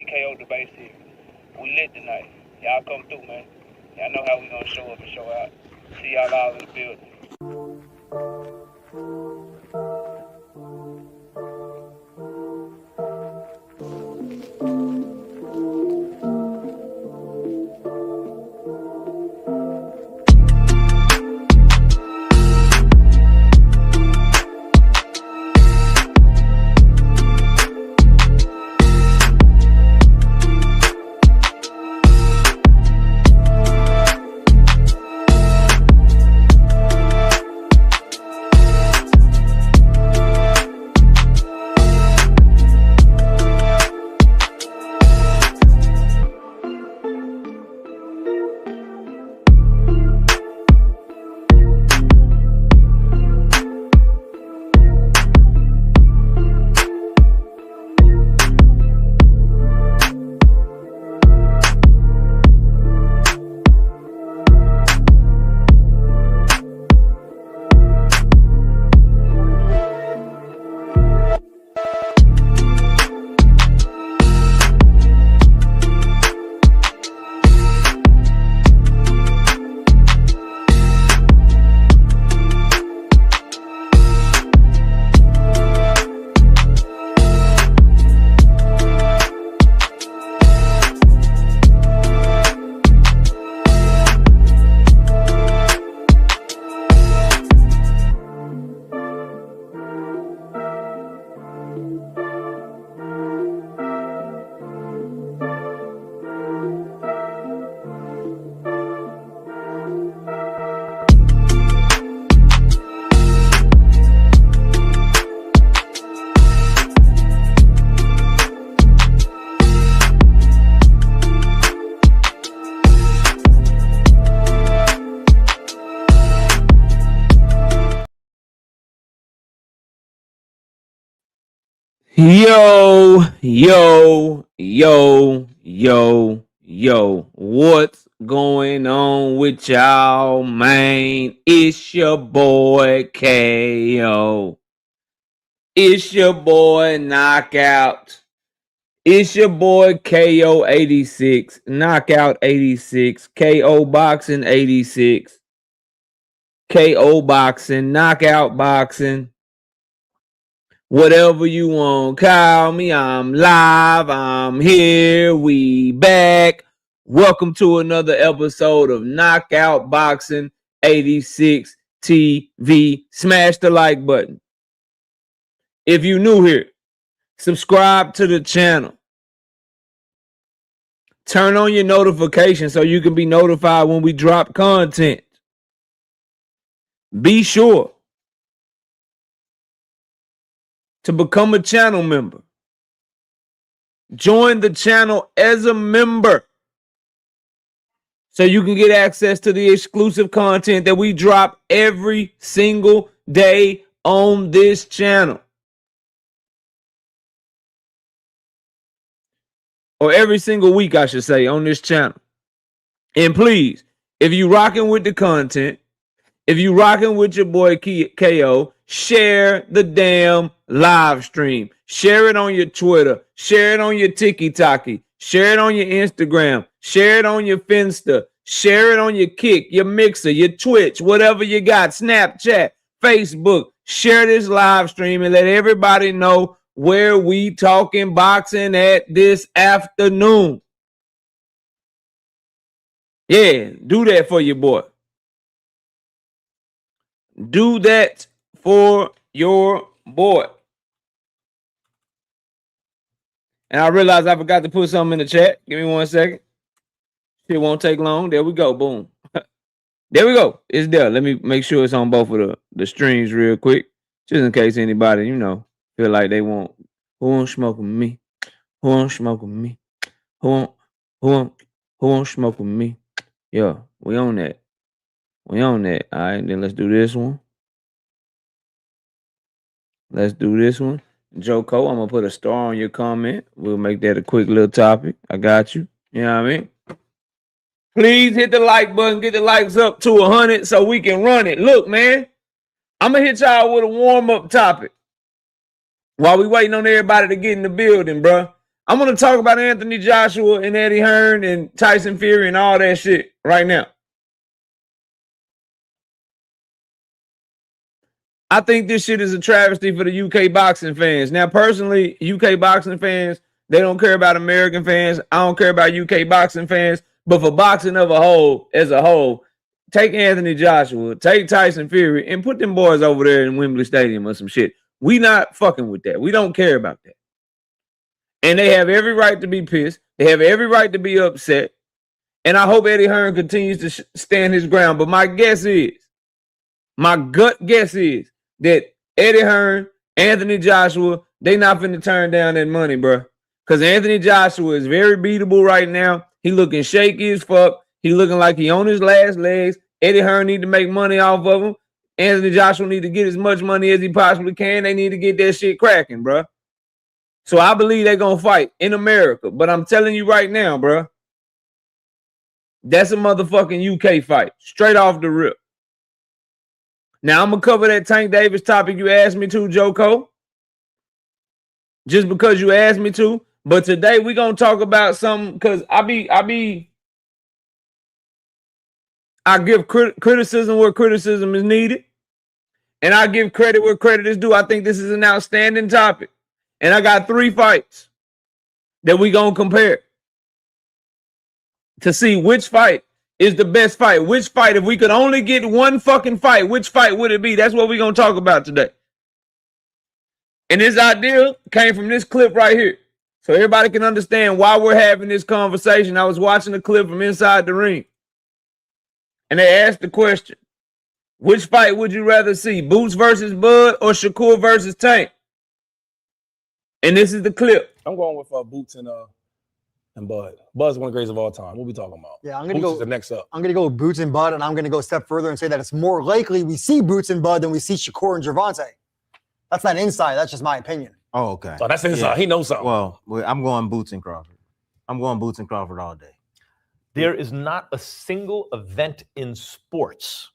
KO debate series. We lit tonight. Y'all come through, man. Y'all know how we gonna show up and show out. See y'all all in the building. Yo. What's going on with y'all, man? It's your boy KO. It's your boy Knockout. It's your boy KO 86, Knockout 86, KO Boxing 86, KO Boxing, Knockout Boxing. Whatever you want, call me. I'm live. I'm here. We back. Welcome to another episode of Knockout Boxing 86 TV. Smash the like button. If you're new here, subscribe to the channel. Turn on your notifications so you can be notified when we drop content. Be sure to become a channel member. Join the channel as a member so you can get access to the exclusive content that we drop every single day on this channel. Or every single week, I should say, on this channel. And please, if you rocking with the content, if you rocking with your boy KO, share the damn live stream. Share it on your Twitter. Share it on your TikTok. Share it on your Instagram. Share it on your Finsta. Share it on your Kick, your Mixer, your Twitch, whatever you got. Snapchat, Facebook. Share this live stream and let everybody know where we talking boxing at this afternoon. Yeah, do that for your boy. Do that for your boy. And I realized I forgot to put something in the chat. Give me 1 second. It won't take long. There we go. Boom. There we go. It's there. Let me make sure it's on both of the streams real quick. Just in case anybody, feel like they want. Who won't smoke with me? Who won't smoke with me? Who won't smoke with me? Yeah, we on that. We on that. All right, then let's do this one. Let's do this one. Joe Cole, I'm going to put a star on your comment. We'll make that a quick little topic. I got you. You know what I mean? Please hit the like button. Get the likes up to 100 so we can run it. Look, man, I'm going to hit y'all with a warm-up topic. While we waiting on everybody to get in the building, bro, I'm going to talk about Anthony Joshua and Eddie Hearn and Tyson Fury and all that shit right now. I think this shit is a travesty for the UK boxing fans. Now, personally, UK boxing fans, they don't care about American fans. I don't care about UK boxing fans. But for boxing as a whole, take Anthony Joshua, take Tyson Fury, and put them boys over there in Wembley Stadium or some shit. We not fucking with that. We don't care about that. And they have every right to be pissed. They have every right to be upset. And I hope Eddie Hearn continues to stand his ground. But my gut guess is that Eddie Hearn, Anthony Joshua, they not finna turn down that money, bro. Because Anthony Joshua is very beatable right now. He looking shaky as fuck. He looking like he on his last legs. Eddie Hearn need to make money off of him. Anthony Joshua need to get as much money as he possibly can. They need to get that shit cracking, bro. So I believe they're going to fight in America. But I'm telling you right now, bro, that's a motherfucking UK fight. Straight off the rip. Now, I'm going to cover that Tank Davis topic you asked me to, Joko. Just because you asked me to. But today, we're going to talk about something because I give criticism where criticism is needed. And I give credit where credit is due. I think this is an outstanding topic. And I got 3 fights that we going to compare to see which fight is the best fight. Which fight, if we could only get one fucking fight, which fight would it be? That's what we're going to talk about today. And this idea came from this clip right here. So everybody can understand why we're having this conversation. I was watching the clip from inside the ring. And they asked the question, which fight would you rather see? Boots versus Bud or Shakur versus Tank? And this is the clip. I'm going with Boots and Bud. Bud's one of the greatest of all time. What we talking about? Yeah, I'm gonna go. The next up. I'm gonna go with Boots and Bud, and I'm gonna go a step further and say that it's more likely we see Boots and Bud than we see Shakur and Gervonta. That's not inside. That's just my opinion. Oh, okay. So that's inside. Yeah. He knows something. Well, I'm going Boots and Crawford. I'm going Boots and Crawford all day. There is not a single event in sports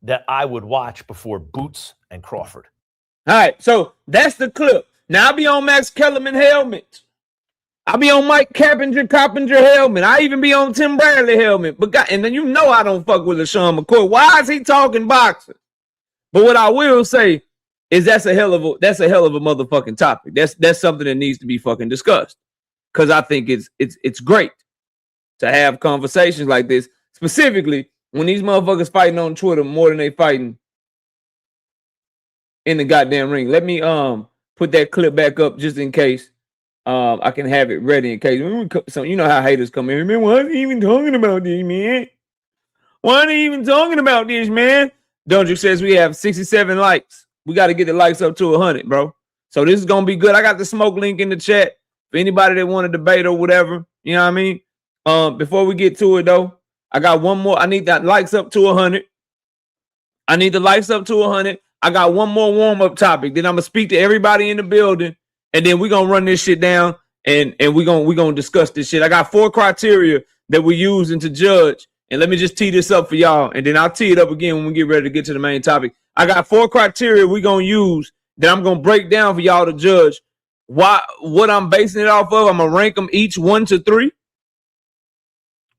that I would watch before Boots and Crawford. All right, so that's the clip. Now, I'll be on Max Kellerman helmet. I'll be on Mike Coppinger helmet. I even be on Tim Bradley helmet. But God, and then you know I don't fuck with LaShawn McCoy. Why is he talking boxing? But what I will say is that's a hell of a motherfucking topic. That's something that needs to be fucking discussed. Because I think it's great to have conversations like this. Specifically, when these motherfuckers fighting on Twitter more than they fighting in the goddamn ring. Let me put that clip back up just in case I can have it ready in case. So you know how haters come in. Man, why are they even talking about this, man? Why are they even talking about this, man? Dundrick says we have 67 likes. We got to get the likes up to 100, bro. So this is going to be good. I got the smoke link in the chat for anybody that want to debate or whatever. You know what I mean? Before we get to it, though, I got one more. I need that likes up to 100. I need the likes up to 100. I got one more warm-up topic. Then I'm going to speak to everybody in the building, and then we're going to run this shit down, and we're gonna discuss this shit. I got 4 criteria that we're using to judge, and let me just tee this up for y'all, and then I'll tee it up again when we get ready to get to the main topic. I got 4 criteria we're going to use that I'm going to break down for y'all to judge what I'm basing it off of. I'm going to rank them each 1 to 3,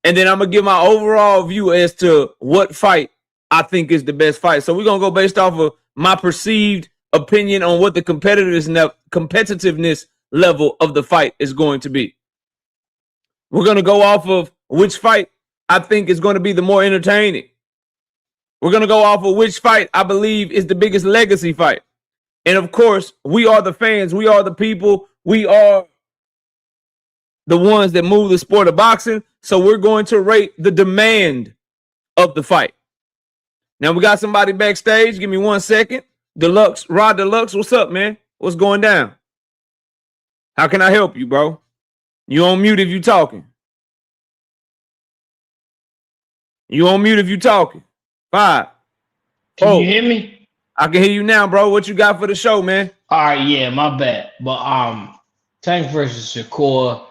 and then I'm going to give my overall view as to what fight I think is the best fight. So we're going to go based off of my perceived opinion on what the competitiveness level of the fight is going to be. We're going to go off of which fight I think is going to be the more entertaining. We're going to go off of which fight I believe is the biggest legacy fight. And of course, we are the fans. We are the people. We are the ones that move the sport of boxing. So we're going to rate the demand of the fight. Now, we got somebody backstage. Give me 1 second. Deluxe, Rod Deluxe, what's up, man? What's going down? How can I help you, bro? You on mute if you talking. You on mute if you talking. 5. Can you hear me? I can hear you now, bro. What you got for the show, man? All right, yeah, my bad. But Tank versus Shakur,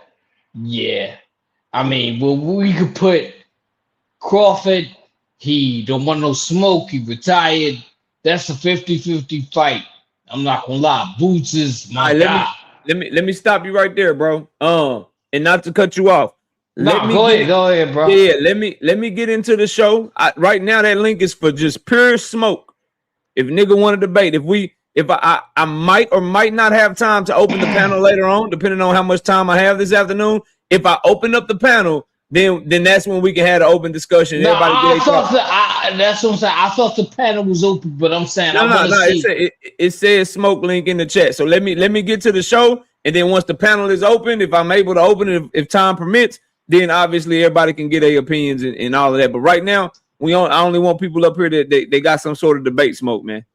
yeah. I mean, well, we could put Crawford. He don't want no smoke. He retired. That's a 50-50 fight. I'm not gonna lie. Boots is my guy. let me stop you right there, bro. And not to cut you off. No, go ahead, bro. Yeah, let me get into the show. Right now, that link is for just pure smoke. If nigga want to debate, if I might or might not have time to open the panel later on, depending on how much time I have this afternoon. If I open up the panel, then that's when we can have an open discussion. No, Everybody I get thought that's what I'm saying. I thought the panel was open, but I'm saying I want to see. It says smoke link in the chat. So let me get to the show, and then once the panel is open, if I'm able to open it, if time permits, then obviously everybody can get their opinions and all of that. But right now, I only want people up here that they got some sort of debate smoke, man.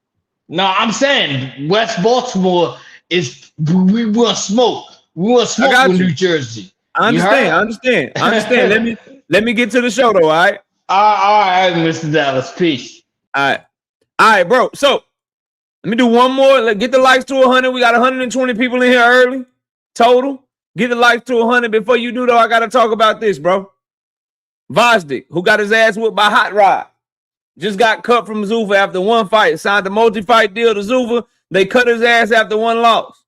No, I'm saying West Baltimore is we want smoke. We want smoke with New Jersey. I understand. Let me get to the show though. All right. All right, Mr. Dallas. Peace. All right, bro. So let me do one more. Let's get the likes to 100. We got 120 people in here early total. Get the likes to 100. Before you do though, I gotta talk about this, bro. Vosdick, who got his ass whipped by Hot Rod, just got cut from Zuffa after one fight. Signed a multi-fight deal to Zuffa. They cut his ass after one loss.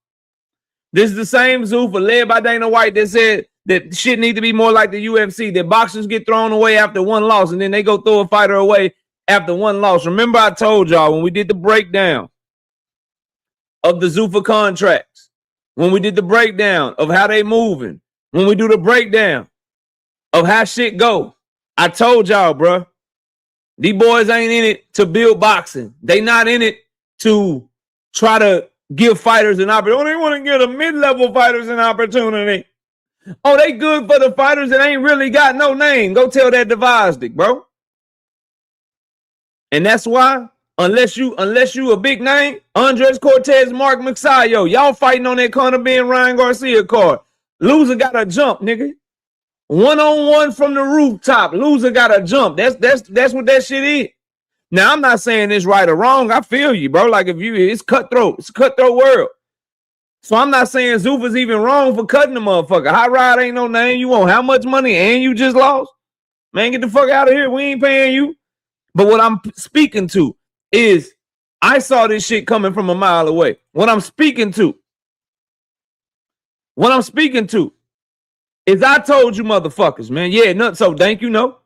This is the same Zuffa led by Dana White that said that shit need to be more like the UFC, that boxers get thrown away after one loss and then they go throw a fighter away after one loss. Remember I told y'all when we did the breakdown of the Zuffa contracts, when we did the breakdown of how they moving, when we do the breakdown of how shit go, I told y'all, bro, these boys ain't in it to build boxing. They not in it to try to give fighters an opportunity. Oh, they want to give the mid-level fighters an opportunity. Oh, they good for the fighters that ain't really got no name. Go tell that to Vosdick, bro. And that's why, unless you a big name, Andres Cortez, Mark Magsayo, y'all fighting on that Conor Ben Ryan Garcia card. Loser got to jump, nigga. One-on-one from the rooftop. Loser got to jump. That's what that shit is. Now, I'm not saying it's right or wrong. I feel you, bro. Like, it's cutthroat. It's a cutthroat world. So I'm not saying Zuffa's even wrong for cutting the motherfucker. Hot Rod ain't no name. You want how much money and you just lost? Man, get the fuck out of here. We ain't paying you. But what I'm speaking to is I saw this shit coming from a mile away. What I'm speaking to is I told you motherfuckers, man. Yeah, nothing so thank you, no.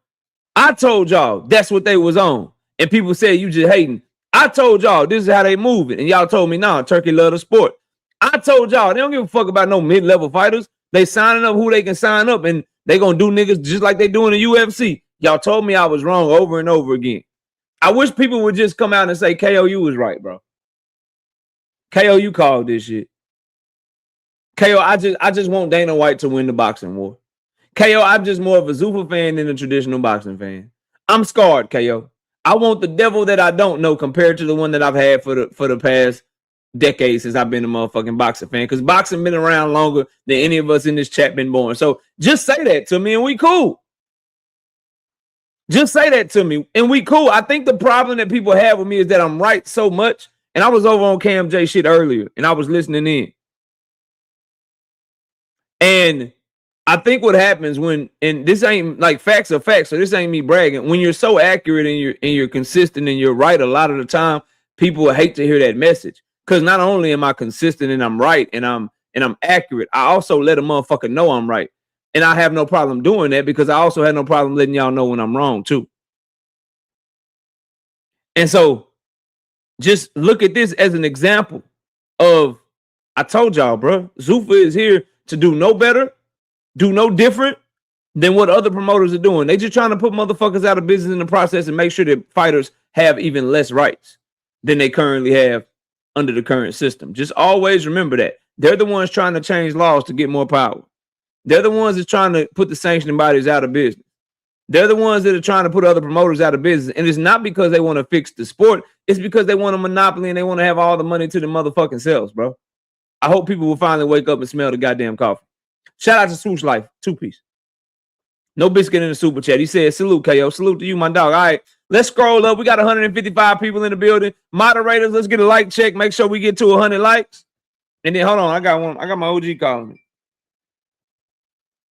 I told y'all that's what they was on. And people said you just hating. I told y'all this is how they moving. And y'all told me, nah, Turkey love the sport. I told y'all they don't give a fuck about no mid-level fighters. They signing up who they can sign up, and they gonna do niggas just like they do in the UFC. Y'all told me I was wrong over and over again. I wish people would just come out and say, KO, you was right, bro. KO, you called this shit. KO, I just want Dana White to win the boxing war. KO, I'm just more of a Zuffa fan than a traditional boxing fan. I'm scarred, KO. I want the devil that I don't know compared to the one that I've had for the past decades since I've been a motherfucking boxing fan. Because boxing been around longer than any of us in this chat been born. So just say that to me and we cool. Just say that to me and we cool. I think the problem that people have with me is that I'm right so much. And I was over on Cam J shit earlier and I was listening in. And I think what happens when, and this ain't like facts are facts, so this ain't me bragging. When you're so accurate and you're consistent and you're right, a lot of the time people will hate to hear that message. Because not only am I consistent and I'm right and I'm accurate, I also let a motherfucker know I'm right. And I have no problem doing that because I also have no problem letting y'all know when I'm wrong too. And so just look at this as an example of, I told y'all, bro, Zuffa is here to do no better, do no different than what other promoters are doing. They just trying to put motherfuckers out of business in the process and make sure that fighters have even less rights than they currently have under the current system. Just always remember that. They're the ones trying to change laws to get more power. They're the ones that's trying to put the sanctioning bodies out of business. They're the ones that are trying to put other promoters out of business. And it's not because they want to fix the sport. It's because they want a monopoly and they want to have all the money to the motherfucking selves, bro. I hope people will finally wake up and smell the goddamn coffee. Shout out to Swoosh Life, 2-piece. No biscuit in the super chat. He said, salute, KO. Salute to you, my dog. All right, let's scroll up. We got 155 people in the building. Moderators, let's get a like check. Make sure we get to 100 likes. And then, hold on, I got one. I got my OG calling me.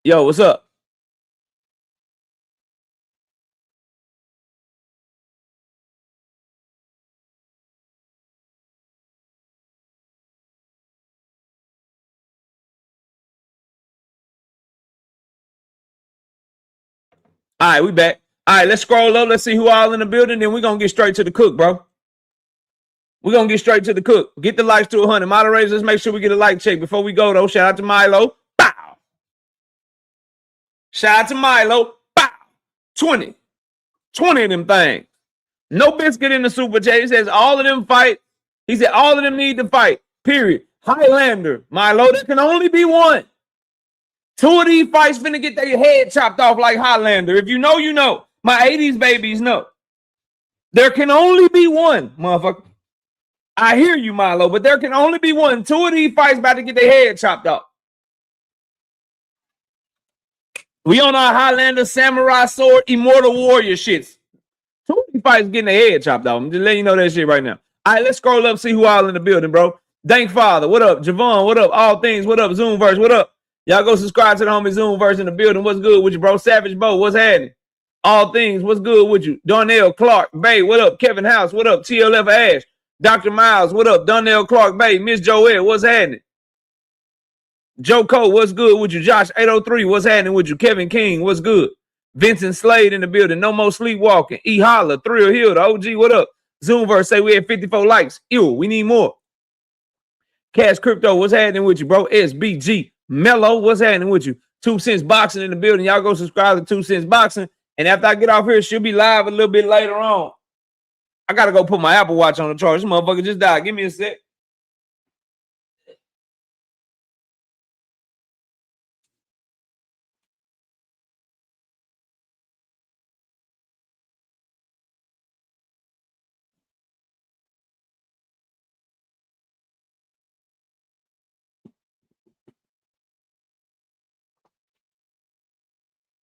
Yo, what's up? All right, we back. All right, let's scroll up. Let's see who all in the building. Then we're going to get straight to the cook, bro. We're going to get straight to the cook. Get the likes to 100. Moderators, let's make sure we get a like check. Before we go, though, shout out to Milo. Bow. Shout out to Milo. Bow. 20. 20 of them things. No biscuit in the super chat. He says all of them fight. He said all of them need to fight. Period. Highlander. Milo, there can only be one. 2 of these fights finna get their head chopped off like Highlander. If you know, you know. My 80s babies know. There can only be one, motherfucker. I hear you, Milo, but there can only be one. 2 of these fights about to get their head chopped off. We on our Highlander, Samurai Sword, Immortal Warrior shits. 2 of these fights getting their head chopped off. I'm just letting you know that shit right now. All right, let's scroll up, see who all in the building, bro. Thank Father, what up? Javon, what up? All Things, what up? Zoomverse, what up? Y'all go subscribe to the homie Zoomverse in the building. What's good with you, bro? Savage Bo, what's happening? All Things, what's good with you? Darnell Clark, Bay, what up? Kevin House, what up? TLF Ash, Dr. Miles, what up? Darnell Clark, Bay, Miss Joelle, what's happening? Joe Cole, what's good with you? Josh 803, what's happening with you? Kevin King, what's good? Vincent Slade in the building. No more sleepwalking. E Holla, Thrill Hill, the OG, what up? Zoomverse say we had 54 likes. Ew, we need more. Cash Crypto, what's happening with you, bro? SBG Mello, what's happening with you? 2 Cents Boxing in the building. Y'all go subscribe to 2 Cents Boxing. And after I get off here, she'll be live a little bit later on. I got to go put my Apple Watch on the charge. This motherfucker just died. Give me a sec.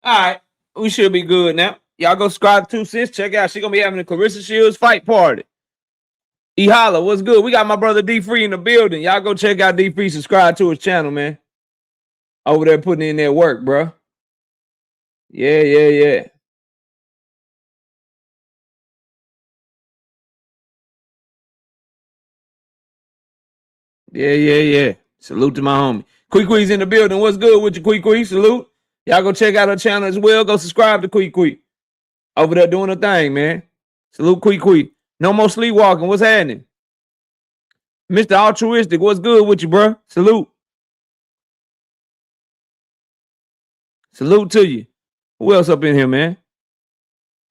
All right, we should be good now. Y'all go subscribe to 2 Cents. Check out. She gonna be having the Clarissa Shields fight party. E Holla, what's good? We got my brother D Free in the building. Y'all go check out D Free. Subscribe to his channel, man. Over there putting in their work, bro. Yeah. Yeah. Salute to my homie. Quee's in the building. What's good with you, Quee? Salute. Y'all go check out her channel as well. Go subscribe to Quee. Over there doing her thing, man. Salute Quee. No more sleepwalking. What's happening? Mr. Altruistic, what's good with you, bro? Salute. Salute to you. Who else up in here, man?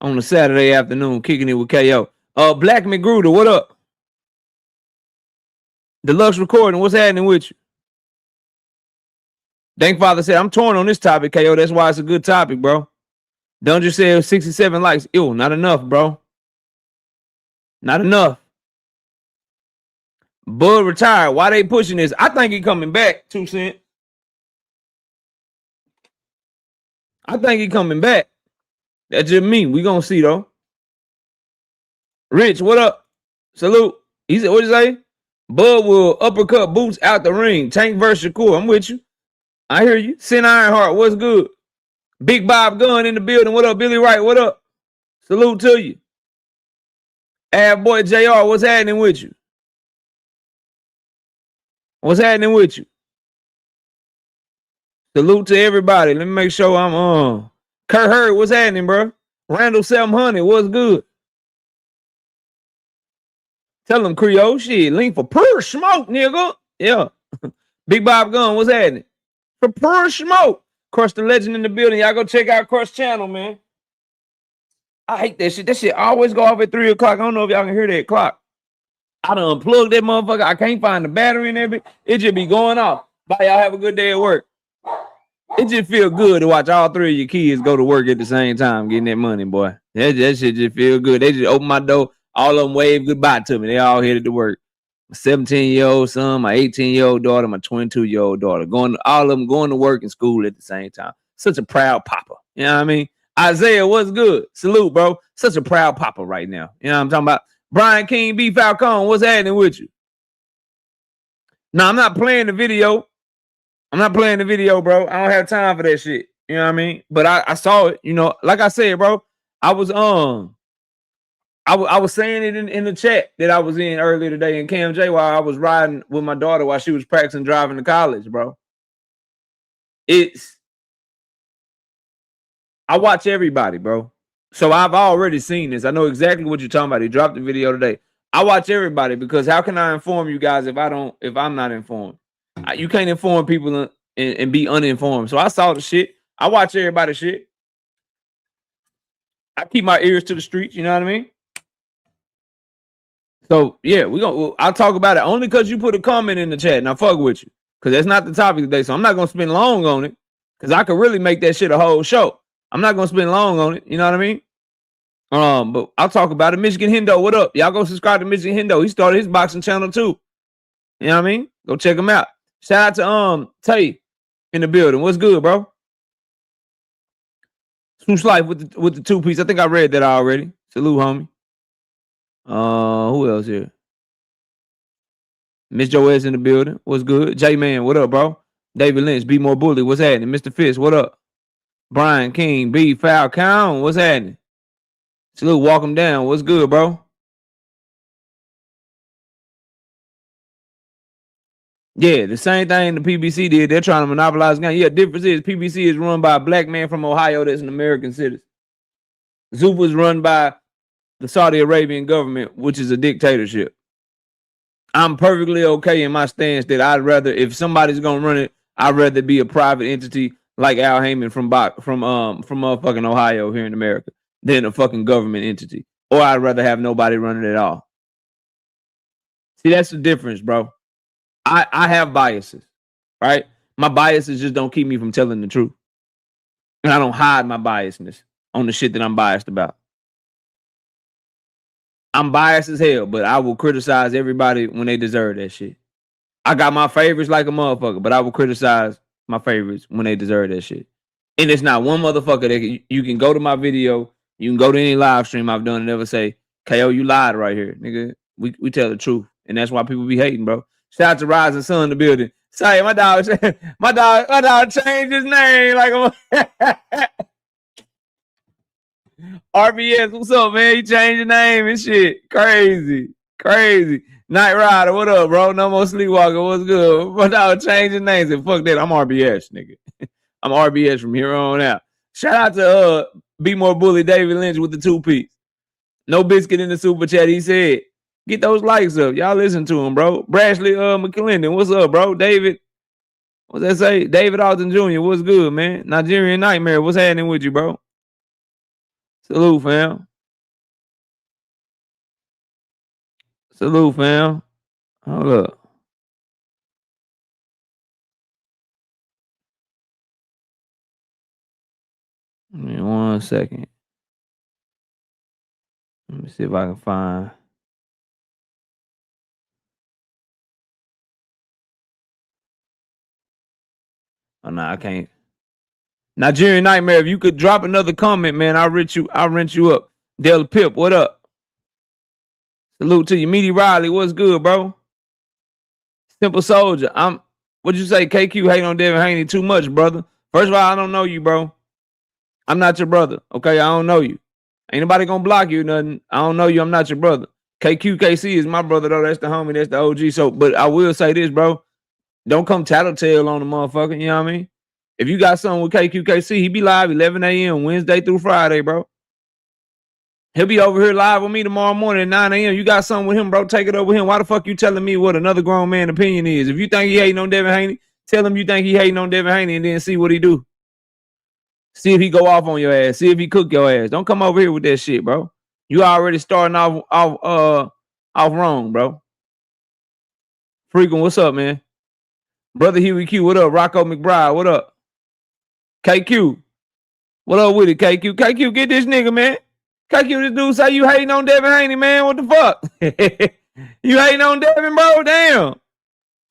On a Saturday afternoon, kicking it with KO. Black McGruder, what up? Deluxe Recording, what's happening with you? Thank Father said, I'm torn on this topic, KO. That's why it's a good topic, bro. Dungeon said 67 likes. Ew, not enough, bro. Not enough. Bud retired. Why they pushing this? I think he coming back, 2 Cent. I think he coming back. That's just me. We gonna see, though. Rich, what up? Salute. He said, what you say? Bud will uppercut Boots out the ring. Tank versus Shakur. I'm with you. I hear you. Sin Ironheart, what's good? Big Bob Gunn in the building. What up, Billy Wright? What up? Salute to you. Ad Boy JR, what's happening with you? What's happening with you? Salute to everybody. Let me make sure I'm Kurt Hurd, what's happening, bro? Randall 700, what's good? Tell them Creole shit. Link for pure smoke, nigga. Yeah. Big Bob Gunn, what's happening? For pure smoke. Crush the Legend in the building. Y'all go check out Crush channel, man. I hate that shit. That shit always go off at 3 o'clock. I don't know if y'all can hear that clock. I done unplugged that motherfucker. I can't find the battery in there. It just be going off. Bye, y'all. Have a good day at work. It just feel good to watch all 3 of your kids go to work at the same time getting that money, boy. That shit just feel good. They just open my door. All of them wave goodbye to me. They all headed to work. My 17-year-old son, my 18-year-old daughter, my 22-year-old daughter. All of them going to work and school at the same time. Such a proud papa. You know what I mean? Isaiah, what's good? Salute, bro. Such a proud papa right now. You know what I'm talking about? Brian King B. Falcone, what's happening with you? No, I'm not playing the video. Bro. I don't have time for that shit. You know what I mean? But I saw it. You know, like I said, bro, I was saying it in the chat that I was in earlier today in Cam J while I was riding with my daughter while she was practicing driving to college, bro. I watch everybody, bro. So I've already seen this. I know exactly what you're talking about. He dropped the video today. I watch everybody because how can I inform you guys if I'm not informed? You can't inform people and be uninformed. So I saw the shit. I watch everybody's shit. I keep my ears to the streets. You know what I mean? So yeah, I'll talk about it only because you put a comment in the chat and I fuck with you. Because that's not the topic today. So I'm not gonna spend long on it. Because I could really make that shit a whole show. I'm not gonna spend long on it. You know what I mean? But I'll talk about it. Michigan Hendo, what up? Y'all go subscribe to Michigan Hendo. He started his boxing channel too. You know what I mean? Go check him out. Shout out to Tay in the building. What's good, bro? Swoosh Life with the 2-piece. I think I read that already. Salute, homie. Who else here? Miss Joez in the building. What's good? J-Man, what up, bro? David Lynch, Be More Bully. What's happening? Mr. Fish, what up? Brian King, B. Falcon, what's happening? Salute, walk him down. What's good, bro? Yeah, the same thing the PBC did. They're trying to monopolize the game. Yeah, difference is PBC is run by a black man from Ohio that's an American citizen. Zupa is run by the Saudi Arabian government, which is a dictatorship. I'm perfectly okay in my stance that I'd rather, if somebody's gonna run it, I'd rather be a private entity like Al Heyman from motherfucking Ohio here in America than a fucking government entity. Or I'd rather have nobody run it at all. See, that's the difference, bro. I have biases, right? My biases just don't keep me from telling the truth. And I don't hide my biasness on the shit that I'm biased about. I'm biased as hell, but I will criticize everybody when they deserve that shit. I got my favorites like a motherfucker, but I will criticize my favorites when they deserve that shit. And it's not one motherfucker that you can go to my video, you can go to any live stream I've done and ever say, KO, you lied right here, nigga. We tell the truth. And that's why people be hating, bro. Shout out to Rising Sun in the building. Say, my dog changed his name like RBS, what's up, man? He changed your name and shit. Crazy. Night Rider, what up, bro? No more Sleepwalker, what's good? My dog changed his name. Said, fuck that, I'm RBS, nigga. I'm RBS from here on out. Shout out to Be More Bully, David Lynch with the 2-piece. No Biscuit in the super chat. He said, get those likes up. Y'all listen to him, bro. Brashley McClendon, what's up, bro? David, what's that say? David Alton Jr., what's good, man? Nigerian Nightmare, what's happening with you, bro? Salute, fam. Salute, fam. Hold up. Give me 1 second. Let me see if I can find. Oh no, I can't. Nigerian Nightmare, if you could drop another comment, man, I'll rent you up. Del Pip, what up? Salute to you. Meaty Riley, what's good, bro? Simple Soldier. What'd you say? KQ hating on Devin Haney too much, brother. First of all, I don't know you, bro. I'm not your brother. Okay, I don't know you. Ain't nobody gonna block you or nothing. I don't know you. I'm not your brother. KQKC is my brother, though. That's the homie. That's the OG. So, but I will say this, bro. Don't come tattletale on the motherfucker. You know what I mean? If you got something with KQKC, he be live 11 a.m. Wednesday through Friday, bro. He'll be over here live with me tomorrow morning at 9 a.m. You got something with him, bro. Take it over with him. Why the fuck you telling me what another grown man opinion is? If you think he hating on Devin Haney, tell him you think he hating on Devin Haney and then see what he do. See if he go off on your ass. See if he cook your ass. Don't come over here with that shit, bro. You already starting off wrong, bro. Freaking, what's up, man? Brother Huey Q, what up? Rocco McBride, what up? KQ, what up with it, KQ? KQ, get this nigga, man. KQ, this dude say you hating on Devin Haney, man. What the fuck? You hating on Devin, bro? Damn.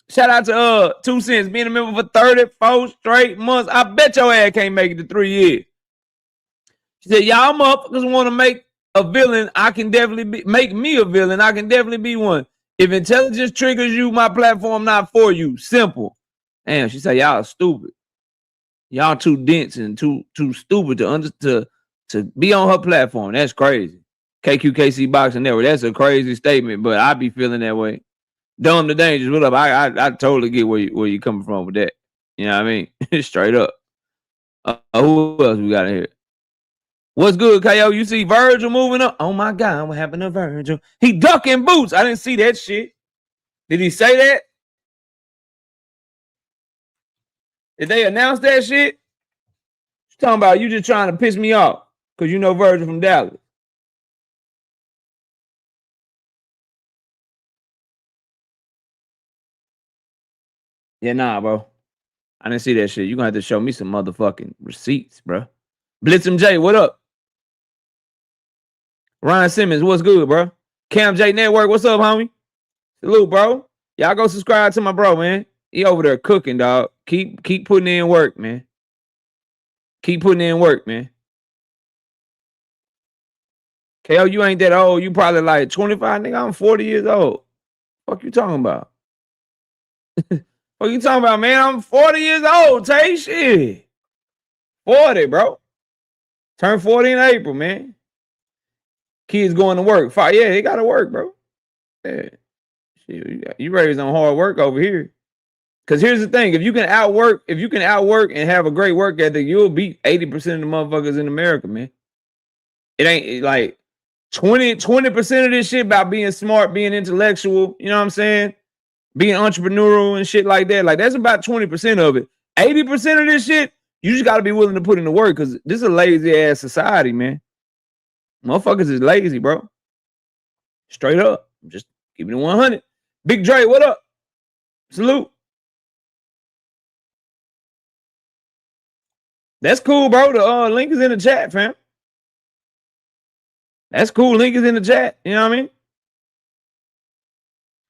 Shout out to 2 Cents being a member for 34 straight months. I bet your ass can't make it to 3 years. She said, y'all motherfuckers want to make a villain. I can definitely make me a villain. I can definitely be one. If intelligence triggers you, my platform not for you. Simple. Damn, she said, y'all stupid. Y'all too dense and too stupid to be on her platform. That's crazy. KQKC Boxing Network. That's a crazy statement, but I be feeling that way. Dumb to dangerous. What up? I totally get where you coming from with that. You know what I mean? Straight up. Who else we got in here? What's good, KO? You see Virgil moving up? Oh my God, what happened to Virgil? He ducking Boots. I didn't see that shit. Did he say that? Did they announce that shit? You talking about you just trying to piss me off because you know Virgil from Dallas. Yeah, nah, bro. I didn't see that shit. You're going to have to show me some motherfucking receipts, bro. Blitz MJ, what up? Ryan Simmons, what's good, bro? Cam J Network, what's up, homie? Salute, bro. Y'all go subscribe to my bro, man. He over there cooking, dog. Keep putting in work, man. Keep putting in work, man. KO, you ain't that old. You probably like 25, nigga. I'm 40 years old. Fuck you talking about? What you talking about, man? I'm 40 years old, Tay. Shit. 40, bro. Turn 40 in April, man. Kids going to work. Yeah, they got to work, bro. Yeah. Shit, you raised on hard work over here. Because here's the thing. If you can outwork and have a great work ethic, you'll beat 80% of the motherfuckers in America, man. It ain't like 20% of this shit about being smart, being intellectual, you know what I'm saying? Being entrepreneurial and shit like that. Like, that's about 20% of it. 80% of this shit, you just got to be willing to put in the work because this is a lazy-ass society, man. Motherfuckers is lazy, bro. Straight up. I'm just keeping it 100. Big Dre, what up? Salute. That's cool, bro. The link is in the chat, fam. That's cool. Link is in the chat. You know what I mean?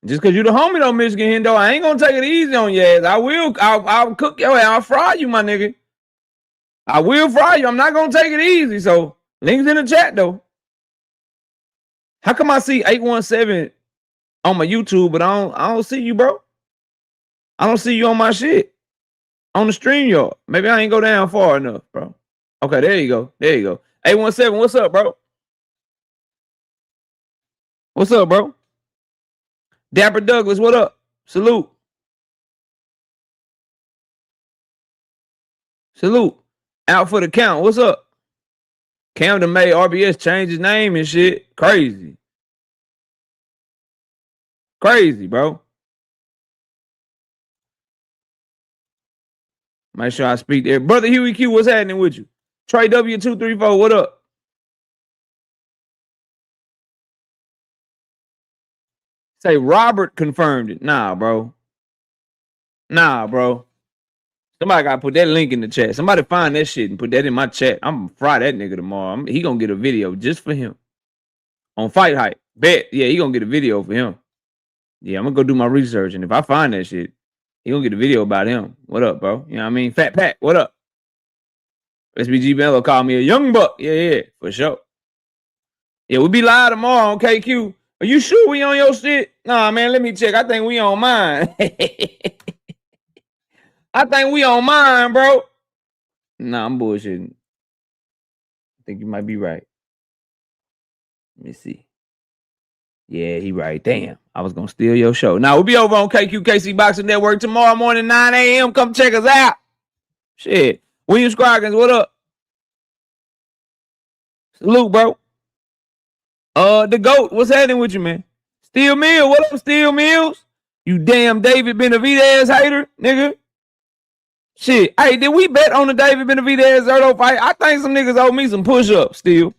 Just because you the homie though, Michigan Hendo, I ain't gonna take it easy on your ass. I'll cook your ass. I'll fry you, my nigga. I will fry you. I'm not gonna take it easy. So links in the chat though. How come I see 817 on my YouTube, but I don't see you, bro? I don't see you on my shit. On the stream, y'all. Maybe I ain't go down far enough, bro. Okay, there you go. There you go. 817, what's up, bro? What's up, bro? Dapper Douglas, what up? Salute. Salute. Out for the count. What's up? Camden made RBS change his name and shit. Crazy. Crazy, bro. Make sure I speak there. Brother Huey Q, what's happening with you? Trey W234, what up? Say Robert confirmed it. Nah, bro. Nah, bro. Somebody got to put that link in the chat. Somebody find that shit and put that in my chat. I'm going to fry that nigga tomorrow. He going to get a video just for him. On Fight Hype. Bet. Yeah, he going to get a video for him. Yeah, I'm going to go do my research. And if I find that shit, he going to get a video about him. What up, bro? You know what I mean? Fat Pat, what up? SBG Mello called me a young buck. Yeah, for sure. Yeah, we'll be live tomorrow on KQ. Are you sure we on your shit? Nah, man, let me check. I think we on mine. I think we on mine, bro. Nah, I'm bullshitting. I think you might be right. Let me see. Yeah, he right. Damn, I was going to steal your show. Now, we'll be over on KQKC Boxing Network tomorrow morning, 9 a.m. Come check us out. Shit. William Scroggins, what up? Salute, bro. The GOAT, what's happening with you, man? Steel Mill, what up, Steel Mills? You damn David Benavidez hater, nigga. Shit, hey, did we bet on the David Benavidez Zerto fight? I think some niggas owe me some push-ups, Steel.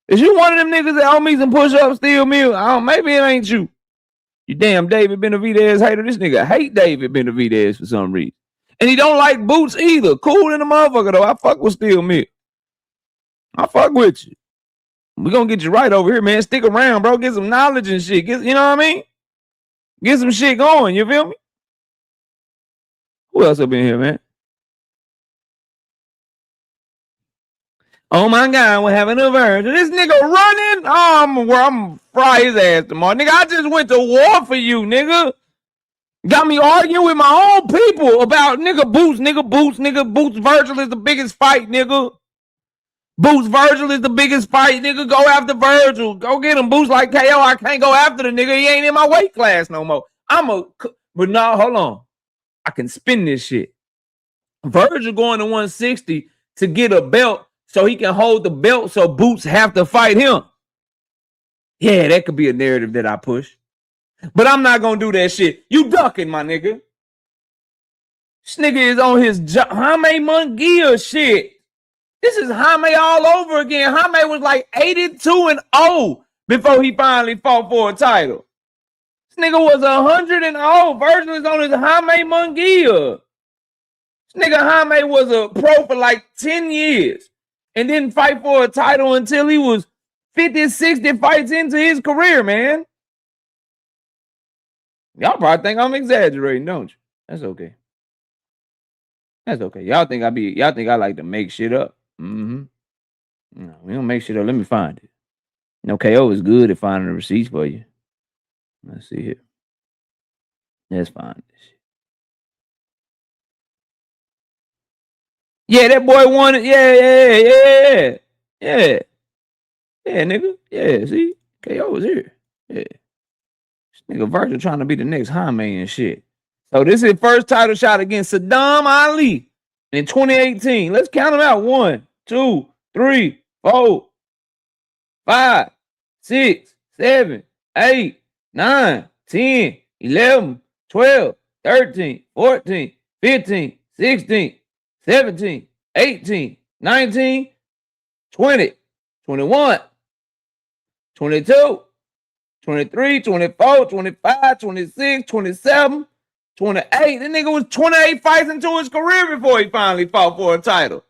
Is you one of them niggas that owe me some push-ups, Steel Mill? Maybe it ain't you. You damn David Benavidez hater. This nigga hate David Benavidez for some reason. And he don't like Boots either. Cool in the motherfucker, though. I fuck with Steel Mill. I fuck with you. We gonna get you right over here, man. Stick around, bro. Get some knowledge and shit. You know what I mean? Get some shit going. You feel me? Who else up in here, man? Oh my God, we're having a virgin. This nigga running. Oh, I'm fry his ass tomorrow. Nigga, I just went to war for you, nigga. Got me arguing with my own people about Boots. Virgil is the biggest fight, nigga. Boots Virgil is the biggest fight, nigga. Go after Virgil. Go get him. Boots like KO. I can't go after the nigga. He ain't in my weight class no more. But no, hold on. I can spin this shit. Virgil going to 160 to get a belt so he can hold the belt so Boots have to fight him. Yeah, that could be a narrative that I push. But I'm not going to do that shit. You ducking, my nigga. This nigga is on his Jaime Munguia shit. This is Jaime all over again. Jaime was like 82-0 before he finally fought for a title. This nigga was 100-0. Virgil is on his Jaime Munguia. This nigga Jaime was a pro for like 10 years and didn't fight for a title until he was 50, 60 fights into his career, man. Y'all probably think I'm exaggerating, don't you? That's okay. That's okay. Y'all think I like to make shit up. No, we don't make shit up. Let me find it. No, KO is good at finding the receipts for you. Let's see here. Let's find this shit. Yeah, that boy won it. Yeah, nigga. Yeah, see? KO was here. Yeah. This nigga Virgil trying to be the next Jaime and shit. So this is his first title shot against Saddam Ali in 2018. Let's count them out. 1, 2, 3, 4, 5, 6, 7, 8, 9, 10, 11, 12, 13, 14, 15, 16, 17, 18, 19, 20, 21, 22, 23, 24, 25, 26, 27, 28. This nigga was 28 fights into his career before he finally fought for a title.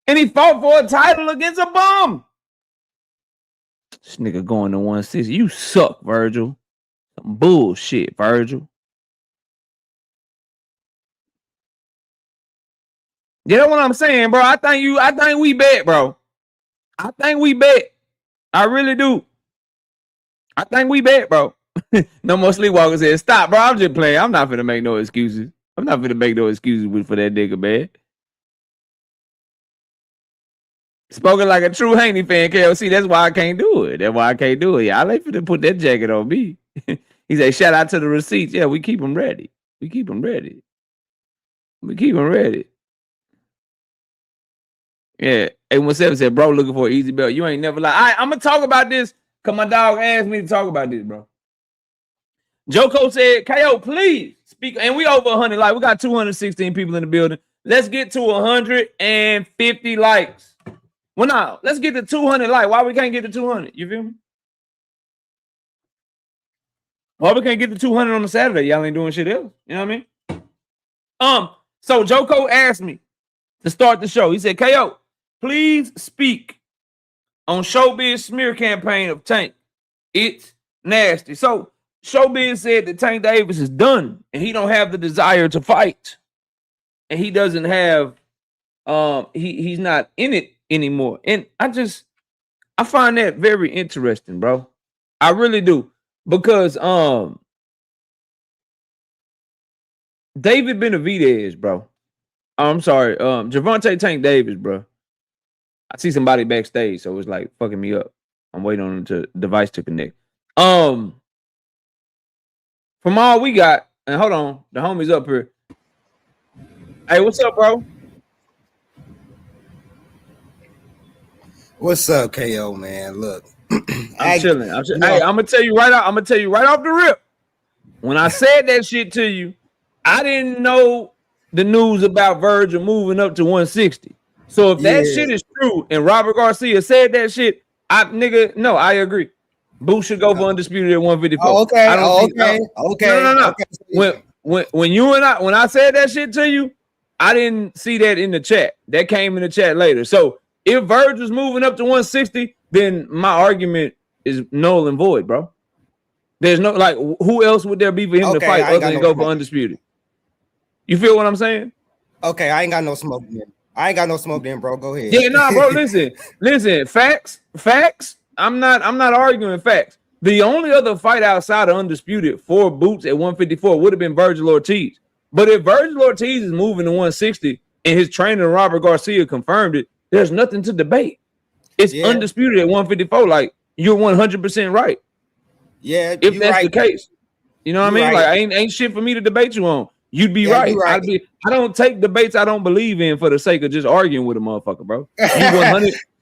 And he fought for a title against a bum. This nigga going to 160. You suck, Virgil. Some bullshit, Virgil. You know what I'm saying, bro? I think we bet, bro. I think we bet. I really do. I think we bet, bro. No more sleepwalkers said, stop, bro. I'm just playing. I'm not finna make no excuses. I'm not finna make no excuses for that nigga, man. Spoken like a true Haney fan, KLC. That's why I can't do it. That's why I can't do it. Y'all ain't finna put that jacket on me. He said, shout out to the receipts. Yeah, we keep them ready. We keep them ready. We keep them ready. Yeah. 817 said, bro, looking for an easy belt. You ain't never lied. All right, I'm going to talk about this because my dog asked me to talk about this, bro. Joko said, KO, please speak. And we over 100 likes. We got 216 people in the building. Let's get to 150 likes. Well, no, let's get to 200 likes. Why we can't get to 200? You feel me? Why we can't get to 200 on a Saturday? Y'all ain't doing shit else. You know what I mean? So Joko asked me to start the show. He said, KO, please speak on Showbiz smear campaign of Tank. It's nasty. So Showbiz said that Tank Davis is done and he don't have the desire to fight. And he doesn't have, he's not in it anymore. And I find that very interesting, bro. I really do. Because David Benavidez, bro. I'm sorry, Gervonta Tank Davis, bro. I see somebody backstage, so it's like fucking me up. I'm waiting on the device to connect. From all we got, and hold on, the homie's up here. Hey, what's up, bro? What's up, KO, man? Look, I'm chilling. Hey, I'm gonna tell you right out. I'm gonna tell you right off the rip. When I said that shit to you, I didn't know the news about Virgil moving up to 160. So if that shit is true and Robert Garcia said that shit, I agree. Boots should go for undisputed at 154. Oh, okay. No. Okay. When I said that shit to you, I didn't see that in the chat. That came in the chat later. So if Virgil's moving up to 160, then my argument is null and void, bro. There's no, like, who else would there be for him to fight other than go for undisputed? You feel what I'm saying? Okay, I ain't got no smoke then. Bro. Go ahead. Yeah, nah, bro. Listen. Facts. I'm not arguing facts. The only other fight outside of undisputed for Boots at 154 would have been Virgil Ortiz. But if Virgil Ortiz is moving to 160 and his trainer Robert Garcia confirmed it, there's nothing to debate. It's undisputed at 154. Like, you're 100% right. Yeah, if that's the case, you know what I mean? Right. Like, ain't shit for me to debate you on. You'd be Yeah, right. you right. I don't take debates I don't believe in for the sake of just arguing with a motherfucker, bro.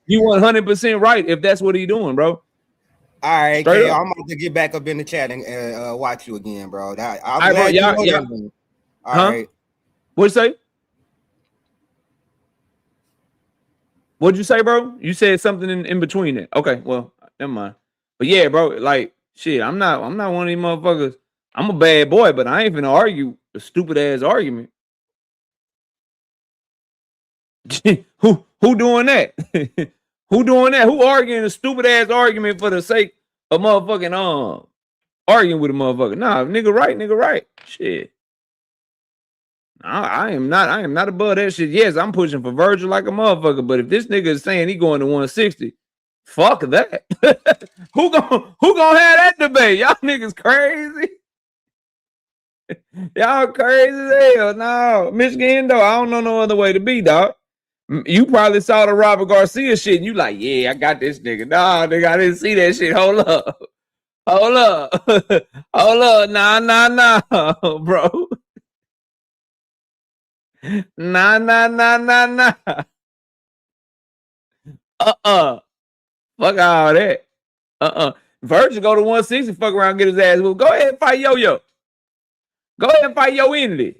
You 100% right if that's what he doing, bro. All right, Straight okay. up. I'm about to get back up in the chat and watch you again, bro. I'm All right, bro. glad you know Y'all, that. Man. All huh? right. What'd you say? What'd you say, bro? You said something in between it. Okay, well, never mind. But yeah, bro, like shit, I'm not one of these motherfuckers. I'm a bad boy, but I ain't finna argue a stupid ass argument. who doing that? Who doing that? Who arguing a stupid ass argument for the sake of motherfucking arguing with a motherfucker? Nah, nigga right. Shit. I am not above that shit. Yes, I'm pushing for Virgil like a motherfucker, but if this nigga is saying he going to 160, fuck that. who gonna have that debate? Y'all niggas crazy. Y'all crazy as hell. No, Michigan though, I don't know no other way to be, dog. You probably saw the Robert Garcia shit and you like, yeah, I got this nigga. Nah, nigga, I didn't see that shit. Hold up. Hold up. Nah, bro. Nah. Fuck all that. Virgil go to 160, fuck around, get his ass. Well, go ahead and fight Yo-Yo. Go ahead and fight Yo Inley.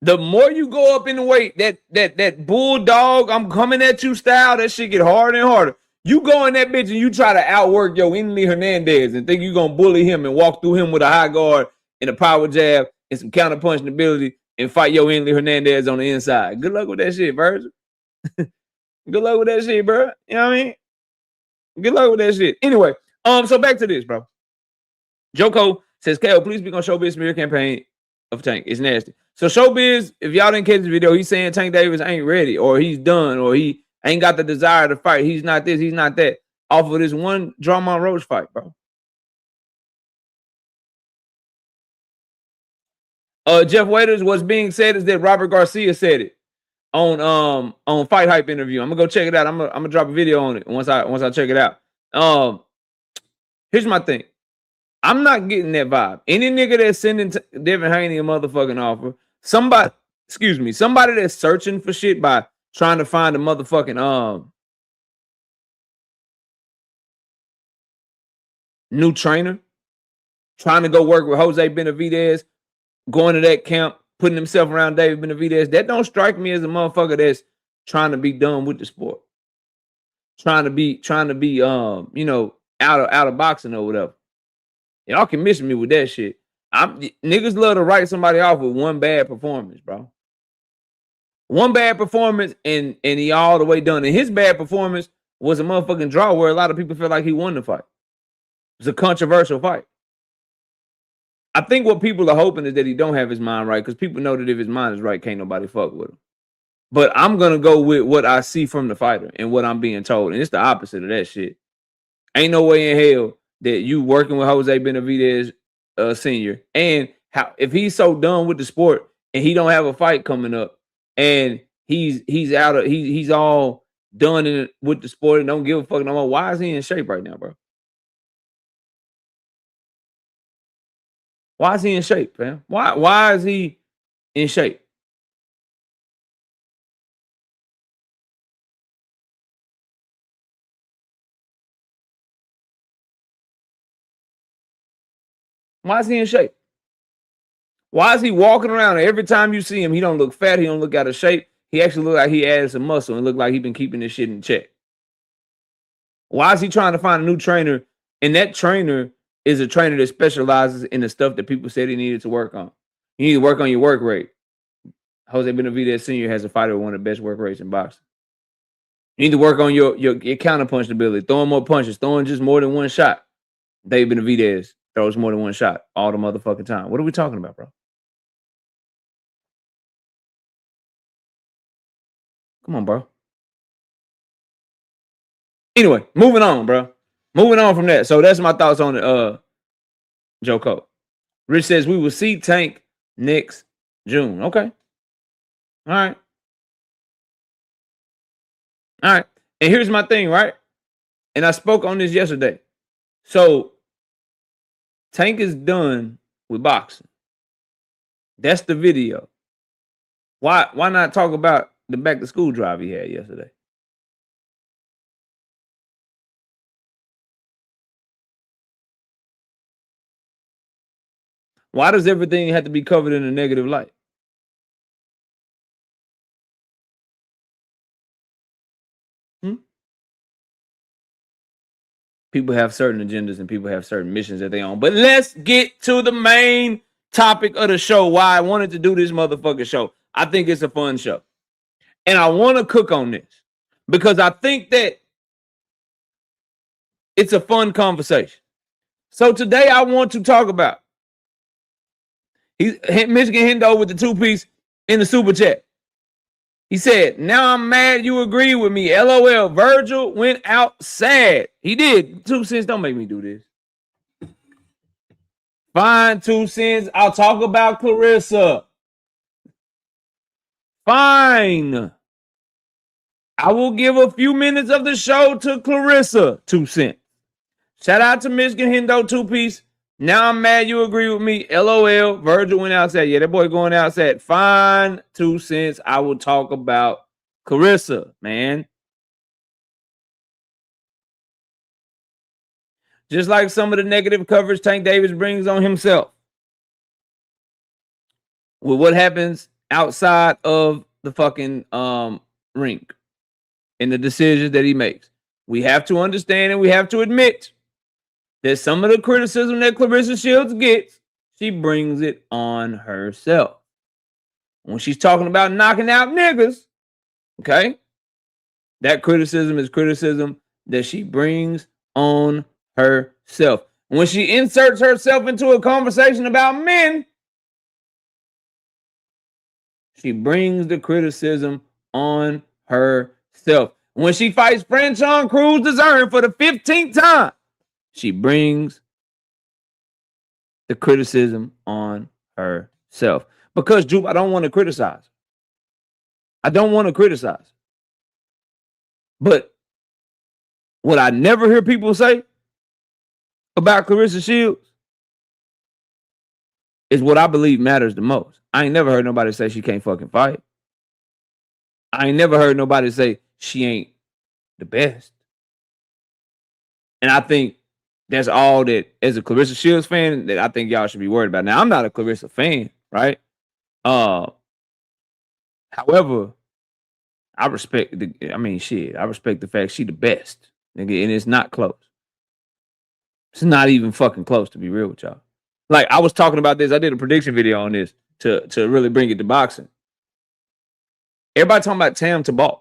The more you go up in the weight, that bulldog, I'm coming at you style, that shit get harder and harder. You go in that bitch and you try to outwork Yo Inley Hernandez and think you're gonna bully him and walk through him with a high guard and a power jab and some counter punching ability and fight Yo Inley Hernandez on the inside. Good luck with that shit, Virgil. Good luck with that shit, bro. You know what I mean? Good luck with that shit. Anyway, so back to this, bro. Joko says, KO, please speak on Showbiz smear campaign of Tank. It's nasty. So Showbiz, if y'all didn't catch the video, he's saying Tank Davis ain't ready or he's done or he ain't got the desire to fight. He's not this, he's not that. Off of this one Drummond Roach fight, bro. Jeff Waiters, what's being said is that Robert Garcia said it on Fight Hype interview. I'm gonna go check it out. I'm gonna drop a video on it once I check it out. Here's my thing. I'm not getting that vibe. Any nigga that's sending Devin Haney a motherfucking offer, somebody that's searching for shit by trying to find a motherfucking new trainer, trying to go work with Jose Benavidez, going to that camp, putting himself around David Benavidez. That don't strike me as a motherfucker that's trying to be done with the sport. Trying to be out of boxing or whatever. Y'all can miss me with that shit. Niggas love to write somebody off with one bad performance, bro. One bad performance and he all the way done. And his bad performance was a motherfucking draw where a lot of people feel like he won the fight. It was a controversial fight. I think what people are hoping is that he don't have his mind right because people know that if his mind is right, can't nobody fuck with him. But I'm going to go with what I see from the fighter and what I'm being told. And it's the opposite of that shit. Ain't no way in hell that you working with Jose Benavidez Sr. and how if he's so done with the sport and he don't have a fight coming up and he's all done with the sport and don't give a fuck no more. Why is he in shape right now, bro? Why is he in shape, fam? Why is he in shape? Why is he in shape? Why is he walking around and every time you see him, he don't look fat, he don't look out of shape. He actually look like he added some muscle and look like he been keeping this shit in check. Why is he trying to find a new trainer? And that trainer is a trainer that specializes in the stuff that people said he needed to work on. You need to work on your work rate. Jose Benavidez Sr. has a fighter with one of the best work rates in boxing. You need to work on your counter punch ability, throwing more punches, throwing just more than one shot. David Benavidez throws more than one shot all the motherfucking time. What are we talking about, bro? Come on, bro. Anyway, moving on, bro. Moving on from that. So that's my thoughts on it. Joko. Rich says we will see Tank next June. Okay. All right. And here's my thing, right? And I spoke on this yesterday. So Tank is done with boxing. That's the video. Why not talk about the back to school drive he had yesterday? Why does everything have to be covered in a negative light? People have certain agendas and people have certain missions that they own. But let's get to the main topic of the show. Why I wanted to do this motherfucking show. I think it's a fun show. And I want to cook on this because I think that it's a fun conversation. So today I want to talk about Michigan Hendo with the 2-piece in the super chat. He said, now I'm mad you agree with me. LOL. Virgil went out sad. He did. 2 cents. Don't make me do this. Fine, 2 cents. I'll talk about Clarissa. Fine. I will give a few minutes of the show to Clarissa. 2 cents. Shout out to Michigan Hendo 2-piece. Now I'm mad you agree with me. LOL. Virgil went outside. Yeah, that boy going outside. Fine. 2 cents. I will talk about Clarissa, man. Just like some of the negative coverage Tank Davis brings on himself. With what happens outside of the fucking ring and the decisions that he makes. We have to understand and we have to admit that some of the criticism that Clarissa Shields gets, she brings it on herself. When she's talking about knocking out niggas, okay, that criticism is criticism that she brings on herself. When she inserts herself into a conversation about men, she brings the criticism on herself. When she fights Franchon Cruz DeZern for the 15th time, she brings the criticism on herself. Because, Jupe, I don't want to criticize. I don't want to criticize. But what I never hear people say about Clarissa Shields is what I believe matters the most. I ain't never heard nobody say she can't fucking fight. I ain't never heard nobody say she ain't the best. And I think that's all that, as a Clarissa Shields fan, that I think y'all should be worried about. Now, I'm not a Clarissa fan, right? However, I respect I respect the fact she the best, nigga, and it's not close. It's not even fucking close, to be real with y'all. Like, I was talking about this. I did a prediction video on this to really bring it to boxing. Everybody talking about Tam Tabalt.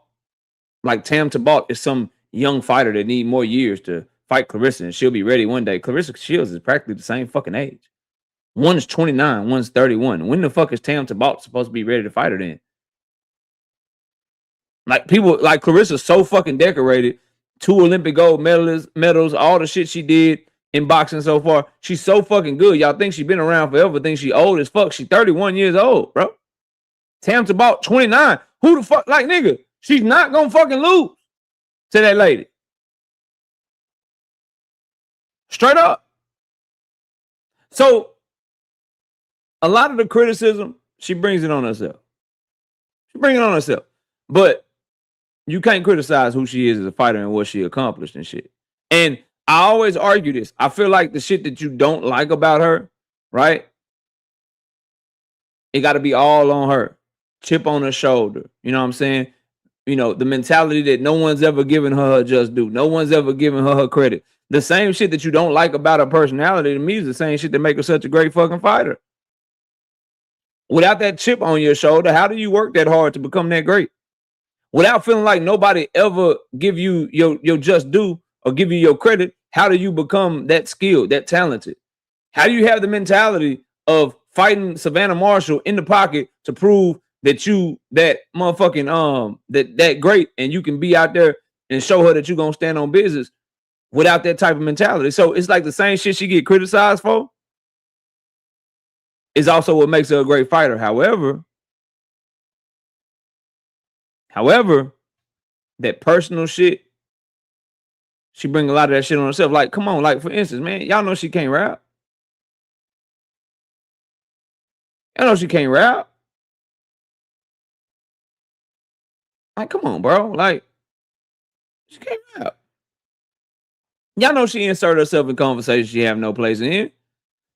Like, Tam Tabalt is some young fighter that need more years to fight Clarissa, and she'll be ready one day. Clarissa Shields is practically the same fucking age. One is 29, one's 31. When the fuck is Tam Tabalt supposed to be ready to fight her then? Like, people, like, Clarissa's so fucking decorated. 2 Olympic gold medals, all the shit she did in boxing so far. She's so fucking good. Y'all think she's been around forever, think she old as fuck. She 31 years old, bro. Tam Tabalt, 29. Who the fuck, like, nigga, she's not gonna fucking lose to that lady. Straight up. So, a lot of the criticism, she brings it on herself. She brings it on herself. But you can't criticize who she is as a fighter and what she accomplished and shit. And I always argue this. I feel like the shit that you don't like about her, right? It got to be all on her. Chip on her shoulder. You know what I'm saying? You know, the mentality that no one's ever given her just due. No one's ever given her credit. The same shit that you don't like about her personality to me is the same shit that make her such a great fucking fighter. Without that chip on your shoulder, how do you work that hard to become that great? Without feeling like nobody ever give you your just due or give you your credit, how do you become that skilled, that talented? How do you have the mentality of fighting Savannah Marshall in the pocket to prove that you that motherfucking that great and you can be out there and show her that you're gonna stand on business without that type of mentality? So it's like the same shit she get criticized for is also what makes her a great fighter. However, that personal shit, she bring a lot of that shit on herself. Like, come on, like, for instance, man, y'all know she can't rap. I know she can't rap. Like, come on, bro. Like, she can't rap. Y'all know she inserted herself in conversations she have no place in.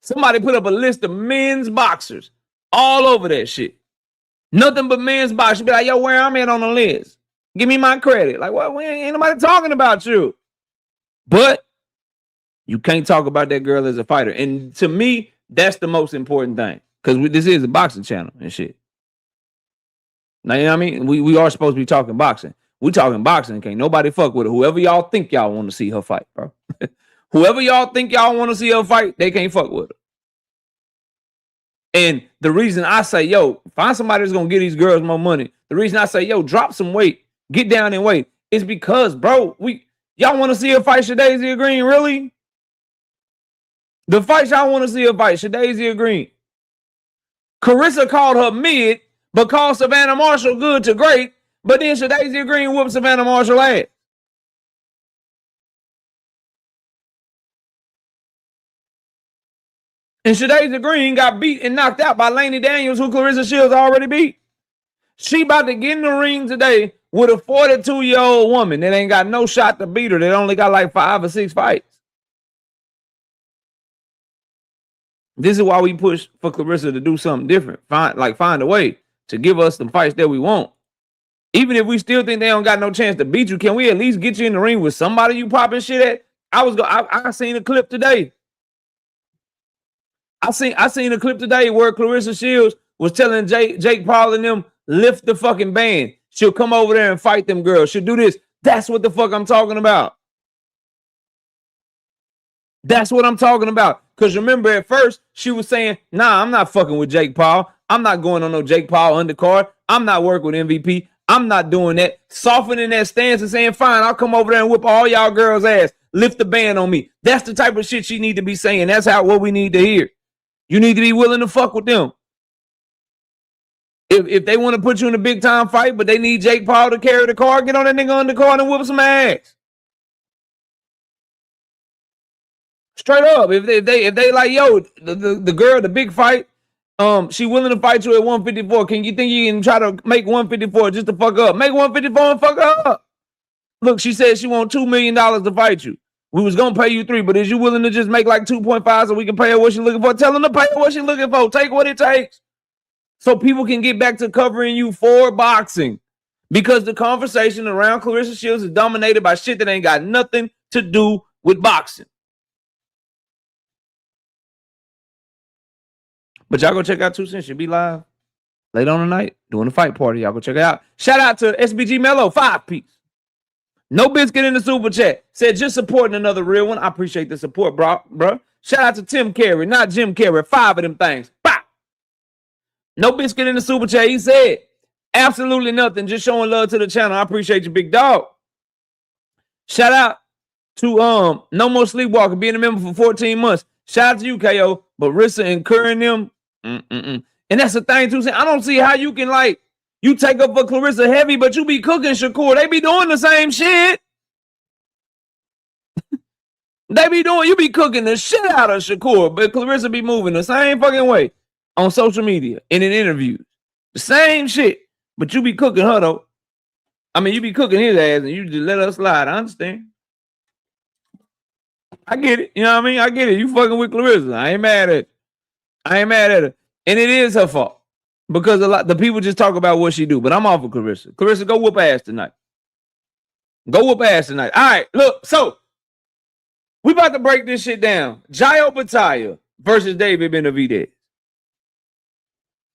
Somebody put up a list of men's boxers all over that shit. Nothing but men's boxers. Be like, yo, where I'm at on the list? Give me my credit. Like, well, ain't nobody talking about you. But you can't talk about that girl as a fighter. And to me, that's the most important thing. Because this is a boxing channel and shit. Now, you know what I mean? We are supposed to be talking boxing. We talking boxing. Can't nobody fuck with her. Whoever y'all think y'all want to see her fight, bro. Whoever y'all think y'all want to see her fight, they can't fuck with her. And the reason I say, yo, find somebody that's going to get these girls more money. The reason I say, yo, drop some weight, get down in weight, is because, bro, y'all want to see her fight Shadasia Green, really? The fight y'all want to see her fight, Shadasia Green. Carissa called her mid, but called Savannah Marshall good to great, but then Shadasia Green whooped Savannah Marshall ass. And Shadasia Green got beat and knocked out by Lainey Daniels, who Clarissa Shields already beat. She about to get in the ring today with a 42-year-old woman that ain't got no shot to beat her. That only got like 5 or 6 fights. This is why we push for Clarissa to do something different. Find a way to give us the fights that we want. Even if we still think they don't got no chance to beat you, can we at least get you in the ring with somebody you popping shit at? I seen a clip today. I seen a clip today where Clarissa Shields was telling Jake Paul and them, lift the fucking band. She'll come over there and fight them girls. She'll do this. That's what the fuck I'm talking about. That's what I'm talking about. Because remember, at first, she was saying, nah, I'm not fucking with Jake Paul. I'm not going on no Jake Paul undercard. I'm not working with MVP. I'm not doing that. Softening that stance and saying, fine, I'll come over there and whip all y'all girls' ass. Lift the band on me. That's the type of shit she need to be saying. That's what we need to hear. You need to be willing to fuck with them. If they want to put you in a big time fight, but they need Jake Paul to carry the car, get on that nigga undercard and whoop some ass. Straight up. If they like, yo, the girl, the big fight, she willing to fight you at 154. Can you think you can try to make 154 just to fuck up? Make 154 and fuck her up. Look, she said she want $2 million to fight you. We was gonna pay you 3, but is you willing to just make like 2.5 so we can pay her what she's looking for? Tell them to pay her what she's looking for. Take what it takes. So people can get back to covering you for boxing. Because the conversation around Clarissa Shields is dominated by shit that ain't got nothing to do with boxing. But y'all go check out 2 Cents. She'll be live late on the night doing a fight party. Y'all go check it out. Shout out to SBG Mello, 5-piece. No Biscuit in the super chat. Said just supporting another real one. I appreciate the support, bro. Shout out to Tim Carey, not Jim Carey. 5 of them things. Bah! No Biscuit in the super chat. He said absolutely nothing. Just showing love to the channel. I appreciate you, big dog. Shout out to No More Sleepwalker, being a member for 14 months. Shout out to you, KO. But Rissa incurring them. And that's the thing, too. I don't see how you can, like, you take up for Clarissa heavy, but you be cooking Shakur. They be doing the same shit. You be cooking the shit out of Shakur, but Clarissa be moving the same fucking way on social media and in interviews. The same shit, but you be cooking her, though. I mean, you be cooking his ass and you just let her slide. I understand. I get it. You know what I mean? I get it. You fucking with Clarissa. I ain't mad at her. And it is her fault. Because the people just talk about what she do. But I'm off of Clarissa. Clarissa, go whoop ass tonight. All right, look. So, we about to break this shit down. Jai Opetaia versus David Benavidez.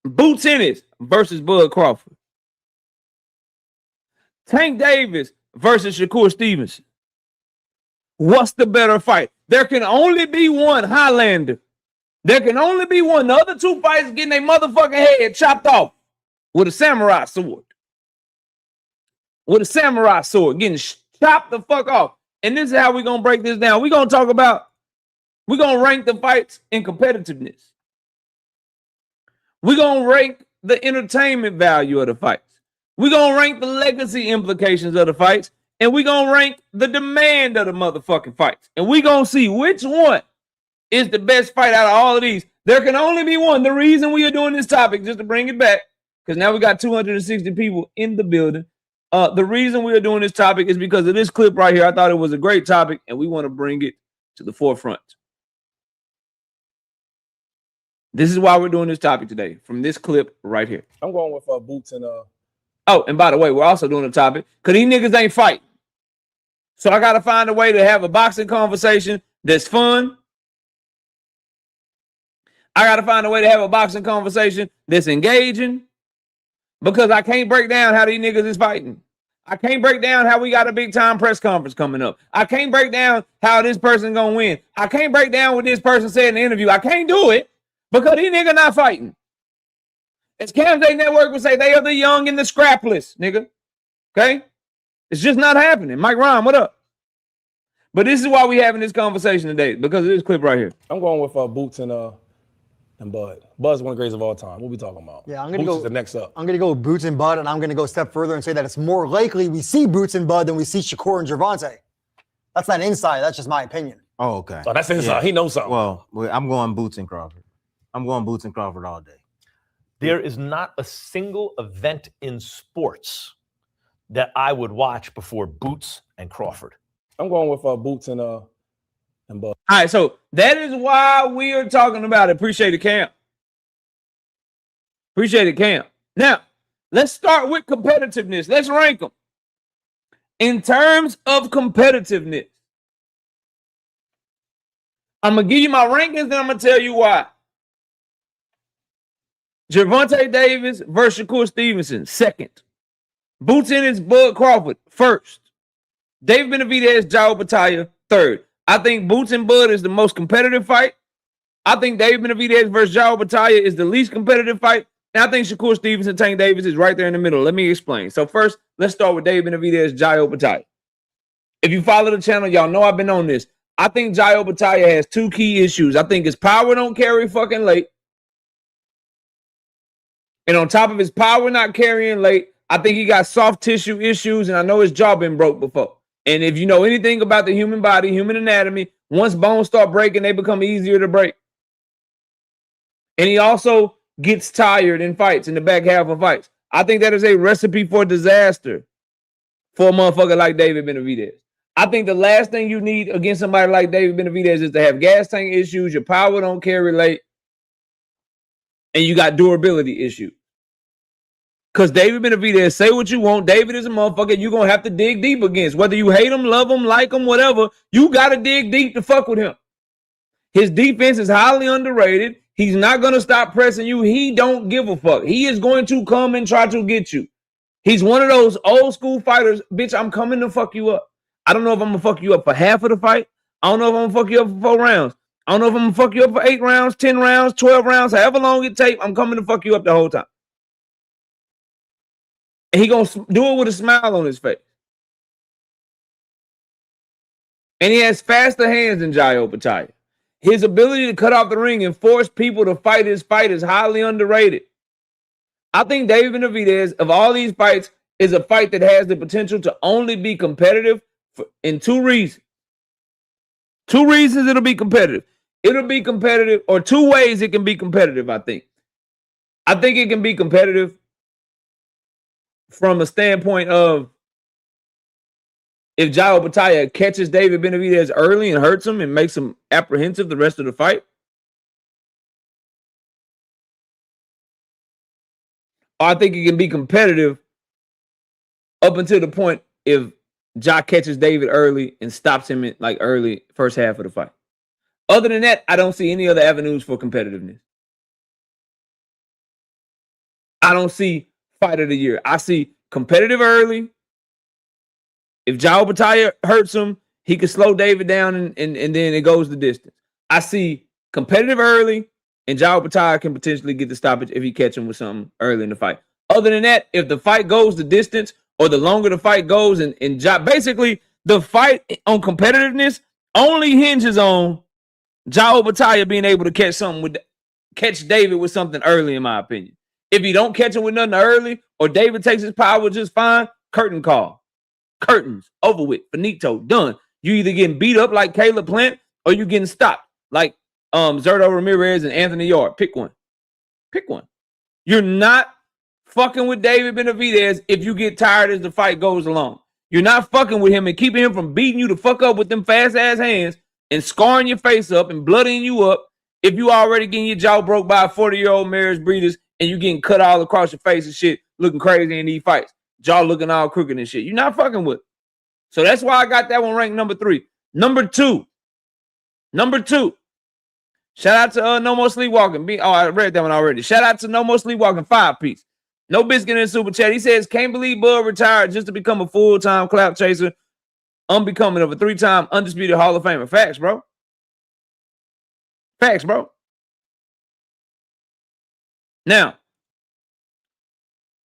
Boots Ennis versus Bud Crawford. Tank Davis versus Shakur Stevenson. What's the better fight? There can only be one Highlander. There can only be one. The other 2 fights getting their motherfucking head chopped off with a samurai sword. Getting chopped the fuck off. And this is how we're going to break this down. We're going to rank the fights in competitiveness. We're going to rank the entertainment value of the fights. We're going to rank the legacy implications of the fights. And we're going to rank the demand of the motherfucking fights. And we're going to see which one is the best fight out of all of these. There can only be one. The reason we are doing this topic, just to bring it back, because now we got 260 people in the building. The reason we are doing this topic is because of this clip right here. I thought it was a great topic, and we want to bring it to the forefront. This is why we're doing this topic today, from this clip right here. I'm going with Boots and Oh, and by the way, we're also doing a topic because these niggas ain't fighting. So I got to find a way to have a boxing conversation that's fun. I got to find a way to have a boxing conversation that's engaging, because I can't break down how these niggas is fighting. I can't break down how we got a big time press conference coming up. I can't break down how this person gonna win. I can't break down what this person said in the interview. I can't do it because these niggas not fighting. As Cam's Day Network would say, they are the young and the scrapless, nigga. Okay? It's just not happening. Mike Ryan, what up? But this is why we having this conversation today, because of this clip right here. I'm going with Boots and Bud. Bud's one of the greatest of all time. What we talking about? Yeah, I'm gonna Boots go. is the next up. I'm gonna go with Boots and Bud, and I'm gonna go a step further and say that it's more likely we see Boots and Bud than we see Shakur and Gervonta. That's not inside. That's just my opinion. Oh, okay. Oh, that's inside. Yeah. He knows something. Well, I'm going Boots and Crawford. I'm going Boots and Crawford all day. There is not a single event in sports that I would watch before Boots and Crawford. I'm going with Boots and Bud. All right, so that is why we are talking about it. Appreciate it, Cam. Appreciate it, Cam. Now, let's start with competitiveness. Let's rank them. In terms of competitiveness, I'm going to give you my rankings, and I'm going to tell you why. Gervonta Davis versus Shakur Stevenson, second. Boots in his Bud Crawford, first. David Benavidez, Opetaia, third. I think Boots and Bud is the most competitive fight. I think David Benavidez versus Opetaia is the least competitive fight. And I think Shakur Stevenson, Tank Davis is right there in the middle. Let me explain. So first, let's start with David Benavidez, Opetaia. If you follow the channel, y'all know I've been on this. I think Opetaia has two key issues. I think his power don't carry fucking late. And on top of his power not carrying late, I think he got soft tissue issues, and I know his jaw been broke before. And if you know anything about the human body, human anatomy, once bones start breaking, they become easier to break. And he also gets tired in fights, in the back half of fights. I think that is a recipe for disaster for a motherfucker like David Benavidez. I think the last thing you need against somebody like David Benavidez is to have gas tank issues, your power don't carry late, and you got durability issues. Because David Benavidez, say what you want, David is a motherfucker you're going to have to dig deep against. Whether you hate him, love him, like him, whatever, you got to dig deep to fuck with him. His defense is highly underrated. He's not going to stop pressing you. He don't give a fuck. He is going to come and try to get you. He's one of those old school fighters. Bitch, I'm coming to fuck you up. I don't know if I'm going to fuck you up for half of the fight. I don't know if I'm going to fuck you up for 4 rounds. I don't know if I'm going to fuck you up for 8 rounds, 10 rounds, 12 rounds, however long it takes. I'm coming to fuck you up the whole time. And he going to do it with a smile on his face. And he has faster hands than Opetaia. His ability to cut off the ring and force people to fight his fight is highly underrated. I think David Benavidez, of all these fights, is a fight that has the potential to only be competitive in 2 reasons. 2 reasons it'll be competitive. It'll be competitive, or 2 ways it can be competitive, I think. I think it can be competitive from a standpoint of if Opetaia catches David Benavidez early and hurts him and makes him apprehensive the rest of the fight. Or I think it can be competitive up until the point if catches David early and stops him in like early first half of the fight. Other than that, I don't see any other avenues for competitiveness. I don't see fight of the year. I see competitive early. If Opetaia hurts him, he can slow David down and then it goes the distance. I see competitive early, and Opetaia can potentially get the stoppage if he catch him with something early in the fight. Other than that, if the fight goes the distance or the longer the fight goes, and basically the fight on competitiveness only hinges on Opetaia being able to catch David with something early, in my opinion. If you don't catch him with nothing early, or David takes his power just fine, curtain call. Curtains, over with, finito, done. You either getting beat up like Caleb Plant, or you getting stopped like Zerto Ramirez and Anthony Yard. Pick one. Pick one. You're not fucking with David Benavidez if you get tired as the fight goes along. You're not fucking with him and keeping him from beating you the fuck up with them fast-ass hands and scarring your face up and blooding you up if you already getting your jaw broke by a 40-year-old marriage breeders and you getting cut all across your face and shit, looking crazy in these fights. Jaw looking all crooked and shit. You're not fucking with it. So that's why I got that one ranked number 3. Number two. Shout out to No More Sleepwalking. I read that one already. Shout out to No More Sleepwalking 5-piece. No Biscuit in Super Chat. He says, can't believe Bud retired just to become a full-time clout chaser, unbecoming of a 3-time undisputed Hall of Famer. Facts, bro. Facts, bro. Now,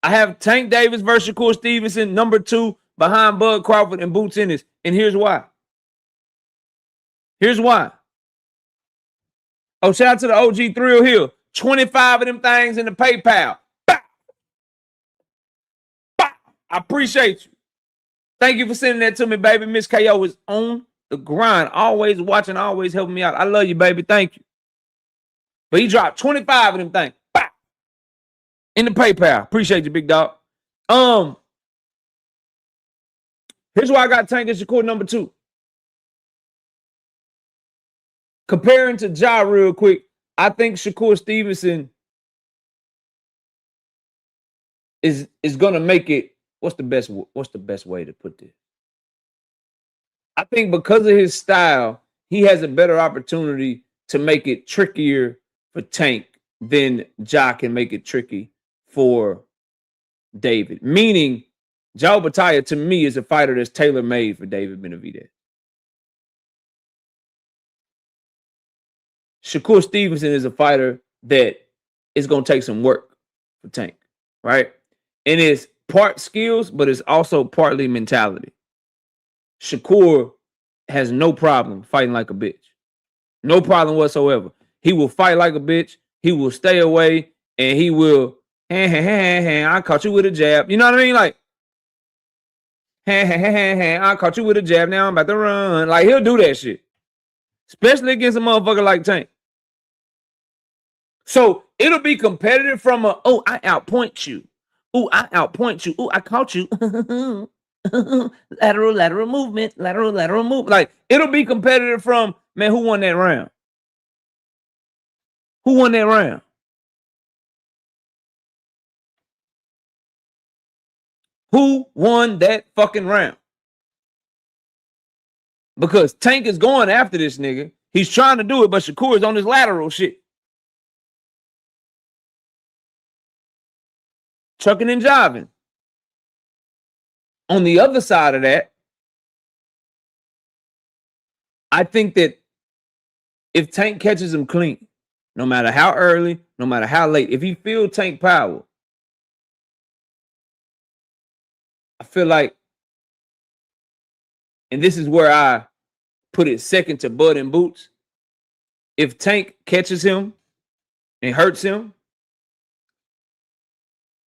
I have Tank Davis versus Shakur Stevenson, number 2, behind Bud Crawford and Boots Ennis. And here's why. Here's why. Oh, shout out to the OG Thrill Hill. 25 of them things in the PayPal. Bah! Bah! I appreciate you. Thank you for sending that to me, baby. Miss KO is on the grind. Always watching, always helping me out. I love you, baby. Thank you. But he dropped 25 of them things. Bah! In the PayPal. Appreciate you, big dog. Here's why I got Tank and Shakur number 2. Comparing to Ja real quick, I think Shakur Stevenson is gonna make it. What's the best way to put this? I think because of his style, he has a better opportunity to make it trickier for Tank than Ja can make it tricky for David. Meaning, Ja Opetaia to me is a fighter that's tailor-made for David Benavidez. Shakur Stevenson is a fighter that is going to take some work for Tank, right? And it's part skills, but it's also partly mentality. Shakur has no problem fighting like a bitch. No problem whatsoever. He will fight like a bitch. He will stay away, and he will, I caught you with a jab. You know what I mean? Like, I caught you with a jab. Now I'm about to run. Like, he'll do that shit. Especially against a motherfucker like Tank. So it'll be competitive from I outpoint you. Oh, I outpoint you. Oh, I caught you. lateral movement. Like, it'll be competitive from, man, who won that round? Who won that round? Who won that fucking round? Because Tank is going after this nigga. He's trying to do it, but Shakur is on his lateral shit. Chucking and jiving. On the other side of that, I think that if Tank catches him clean, no matter how early, no matter how late, if he feels Tank power, I feel like, and this is where I put it second to Bud and Boots, if Tank catches him and hurts him,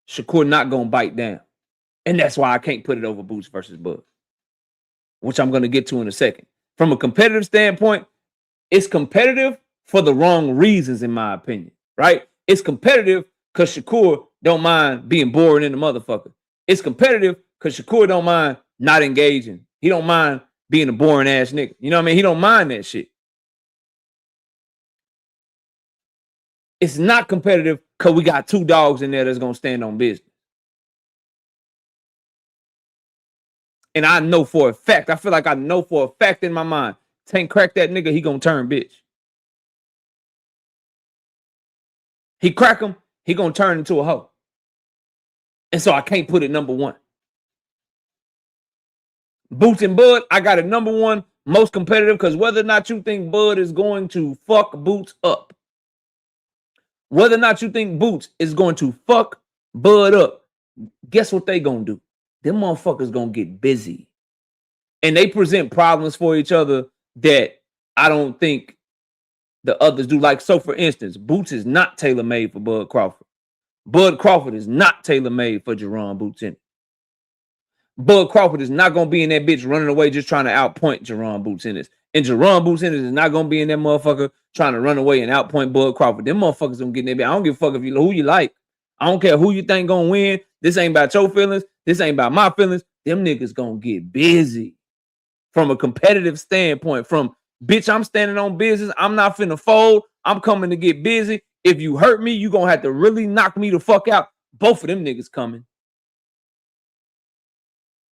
Shakur not going to bite down. And that's why I can't put it over Boots versus Bud, which I'm going to get to in a second. From a competitive standpoint, it's competitive for the wrong reasons, in my opinion, right? It's competitive because Shakur don't mind being boring in the motherfucker. It's competitive because Shakur don't mind not engaging. He don't mind being a boring ass nigga. You know what I mean? He don't mind that shit. It's not competitive because we got 2 dogs in there that's going to stand on business. And I know for a fact, I feel like I know for a fact in my mind, Tank crack that nigga, he going to turn bitch. He crack him, he going to turn into a hoe. And so I can't put it number 1. Boots and Bud, I got it number 1, most competitive, because whether or not you think Bud is going to fuck Boots up, whether or not you think Boots is going to fuck Bud up, guess what they gonna do? Them motherfuckers gonna get busy. And they present problems for each other that I don't think the others do. Like, so for instance, Boots is not tailor-made for Bud Crawford. Bud Crawford is not tailor-made for Jerron Boots Ennis. Bud Crawford is not gonna be in that bitch running away just trying to outpoint Jerron Boots Ennis. And Jerron Boots Ennis is not gonna be in that motherfucker trying to run away and outpoint Bud Crawford. Them motherfuckers don't get in there. I don't give a fuck who you like. I don't care who you think gonna win. This ain't about your feelings. This ain't about my feelings. Them niggas gonna get busy from a competitive standpoint. From, bitch, I'm standing on business. I'm not finna fold. I'm coming to get busy. If you hurt me, you gonna have to really knock me the fuck out. Both of them niggas coming.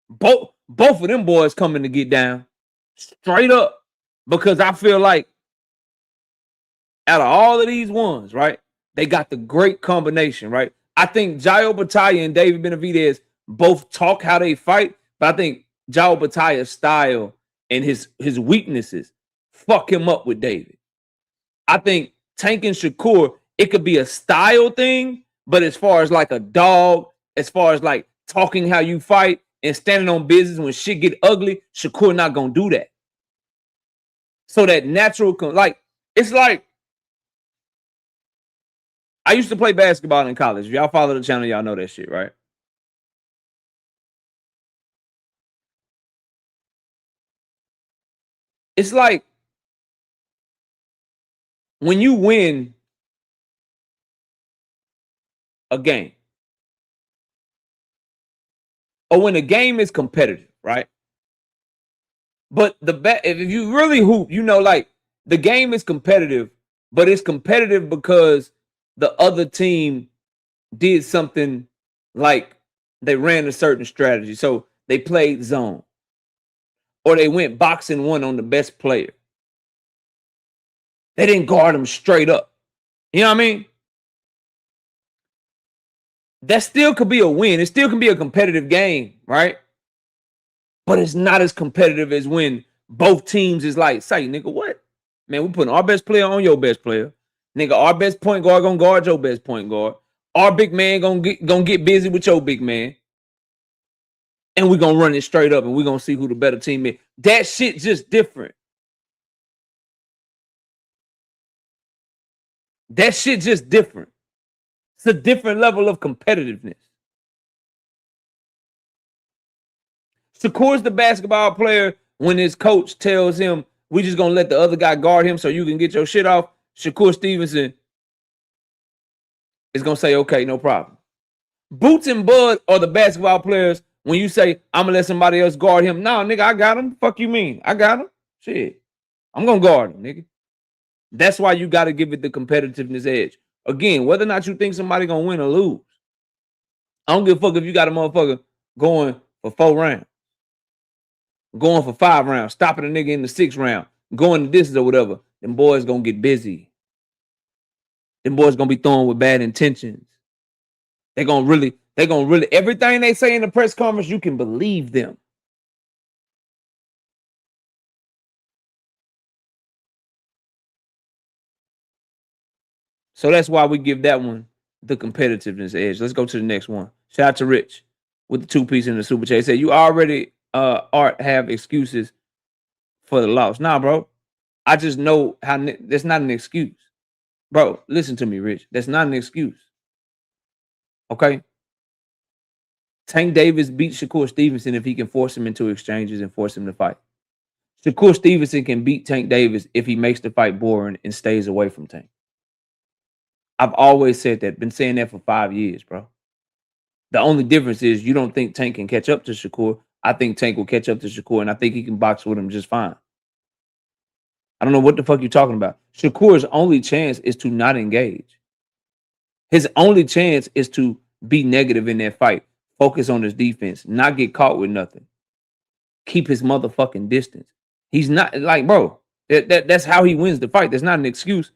Both of them boys coming to get down. Straight up. Because I feel like out of all of these ones, right, they got the great combination, right? I think Opetaia and David Benavidez both talk how they fight, but I think Opetaia's style and his weaknesses fuck him up with David. I think Tank and Shakur, it could be a style thing, but as far as like a dog, as far as like talking how you fight and standing on business when shit get ugly, Shakur not gonna do that. So that natural, like, it's like, I used to play basketball in college. If y'all follow the channel, y'all know that shit, right? It's like when you win a game, or when a game is competitive, right? But if you really hoop, you know, like, the game is competitive, but it's competitive because the other team did something, like they ran a certain strategy. So they played zone, or they went boxing one on the best player. They didn't guard him straight up. You know what I mean? That still could be a win. It still can be a competitive game, right? But it's not as competitive as when both teams is like, say, nigga, what? Man, we putting our best player on your best player. Nigga, our best point guard gonna guard your best point guard. Our big man gonna get busy with your big man. And we're gonna run it straight up and we're gonna see who the better team is. That shit just different. That shit just different. It's a different level of competitiveness. Shakur's the basketball player when his coach tells him, we just gonna let the other guy guard him so you can get your shit off. Shakur Stevenson is gonna say, okay, no problem. Boots and Bud are the basketball players when you say, I'm gonna let somebody else guard him. No, nigga, I got him. Fuck you mean? I got him. Shit. I'm gonna guard him, nigga. That's why you gotta give it the competitiveness edge. Again, whether or not you think somebody gonna win or lose, I don't give a fuck if you got a motherfucker going for 4 rounds, going for 5 rounds, stopping a nigga in the 6th round, going to distance or whatever. Them boys gonna get busy. Them boys gonna be throwing with bad intentions. They gonna really, everything they say in the press conference, you can believe them. So that's why we give that one the competitiveness edge. Let's go to the next one. Shout out to Rich with the 2-piece in the super chat. He said, you already have excuses for the loss. Nah, bro. I just know how that's not an excuse. Bro, listen to me, Rich. That's not an excuse. Okay? Tank Davis beat Shakur Stevenson if he can force him into exchanges and force him to fight. Shakur Stevenson can beat Tank Davis if he makes the fight boring and stays away from Tank. I've always said that. Been saying that for 5 years, bro. The only difference is you don't think Tank can catch up to Shakur. I think Tank will catch up to Shakur, and I think he can box with him just fine. I don't know what the fuck you're talking about. Shakur's only chance is to not engage. His only chance is to be negative in that fight. Focus on his defense. Not get caught with nothing. Keep his motherfucking distance. He's not, like, bro, that's how he wins the fight. That's not an excuse.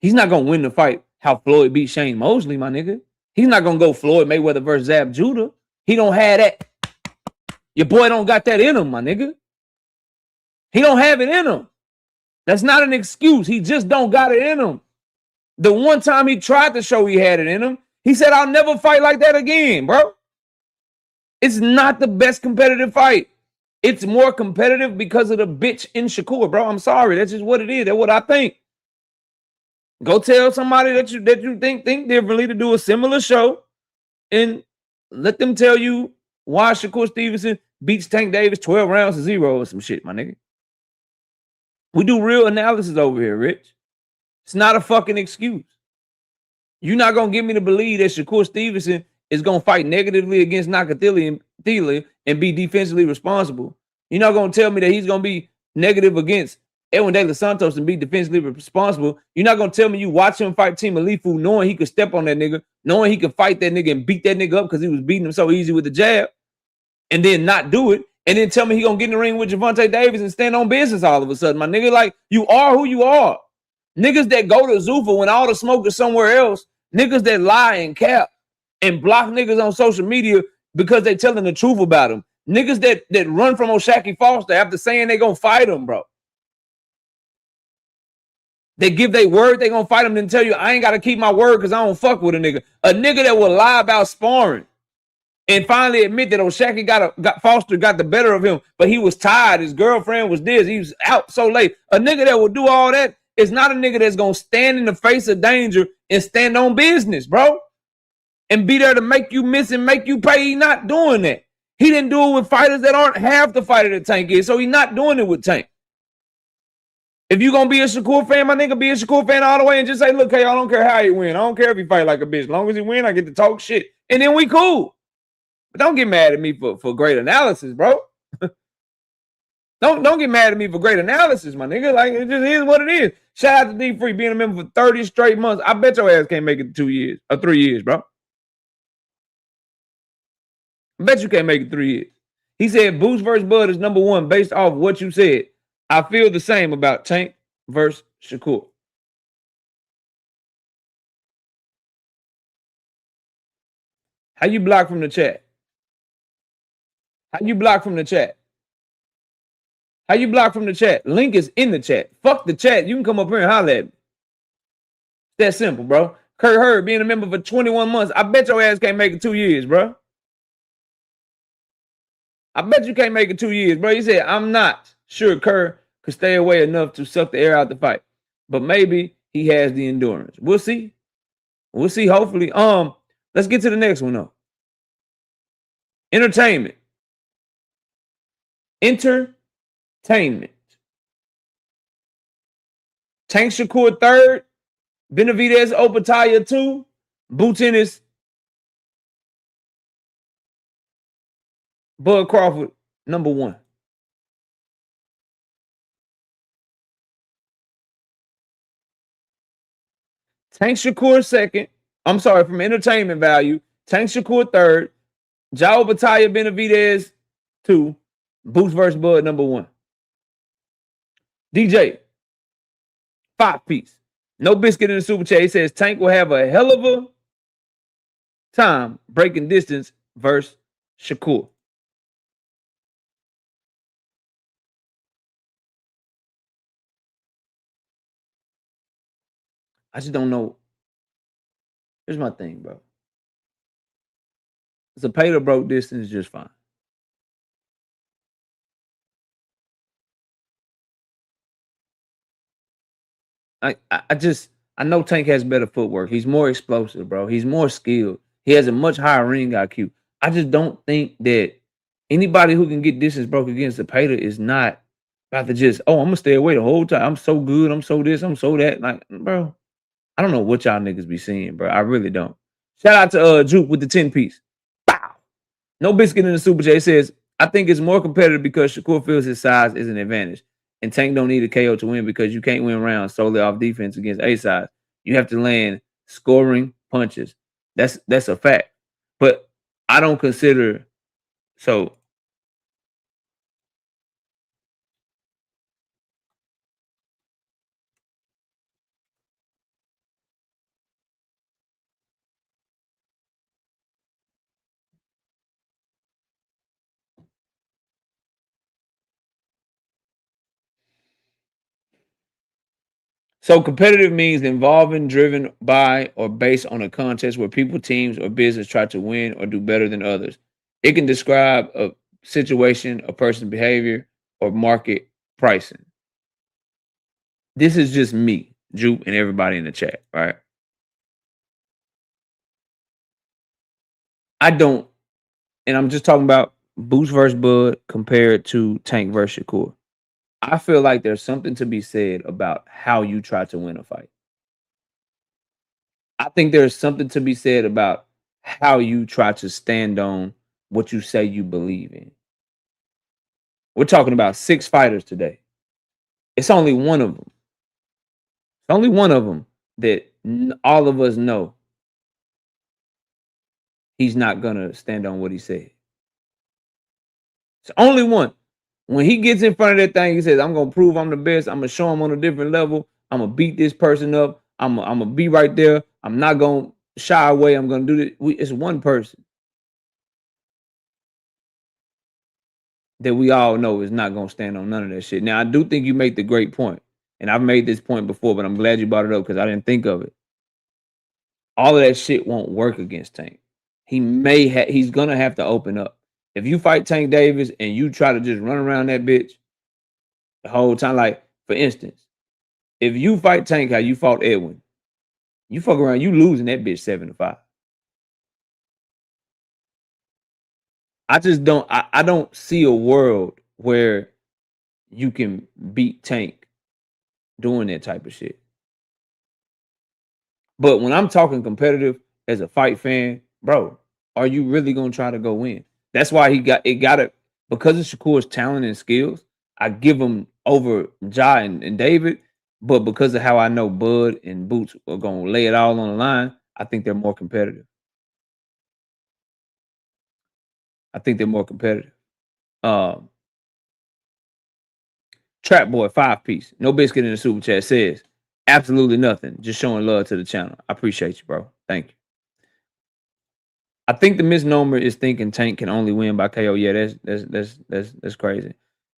He's not going to win the fight how Floyd beat Shane Mosley, my nigga. He's not going to go Floyd Mayweather versus Zab Judah. He don't have that. Your boy don't got that in him, my nigga. He don't have it in him. That's not an excuse. He just don't got it in him. The one time he tried to show he had it in him, he said, I'll never fight like that again, bro. It's not the best competitive fight. It's more competitive because of the bitch in Shakur, bro. I'm sorry. That's just what it is. That's what I think. Go tell somebody that you think differently to do a similar show and let them tell you why Shakur Stevenson beats Tank Davis 12 rounds to 0 or some shit, my nigga. We do real analysis over here, Rich. It's not a fucking excuse. You're not gonna get me to believe that Shakur Stevenson is gonna fight negatively against Nakatili and be defensively responsible. You're not gonna tell me that he's gonna be negative against Edwin De Los Santos and be defensively responsible. You're not gonna tell me you watch him fight Team Alifu knowing he could step on that nigga, knowing he could fight that nigga and beat that nigga up because he was beating him so easy with the jab, and then not do it, and then tell me he gonna get in the ring with Gervonta Davis and stand on business all of a sudden. My nigga, like, you are who you are. Niggas that go to Zuffa when all the smoke is somewhere else, niggas that lie and cap and block niggas on social media because they telling the truth about them. Niggas that run from O'Shaquie Foster after saying they gonna fight him, bro. They give their word they gonna fight him, then tell you I ain't gotta keep my word because I don't fuck with a nigga. A nigga that will lie about sparring and finally admit that O'Shaquie Foster got the better of him, but he was tired. His girlfriend was this. He was out so late. A nigga that will do all that is not a nigga that's gonna stand in the face of danger and stand on business, bro. And be there to make you miss and make you pay. He not doing that. He didn't do it with fighters that aren't half the fighter that Tank is, so he not doing it with Tank. If you gonna be a Shakur fan, my nigga, be a Shakur fan all the way and just say, look, hey, I don't care how he win. I don't care if he fight like a bitch. As long as he win, I get to talk shit. And then we cool. But don't get mad at me for great analysis, bro. Don't get mad at me for great analysis, my nigga. Like, it just is what it is. Shout out to D Free being a member for 30 straight months. I bet your ass can't make it 2 years or 3 years, bro. I bet you can't make it 3 years. He said Boots versus Bud is number one based off what you said. I feel the same about Tank versus Shakur. How you block from the chat? How you block from the chat? How you block from the chat? Link is in the chat. Fuck the chat. You can come up here and holler at me. That simple, bro. Kurt Hurd being a member for 21 months. I bet your ass can't make it 2 years, bro. I bet you can't make it 2 years, bro. He said, I'm not sure Kerr could stay away enough to suck the air out the fight. But maybe he has the endurance. We'll see. We'll see, hopefully. Let's get to the next one, though. Entertainment. Tank Shakur third. Benavidez Opetaia 2. Boots Ennis. Bud Crawford number 1. Tank Shakur second. I'm sorry, from entertainment value. Tank Shakur third. Ja Opetaia Benavidez 2. Boots versus Bud number 1. DJ. 5-piece. No biscuit in the super chat. He says Tank will have a hell of a time breaking distance versus Shakur. I just don't know. Here's my thing, bro. Opetaia broke distance just fine. I know Tank has better footwork. He's more explosive, bro. He's more skilled. He has a much higher ring IQ. I just don't think that anybody who can get distance broke against Opetaia is not about to just, I'm gonna stay away the whole time. I'm so good. I'm so this. I'm so that. Like, bro, I don't know what y'all niggas be seeing, bro. I really don't. Shout out to Juke with the 10-piece. Bow. No biscuit in the super chat. It says, I think it's more competitive because Shakur feels his size is an advantage. And Tank don't need a KO to win because you can't win rounds solely off defense against A size. You have to land scoring punches. That's a fact. But I don't consider so. So competitive means involving, driven by, or based on a contest where people, teams, or business try to win or do better than others. It can describe a situation, a person's behavior, or market pricing. This is just me, Jupe, and everybody in the chat, right? I don't, and I'm just talking about Boots versus Bud compared to Tank versus Shakur. I feel like there's something to be said about how you try to win a fight. I think there's something to be said about how you try to stand on what you say you believe in. We're talking about 6 fighters today. It's only one of them. It's only one of them that all of us know he's not gonna stand on what he said. It's only one. When he gets in front of that thing, he says, I'm gonna prove I'm the best. I'm gonna show him on a different level. I'm gonna beat this person up. I'm gonna be right there. I'm not gonna shy away. I'm gonna do this. It's one person that we all know is not gonna stand on none of that shit. Now, I do think you make the great point, and I've made this point before, but I'm glad you brought it up because I didn't think of it. All of that shit won't work against Tank. He's gonna have to open up. If you fight Tank Davis and you try to just run around that bitch the whole time, like for instance, if you fight Tank how you fought Edwin, you fuck around, you losing that bitch 7-5. I don't see a world where you can beat Tank doing that type of shit. But when I'm talking competitive as a fight fan, bro, are you really gonna try to go win? That's why got it because of Shakur's talent and skills. I give him over Ja and David, but because of how I know Bud and Boots are gonna lay it all on the line, I think they're more competitive. Trap Boy 5-piece. No biscuit in the super chat says absolutely nothing. Just showing love to the channel. I appreciate you, bro. Thank you. I think the misnomer is thinking Tank can only win by KO. Yeah, that's crazy.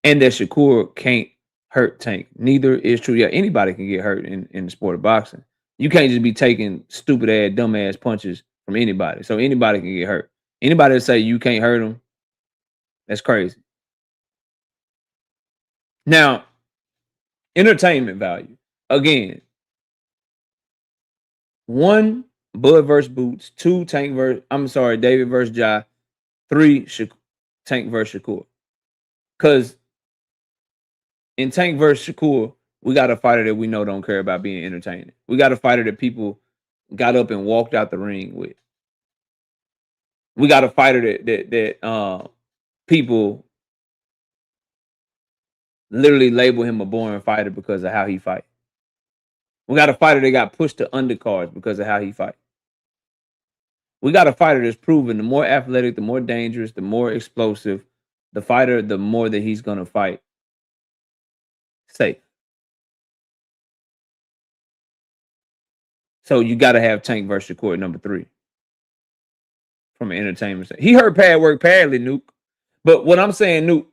And that Shakur can't hurt Tank. Neither is true. Yeah, anybody can get hurt in the sport of boxing. You can't just be taking stupid ass, dumb ass punches from anybody. So anybody can get hurt. Anybody that say you can't hurt them, that's crazy. Now, entertainment value. Again, 1, Bud versus Boots. 2, David versus Ja. 3, Tank versus Shakur. Because in Tank versus Shakur, we got a fighter that we know don't care about being entertaining. We got a fighter that people got up and walked out the ring with. We got a fighter that people literally label him a boring fighter because of how he fight. We got a fighter that got pushed to undercards because of how he fight. We got a fighter that's proven the more athletic, the more dangerous, the more explosive the fighter, the more that he's going to fight safe. So you got to have Tank versus Shakur at number 3 from an entertainment side. He heard pad work badly, Nuke. But what I'm saying, Nuke,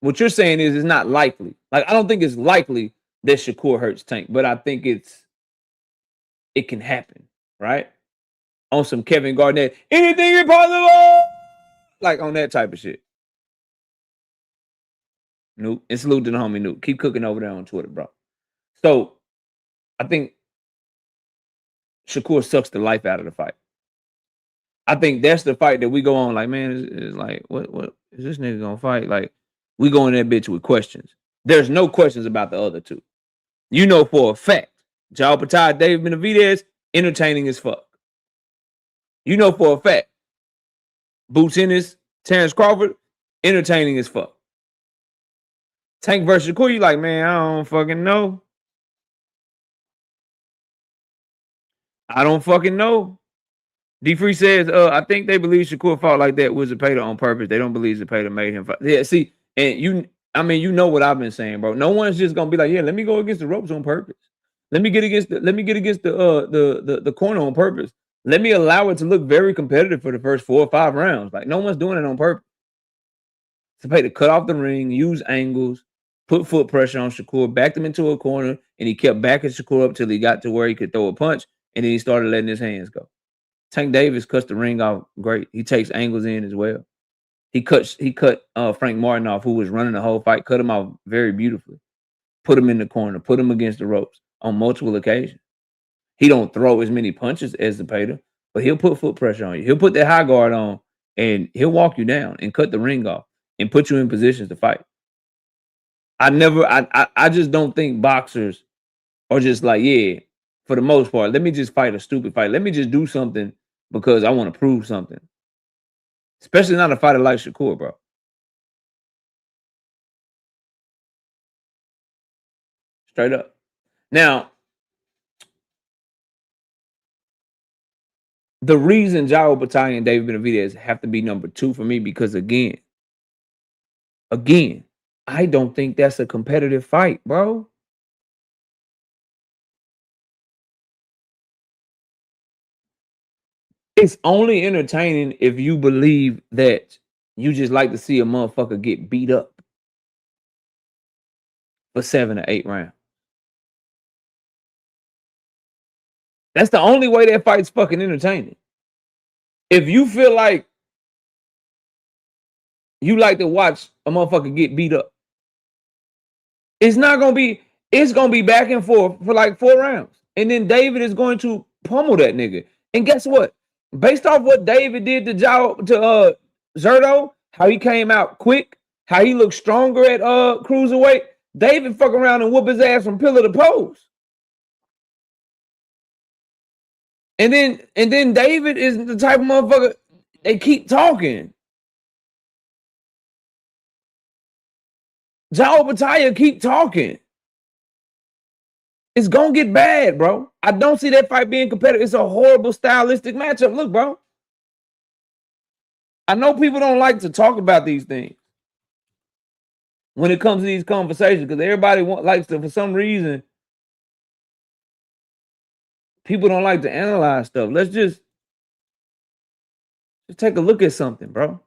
what you're saying is it's not likely. Like, I don't think it's likely that Shakur hurts Tank, but I think it can happen, right? On some Kevin Garnett, anything is possible, like on that type of shit. Nuke, and salute to the homie Nuke. Keep cooking over there on Twitter, bro. So I think Shakur sucks the life out of the fight. I think that's the fight that we go on like, man, it's like, what is this nigga gonna fight? Like, we go in that bitch with questions. There's no questions about the other two. You know for a fact, Opetaia, David Benavidez, entertaining as fuck. You know for a fact, Boots Ennis, Terrence Crawford, entertaining as fuck. Tank versus Shakur, you like, man, I don't fucking know. I don't fucking know. D Free says, I think they believe Shakur fought like that with Opetaia on purpose. They don't believe Opetaia made him fight. Yeah, see, and you know what I've been saying, bro. No one's just gonna be like, yeah, let me go against the ropes on purpose. Let me get against the corner on purpose. Let me allow it to look very competitive for the first 4 or 5 rounds. Like, no one's doing it on purpose. Opetaia cut off the ring, use angles, put foot pressure on Shakur, backed him into a corner, and he kept backing Shakur up till he got to where he could throw a punch, and then he started letting his hands go. Tank Davis cuts the ring off great. He takes angles in as well. He cut Frank Martin off, who was running the whole fight, cut him off very beautifully. Put him in the corner, put him against the ropes on multiple occasions. He don't throw as many punches as Opetaia, but he'll put foot pressure on you. He'll put that high guard on, and he'll walk you down and cut the ring off and put you in positions to fight. I just don't think boxers are just like, yeah, for the most part. Let me just fight a stupid fight. Let me just do something because I want to prove something. Especially not a fighter like Shakur, bro. Straight up. Now, the reason Opetaia and David Benavidez have to be number 2 for me, because again, I don't think that's a competitive fight, bro. It's only entertaining if you believe that you just like to see a motherfucker get beat up for 7 or 8 rounds. That's the only way that fight's fucking entertaining. If you feel like you like to watch a motherfucker get beat up, it's gonna be back and forth for like 4 rounds. And then David is going to pummel that nigga. And guess what? Based off what David did to Zerto, how he came out quick, how he looked stronger at cruiserweight, David fuck around and whoop his ass from pillar to post. And then David is the type of motherfucker, they keep talking. Opetaia keep talking. It's gonna get bad, bro. I don't see that fight being competitive. It's a horrible stylistic matchup. Look, bro. I know people don't like to talk about these things when it comes to these conversations, because everybody likes to, for some reason, people don't like to analyze stuff. Let's just take a look at something, bro.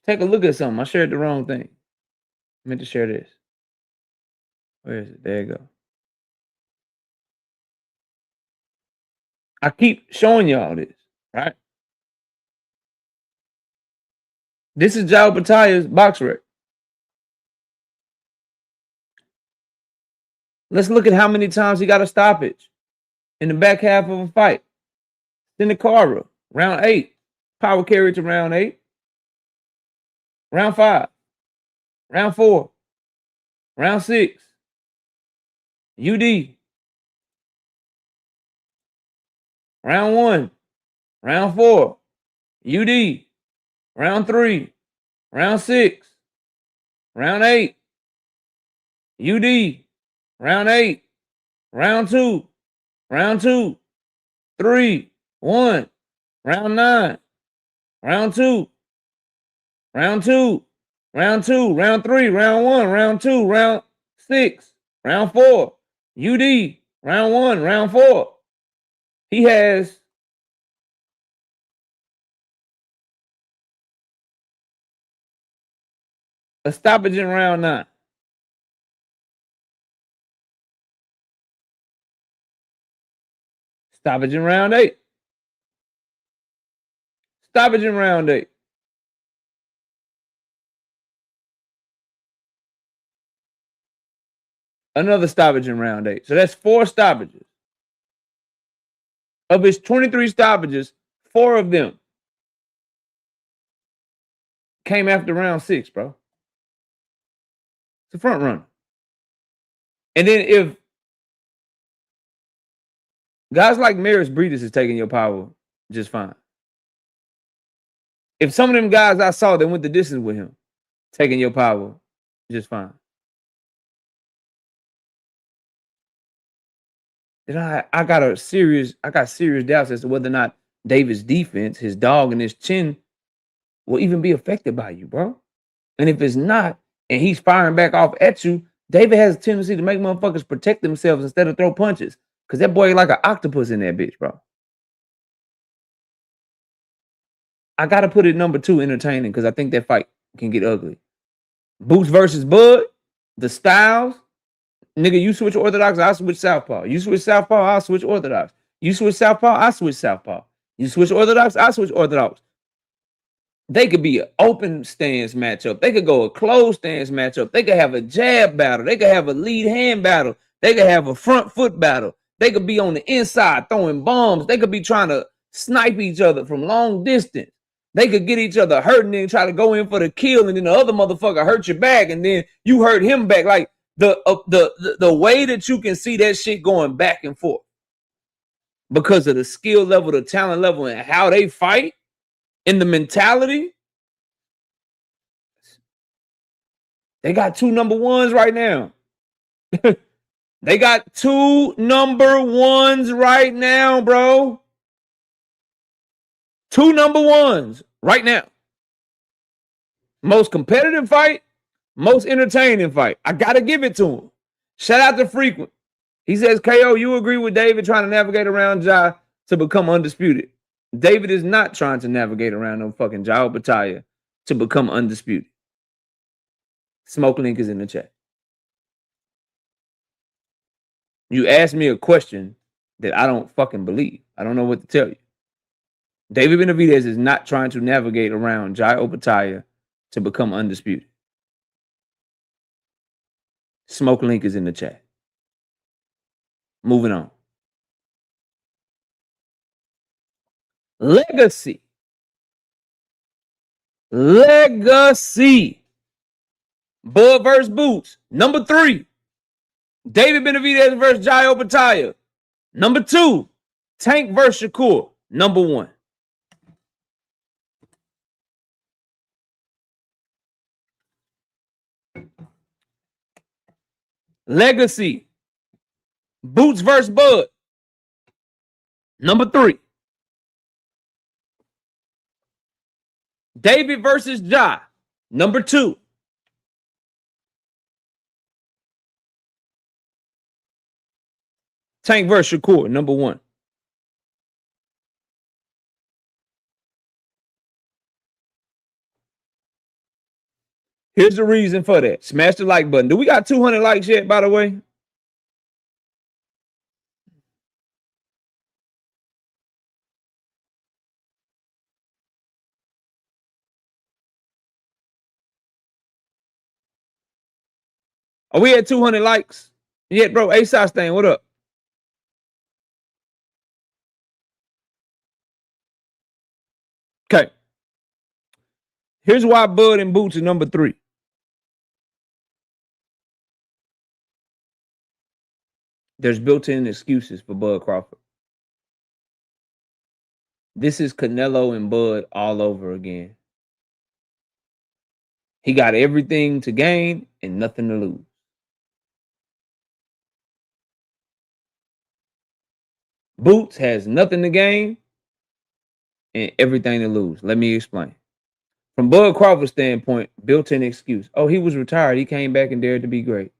Take a look at something. I shared the wrong thing. I meant to share this. Where is it? There you go. I keep showing y'all this, right? This is Opetaia's box rec. Let's look at how many times he got a stoppage in the back half of a fight. Then the Cara, round 8. Power carry to round 8. Round 5. Round 4. Round 6. UD. Round 1. Round 4. UD. Round 3. Round 6. Round 8. UD. Round 8. Round 2. Round 2. 3. 1. Round 9. Round 2. Round 2. Round 2. Round 3. Round 1. Round 2. Round 6. Round 4. UD. Round 1. Round 4. He has a stoppage in round 9. Stoppage in round 8. Stoppage in round 8. Another stoppage in round 8. So that's 4 stoppages. Of his 23 stoppages, 4 of them came after round 6, bro. It's a front runner. And then if guys like Maris Breedis is taking your power just fine. If some of them guys I saw that went the distance with him taking your power just fine. Then I got serious doubts as to whether or not David's defense, his dog and his chin, will even be affected by you, bro. And if it's not, and he's firing back off at you, David has a tendency to make motherfuckers protect themselves instead of throw punches. Because that boy like an octopus in that bitch, bro. I got to put it number 2, entertaining, because I think that fight can get ugly. Boots versus Bud, the styles. Nigga, you switch orthodox, I switch southpaw. You switch southpaw, I switch orthodox. You switch southpaw, I switch southpaw. You switch orthodox, I switch orthodox. They could be an open stance matchup. They could go a closed stance matchup. They could have a jab battle. They could have a lead hand battle. They could have a front foot battle. They could be on the inside throwing bombs. They could be trying to snipe each other from long distance. They could get each other hurt and then try to go in for the kill, and then the other motherfucker hurt your back, and then you hurt him back. Like, the way that you can see that shit going back and forth because of the skill level, the talent level, and how they fight and the mentality. They got 2 number ones right now. They got 2 number ones right now, bro. 2 number ones right now. Most competitive fight, most entertaining fight. I got to give it to him. Shout out to Frequent. He says, KO, you agree with David trying to navigate around Ja to become undisputed. David is not trying to navigate around no fucking Ja Opetaia to become undisputed. Smoke link is in the chat. You asked me a question that I don't fucking believe. I don't know what to tell you. David Benavidez is not trying to navigate around Ja Opetaia to become undisputed. Smoke link is in the chat. Moving on. Legacy. Legacy. Bud versus Boots. Number 3. David Benavidez versus Ja Opetaia. Number 2. Tank versus Shakur. Number 1. Legacy. Boots versus Bud. Number 3. David versus Ja. Number 2. Tank versus Shakur. Number 1. Here's the reason for that. Smash the like button. Do we got 200 likes yet, by the way? Are we at 200 likes? Yeah, bro. A-Sauce thing, what up? Okay. Here's why Bud and Boots are number 3. There's built-in excuses for Bud Crawford. This is Canelo and Bud all over again. He got everything to gain and nothing to lose. Boots has nothing to gain and everything to lose. Let me explain. From Bud Crawford's standpoint, built-in excuse. Oh, he was retired. He came back and dared to be great.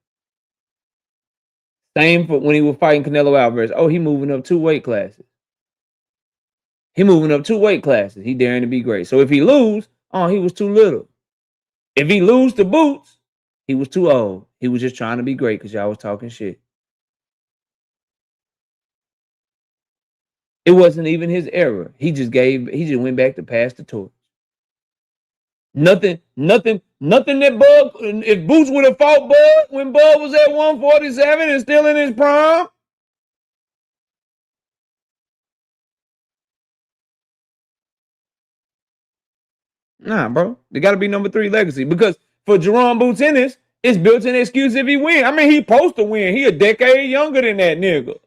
Same for when he was fighting Canelo Alvarez. Oh, he moving up 2 weight classes. He moving up 2 weight classes. He daring to be great. So if he lose, oh, he was too little. If he lose to Boots, he was too old. He was just trying to be great because y'all was talking shit. It wasn't even his era. He just went back to pass the torch. Nothing that Bud, if Boots would have fought Bud when Bud was at 147 and still in his prime. Nah, bro. They got to be number 3 legacy because for Jerome Boots Ennis, it's built-in excuse if he win. I mean, he supposed to win. He a decade younger than that nigga.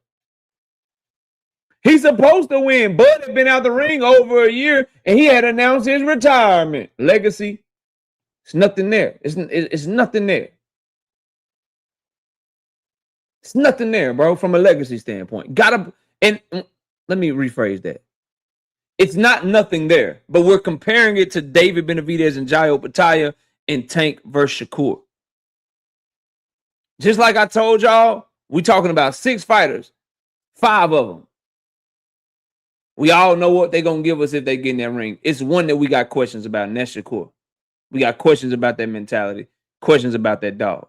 He's supposed to win. Bud had been out the ring over a year and he had announced his retirement. Legacy. It's nothing there. It's nothing there. It's nothing there, bro, from a legacy standpoint. And let me rephrase that. It's not nothing there, but we're comparing it to David Benavidez and Ja Opetaia and Tank versus Shakur. Just like I told y'all, we talking about 6 fighters, 5 of them. We all know what they're going to give us if they get in that ring. It's one that we got questions about, and that's Shakur. We got questions about that mentality, questions about that dog.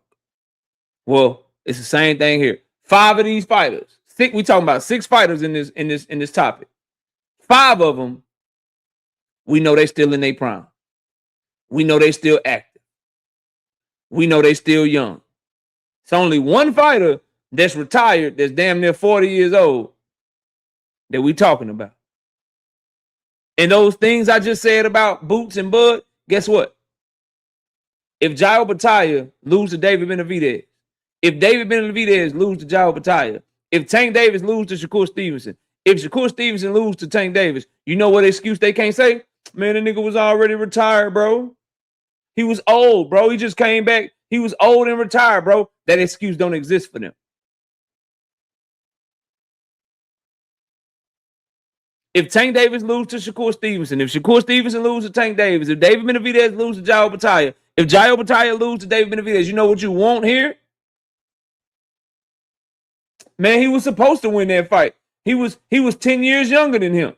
Well, it's the same thing here. 5 of these fighters, we talking about 6 fighters in this topic. 5 of them, we know they still in their prime. We know they still active. We know they still young. It's only 1 fighter that's retired, that's damn near 40 years old, that we talking about. And those things I just said about Boots and Bud, guess what? If Ja Opetaia lose to David Benavidez, If David Benavidez lose to Jai Opetaia, if Tank Davis lose to Shakur Stevenson, if Shakur Stevenson lose to Tank Davis, you know what excuse they can't say? Man, the nigga was already retired, bro. He was old, bro. He just came back. He was old and retired, bro. That excuse don't exist for them. If Tank Davis lose to Shakur Stevenson, if Shakur Stevenson lose to Tank Davis, if David Benavidez lose to Jai Opetaia, if Jai Opetaia lose to David Benavidez, you know what you want here? Man, he was supposed to win that fight. He was 10 years younger than him.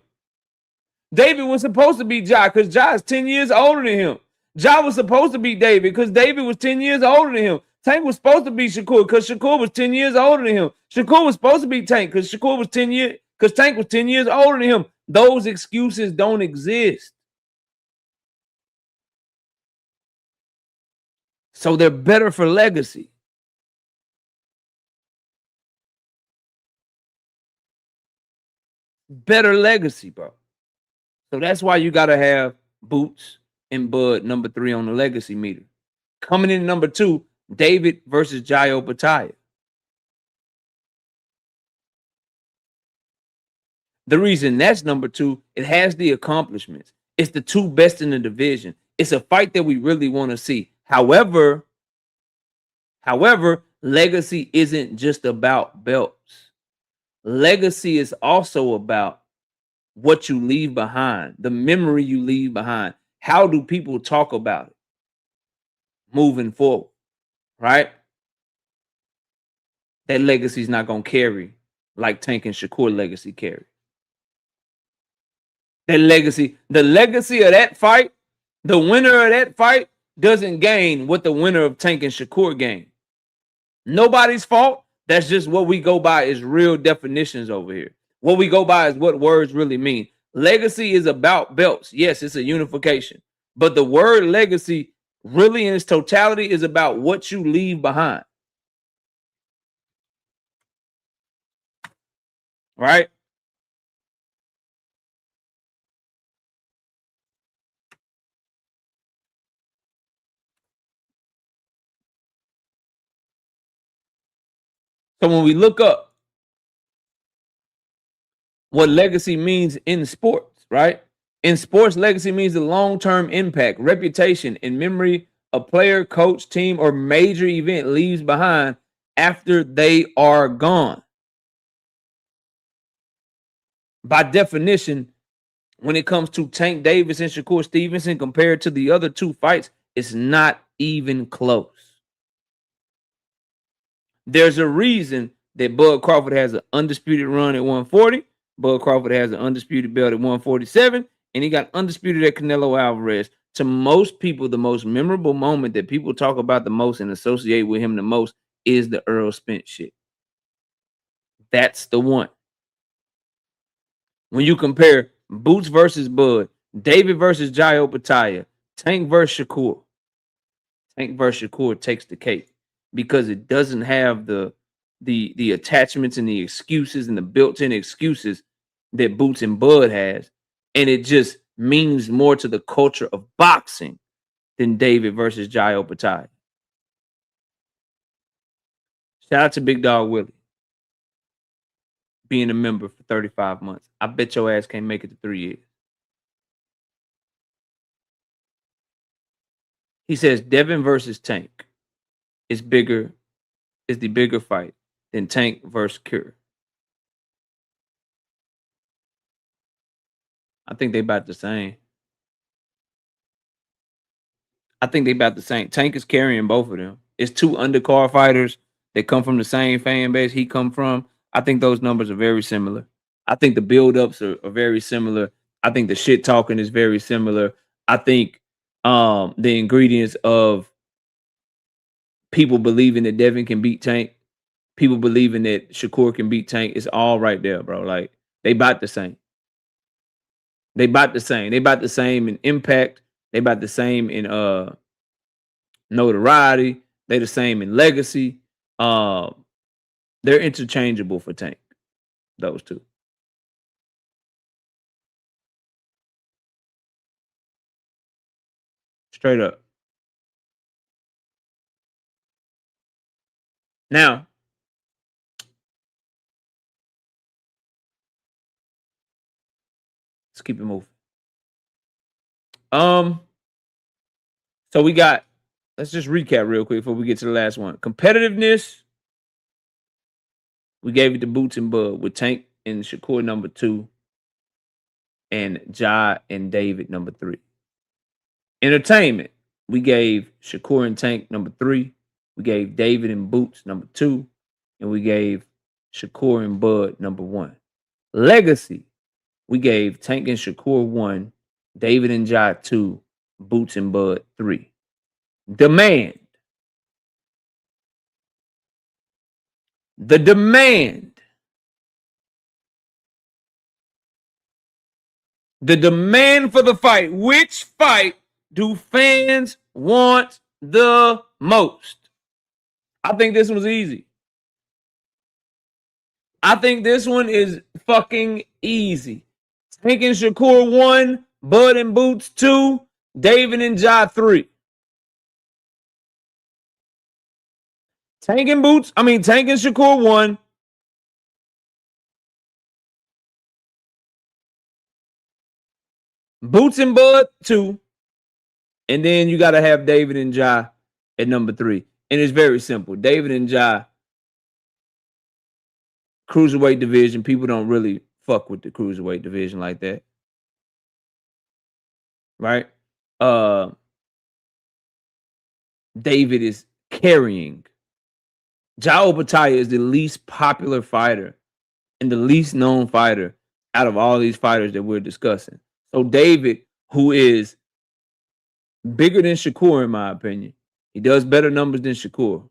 David was supposed to beat Jai because Jai is 10 years older than him. Jai was supposed to beat David because David was 10 years older than him. Tank was supposed to beat Shakur because Shakur was 10 years older than him. Shakur was supposed to beat Tank because Shakur was 10 years because Tank was 10 years older than him. Those excuses don't exist. So they're better for legacy. Better legacy, bro. So that's why you got to have Boots and Bud number 3 on the legacy meter. Coming in number 2, David versus Jai Opetaia. The reason that's number 2, it has the accomplishments. It's the 2 best in the division. It's a fight that we really want to see. However, legacy isn't just about belts. Legacy is also about what you leave behind, the memory you leave behind. How do people talk about it moving forward, right? That legacy is not going to carry like Tank and Shakur legacy carry. That legacy, the legacy of that fight, the winner of that fight doesn't gain what the winner of Tank and Shakur gained. Nobody's fault. That's just what we go by is real definitions over here. What we go by is what words really mean. Legacy is about belts. Yes, it's a unification. But the word legacy really in its totality is about what you leave behind. Right? So when we look up what legacy means in sports, right? In sports, legacy means the long-term impact, reputation, and memory a player, coach, team, or major event leaves behind after they are gone. By definition, when it comes to Tank Davis and Shakur Stevenson compared to the other 2 fights, it's not even close. There's a reason that Bud Crawford has an undisputed run at 140. Bud Crawford has an undisputed belt at 147, and he got undisputed at Canelo Alvarez. To most people, the most memorable moment that people talk about the most and associate with him the most is the Earl Spence shit. That's the one. When you compare Boots versus Bud, David versus Jai Opetaia, Tank versus Shakur, Tank versus Shakur takes the cake because it doesn't have the attachments and the excuses and the built-in excuses that Boots and Bud has, and it just means more to the culture of boxing than David versus Jai Opetaia. Shout out to Big Dog Willie being a member for 35 months. I bet your ass can't make it to 3 years. He says Devin versus Tank is the bigger fight than Tank versus Cure. I think they about the same. Tank is carrying both of them. It's 2 undercard fighters that come from the same fan base he come from. I think those numbers are very similar. I think the build-ups are very similar. I think the shit talking is very similar. I think the ingredients of people believing that Devin can beat Tank, people believing that Shakur can beat Tank, is all right there, bro. Like, they about the same. They about the same. They about the same in impact. They about the same in notoriety. They the same in legacy. They're interchangeable for Tank. Those 2. Straight up. Now, let's keep it moving. So we got, let's just recap real quick before we get to the last one. Competitiveness, we gave it to Boots and Bud with Tank and Shakur number 2 and Ja and David number 3. Entertainment, we gave Shakur and Tank number 3. We gave David and Boots number 2. And we gave Shakur and Bud number 1. Legacy, we gave Tank and Shakur 1, David and Ja 2, Boots and Bud 3. Demand. The demand. The demand for the fight. Which fight do fans want the most? I think this one's easy. I think this one is fucking easy. Tank and Shakur 1, Bud and Boots 2, David and Ja 3. Tank and Shakur 1. Boots and Bud 2. And then you got to have David and Ja at number 3. And it's very simple. David and Ja, cruiserweight division. People don't really fuck with the cruiserweight division like that. Right? David is carrying. Ja Opetaia is the least popular fighter and the least known fighter out of all these fighters that we're discussing. So David, who is bigger than Shakur, in my opinion, he does better numbers than Shakur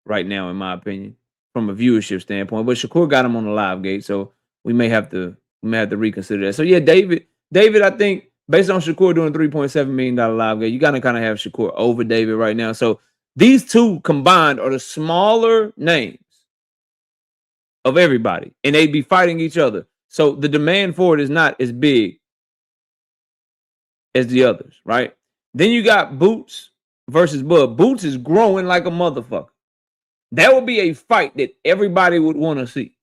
right now, in my opinion, from a viewership standpoint. But Shakur got him on the live gate, so we may have to reconsider that. So yeah, David, I think based on Shakur doing $3.7 million live gate, you gotta kind of have Shakur over David right now. So these two combined are the smaller names of everybody, and they'd be fighting each other. So the demand for it is not as big as the others, right? Then you got Boots versus Bud. Boots is growing like a motherfucker. That would be a fight that everybody would want to see.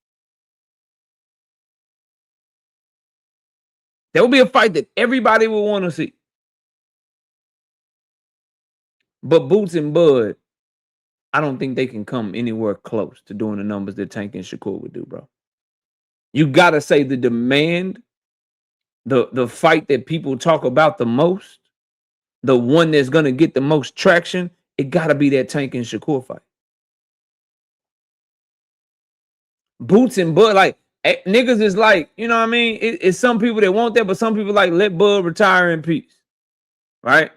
That would be a fight that everybody would want to see. But Boots and Bud, I don't think they can come anywhere close to doing the numbers that Tank and Shakur would do, bro. You got to say the demand, the fight that people talk about the most, the one that's going to get the most traction, it got to be that Tank and Shakur fight. Boots and Bud, like, niggas is like, you know what I mean? It's some people that want that, but some people like, let Bud retire in peace, right?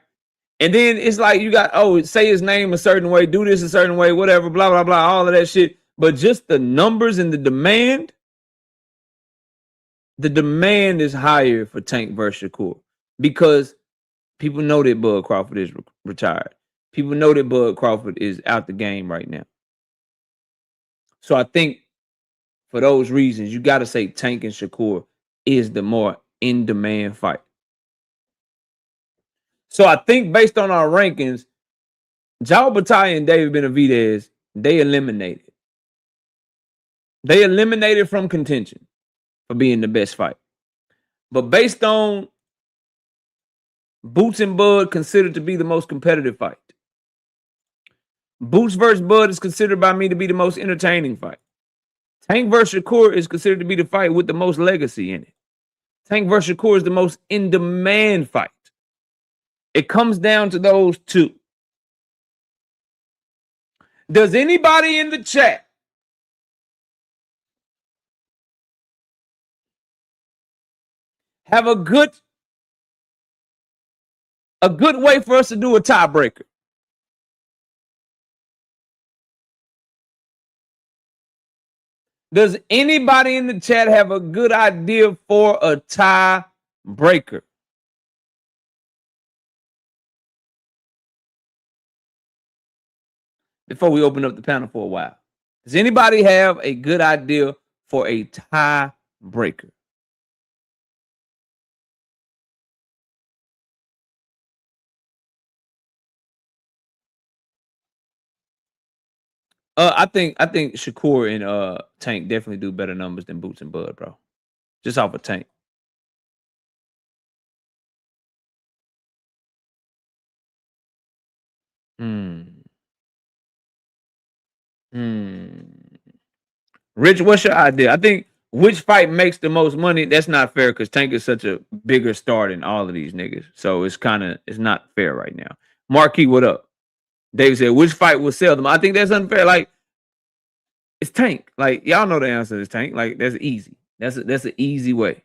And then it's like you got, say his name a certain way, do this a certain way, whatever, blah, blah, blah, all of that shit. But just the numbers and the demand is higher for Tank versus Shakur because people know that Bud Crawford is retired. People know that Bud Crawford is out the game right now. So I think for those reasons, you got to say Tank and Shakur is the more in-demand fight. So I think based on our rankings, Ja Opetaia and David Benavidez, they eliminated. They eliminated from contention for being the best fight. But based on Boots and Bud considered to be the most competitive fight. Boots versus Bud is considered by me to be the most entertaining fight. Tank versus Shakur is considered to be the fight with the most legacy in it. Tank versus Shakur is the most in-demand fight. It comes down to those two. Does anybody in the chat have a good way for us to do a tiebreaker? Does anybody in the chat have a good idea for a tiebreaker? Before we open up the panel for a while, does anybody have a good idea for a tiebreaker? I think Shakur and Tank definitely do better numbers than Boots and Bud, bro. Just off of Tank. Rich, what's your idea? I think which fight makes the most money? That's not fair because Tank is such a bigger star than all of these niggas. So it's not fair right now. Marquis, what up? Dave said, which fight will sell them? I think that's unfair. Like, it's Tank. Like, y'all know the answer is Tank. Like, that's easy. That's an easy way.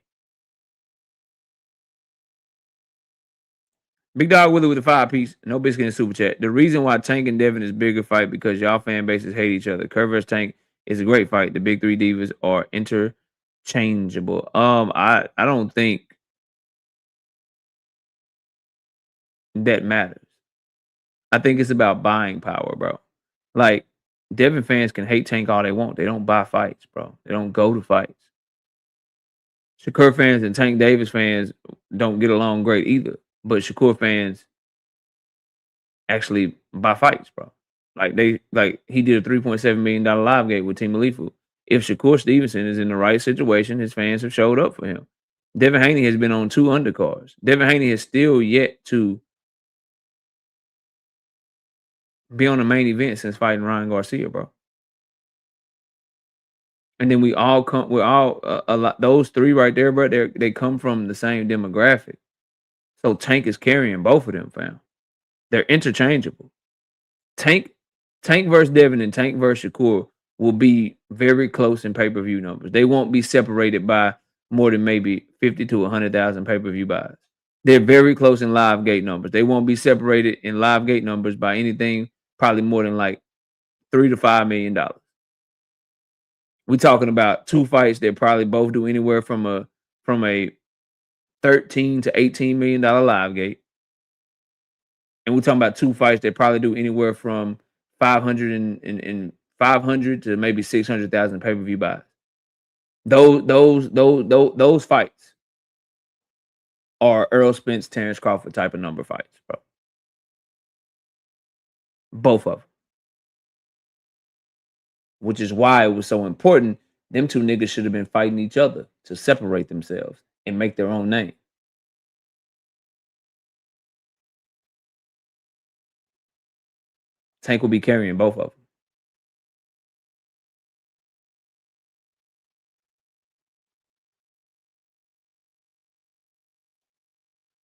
Big Dog Willie with the 5-piece. No biscuit in super chat. The reason why Tank and Devin is bigger fight because y'all fan bases hate each other. Curve vs. Tank is a great fight. The big three divas are interchangeable. I don't think that matters. I think it's about buying power, bro. Like, Devin fans can hate Tank all they want. They don't buy fights, bro. They don't go to fights. Shakur fans and Tank Davis fans don't get along great either. But Shakur fans actually buy fights, bro. Like he did a $3.7 million live gate with Team Alifu. If Shakur Stevenson is in the right situation, his fans have showed up for him. Devin Haney has been on 2 undercards. Devin Haney has still yet to be on the main event since fighting Ryan Garcia, bro. And then we're all a lot. Those 3 right there, bro. They come from the same demographic. So Tank is carrying both of them, fam. They're interchangeable. Tank versus Devin and Tank versus Shakur will be very close in pay-per-view numbers. They won't be separated by more than maybe 50 to 100,000 pay-per-view buys. They're very close in live gate numbers. They won't be separated in live gate numbers by anything probably more than like $3 to $5 million. We're talking about 2 fights that probably both do anywhere from a $13 to $18 million live gate. And we're talking about 2 fights that probably do anywhere from 500 to maybe 600,000 pay-per-view buys. Those fights are Earl Spence, Terrence Crawford type of number fights, bro. Both of them. Which is why it was so important. Them 2 niggas should have been fighting each other to separate themselves and make their own name. Tank will be carrying both of them.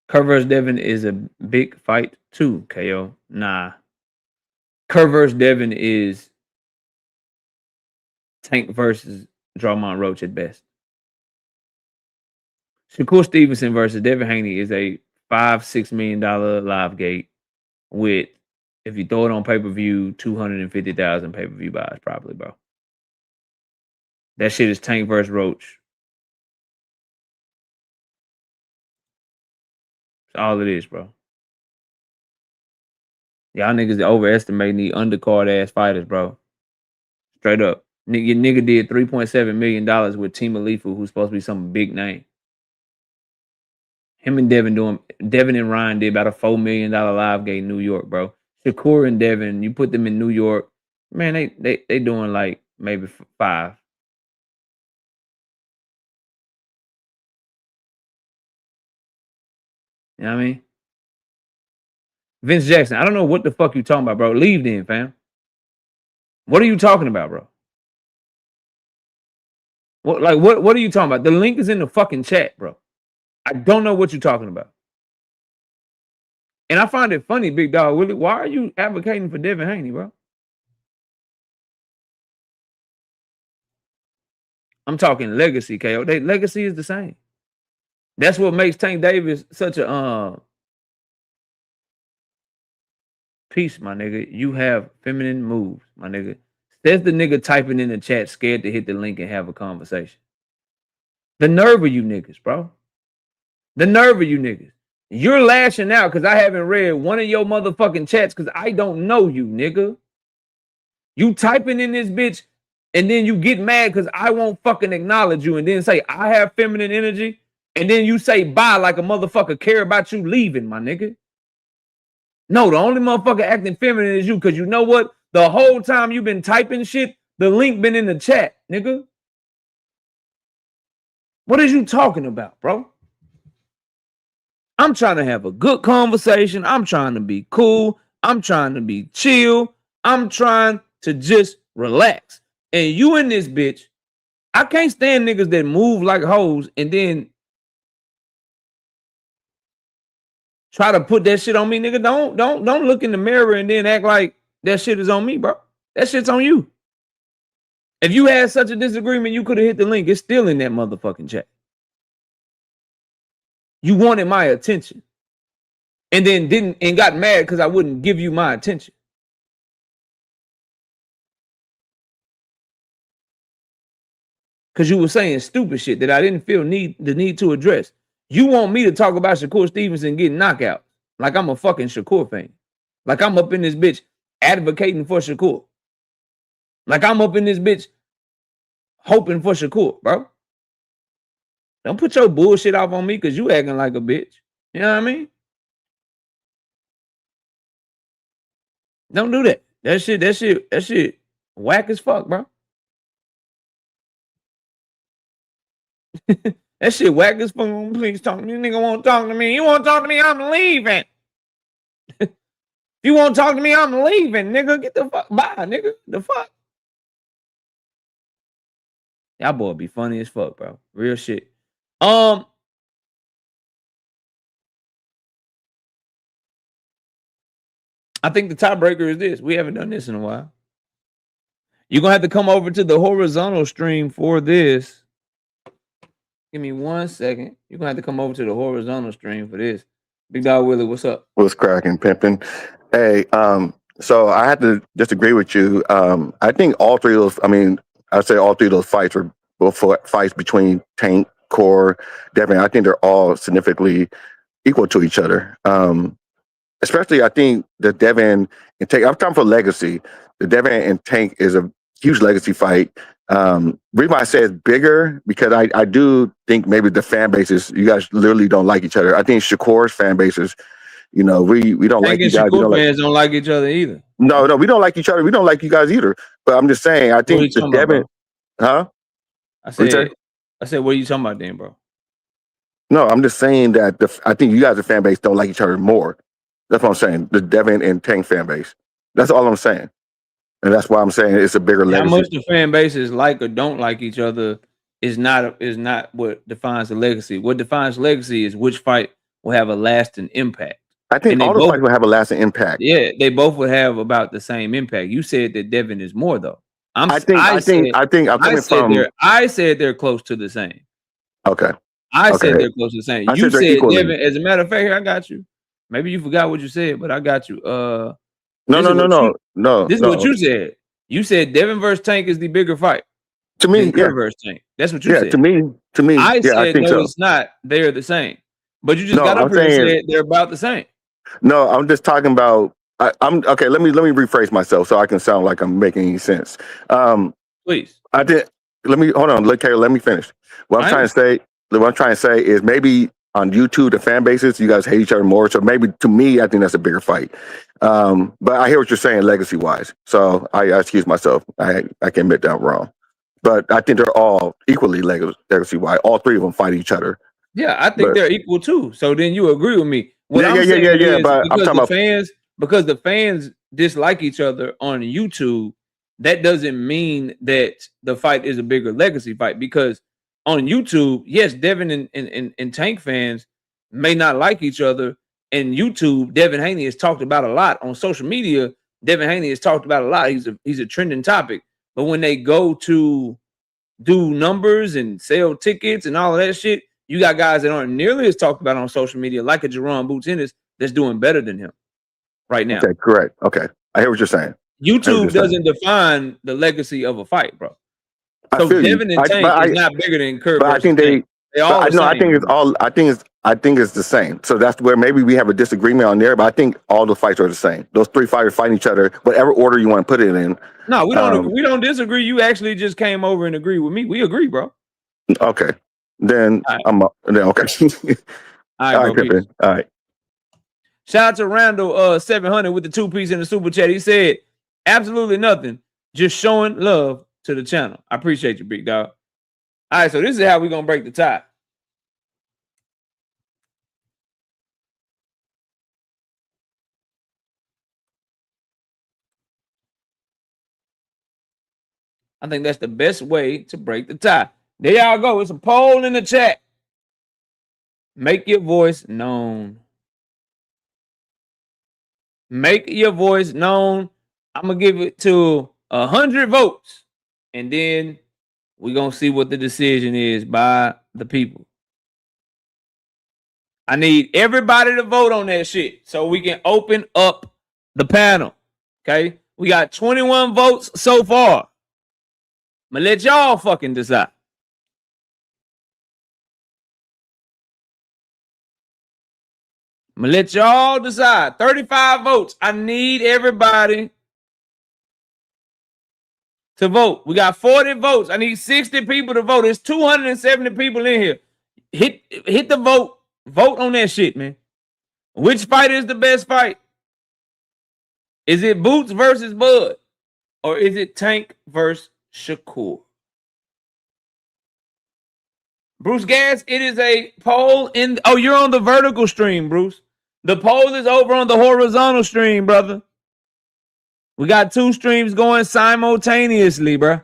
Curve vs. Devin is a big fight too, KO. Nah. Curve vs. Devin is Tank versus Drawmont Roach at best. Shakur Stevenson versus Devin Haney is a $5-6 million live gate with, if you throw it on pay-per-view, 250,000 pay-per-view buys probably, bro. That shit is Tank versus Roach. That's all it is, bro. Y'all niggas overestimating these undercard ass fighters, bro. Straight up. Your nigga did $3.7 million with Team Alifu, who's supposed to be some big name. Him and Devin and Ryan did about a $4 million live gate in New York, bro. Shakur and Devin, you put them in New York, man, they doing like maybe 5. You know what I mean? Vince Jackson, I don't know what the fuck you talking about, bro. Leave then, fam. What are you talking about, bro? What are you talking about? The link is in the fucking chat, bro. I don't know what you're talking about. And I find it funny, Big Dog Willie. Why are you advocating for Devin Haney, bro? I'm talking legacy, KO. Legacy is the same. That's what makes Tank Davis such a piece, my nigga. You have feminine moves, my nigga. There's the nigga typing in the chat, scared to hit the link and have a conversation. The nerve of you niggas, bro. The nerve of you niggas. You're lashing out because I haven't read one of your motherfucking chats because I don't know you, nigga. You typing in this bitch and then you get mad because I won't fucking acknowledge you and then say I have feminine energy and then you say bye like a motherfucker care about you leaving, my nigga. No, the only motherfucker acting feminine is you because you know what? The whole time you've been typing shit, the link been in the chat, nigga. What is you talking about, bro? I'm trying to have a good conversation. I'm trying to be cool. I'm trying to be chill. I'm trying to just relax. And you in this bitch, I can't stand niggas that move like hoes and then try to put that shit on me, nigga. Don't look in the mirror and then act like that shit is on me, bro. That shit's on you. If you had such a disagreement, you could have hit the link. It's still in that motherfucking chat. You wanted my attention and then didn't and got mad because I wouldn't give you my attention. Because you were saying stupid shit that I didn't feel the need to address. You want me to talk about Shakur Stevenson getting knockouts like I'm a fucking Shakur fan. Like I'm up in this bitch advocating for Shakur. Like I'm up in this bitch hoping for Shakur, bro. Don't put your bullshit off on me because you acting like a bitch. You know what I mean? Don't do that. That shit whack as fuck, bro. That shit whack as fuck. Please talk to me. Nigga won't talk to me. You won't talk to me, I'm leaving. You won't talk to me, I'm leaving, nigga. Get the fuck by, nigga. The fuck. Y'all boy be funny as fuck, bro. Real shit. I think the tiebreaker is this. We haven't done this in a while. You're gonna have to come over to the horizontal stream for this. Give me 1 second. You're gonna have to come over to the horizontal stream for this. Big Dog Willie, what's up? What's cracking, pimping? Hey, so I had to disagree with you. I think all three of those, I'd say all three of those fights were both fights between Tank, Core, Devin. I think they're all significantly equal to each other. Especially, I think the Devin and Tank, I'm talking for legacy. The Devin and Tank is a huge legacy fight. Reason why I say it's bigger, because I do think maybe the fan bases, you guys literally don't like each other. I think Shakur's fan bases, we don't like you guys. Shakur fans don't like each other either. No, we don't like each other. We don't like you guys either. But I'm just saying, I think the Devin, huh? I said, what are you talking about then, bro? No, I'm just saying that I think you guys, the fan base, don't like each other more. That's what I'm saying. The Devin and Tank fan base. That's all I'm saying. And that's why I'm saying it's a bigger legacy. How much the fan bases like or don't like each other is not what defines the legacy. What defines legacy is which fight will have a lasting impact. I think all the fights will have a lasting impact. Yeah, they both would have about the same impact. You said that Devin is more though. I said they're close to the same. Okay. I said they're close to the same. You said Devin. As a matter of fact, here I got you. Maybe you forgot what you said, but I got you. No. This is what you said. You said Devin versus Tank is the bigger fight. To me, yeah. Versus Tank. That's what you said. To me. I said I think no, so. it's not. They're the same. But you just got up here and said they're about the same. No, I'm just talking about. I'm okay. Let me rephrase myself so I can sound like I'm making any sense. Please. Let me hold on. Let me finish. What I'm trying to say is maybe on YouTube, the fan bases, you guys hate each other more. So maybe to me, I think that's a bigger fight. But I hear what you're saying legacy wise. So I excuse myself. I can admit that I'm wrong. But I think they're all equally legacy wise. All three of them fight each other. Yeah, I think they're equal too. So then you agree with me. But because the fans dislike each other on YouTube, that doesn't mean that the fight is a bigger legacy fight. Because on YouTube, yes, Devin and Tank fans may not like each other. And YouTube, Devin Haney is talked about a lot on social media. Devin Haney is talked about a lot. He's a trending topic. But when they go to do numbers and sell tickets and all of that shit, you got guys that aren't nearly as talked about on social media, like a Jerron Boots Ennis, that's doing better than him right now. Okay, correct. Okay, I hear what you're saying. YouTube doesn't define the legacy of a fight, bro. So Devin and Tank is not bigger than Kurt. But I think they all. I think it's the same. So that's where maybe we have a disagreement on there. But I think all the fights are the same. Those three fighters fighting each other, whatever order you want to put it in. No, we don't. We don't disagree. You actually just came over and agreed with me. We agree, bro. Okay, then I'm then okay. All right. All right. Shout out to Randall 700 with the 2-piece in the super chat. He said, Absolutely nothing. Just showing love to the channel. I appreciate you, big dog. All right, so this is how we're gonna break the tie. I think that's the best way to break the tie. There y'all go. It's a poll in the chat. Make your voice known. Make your voice known. I'm gonna give it to 100 votes, and then we're gonna see what the decision is by the people. I need everybody to vote on that shit so we can open up the panel. Okay, we got 21 votes so far. I'm gonna let y'all fucking decide. I'm gonna let y'all decide. 35 votes. I need everybody to vote. We got 40 votes. I need 60 people to vote. There's 270 people in here. Hit the vote. Vote on that shit, man. Which fight is the best fight? Is it Boots versus Bud? Or is it Tank versus Shakur? Bruce Gas, it is a poll in... Oh, you're on the vertical stream, Bruce. The poll is over on the horizontal stream, brother. We got 2 streams going simultaneously, bro.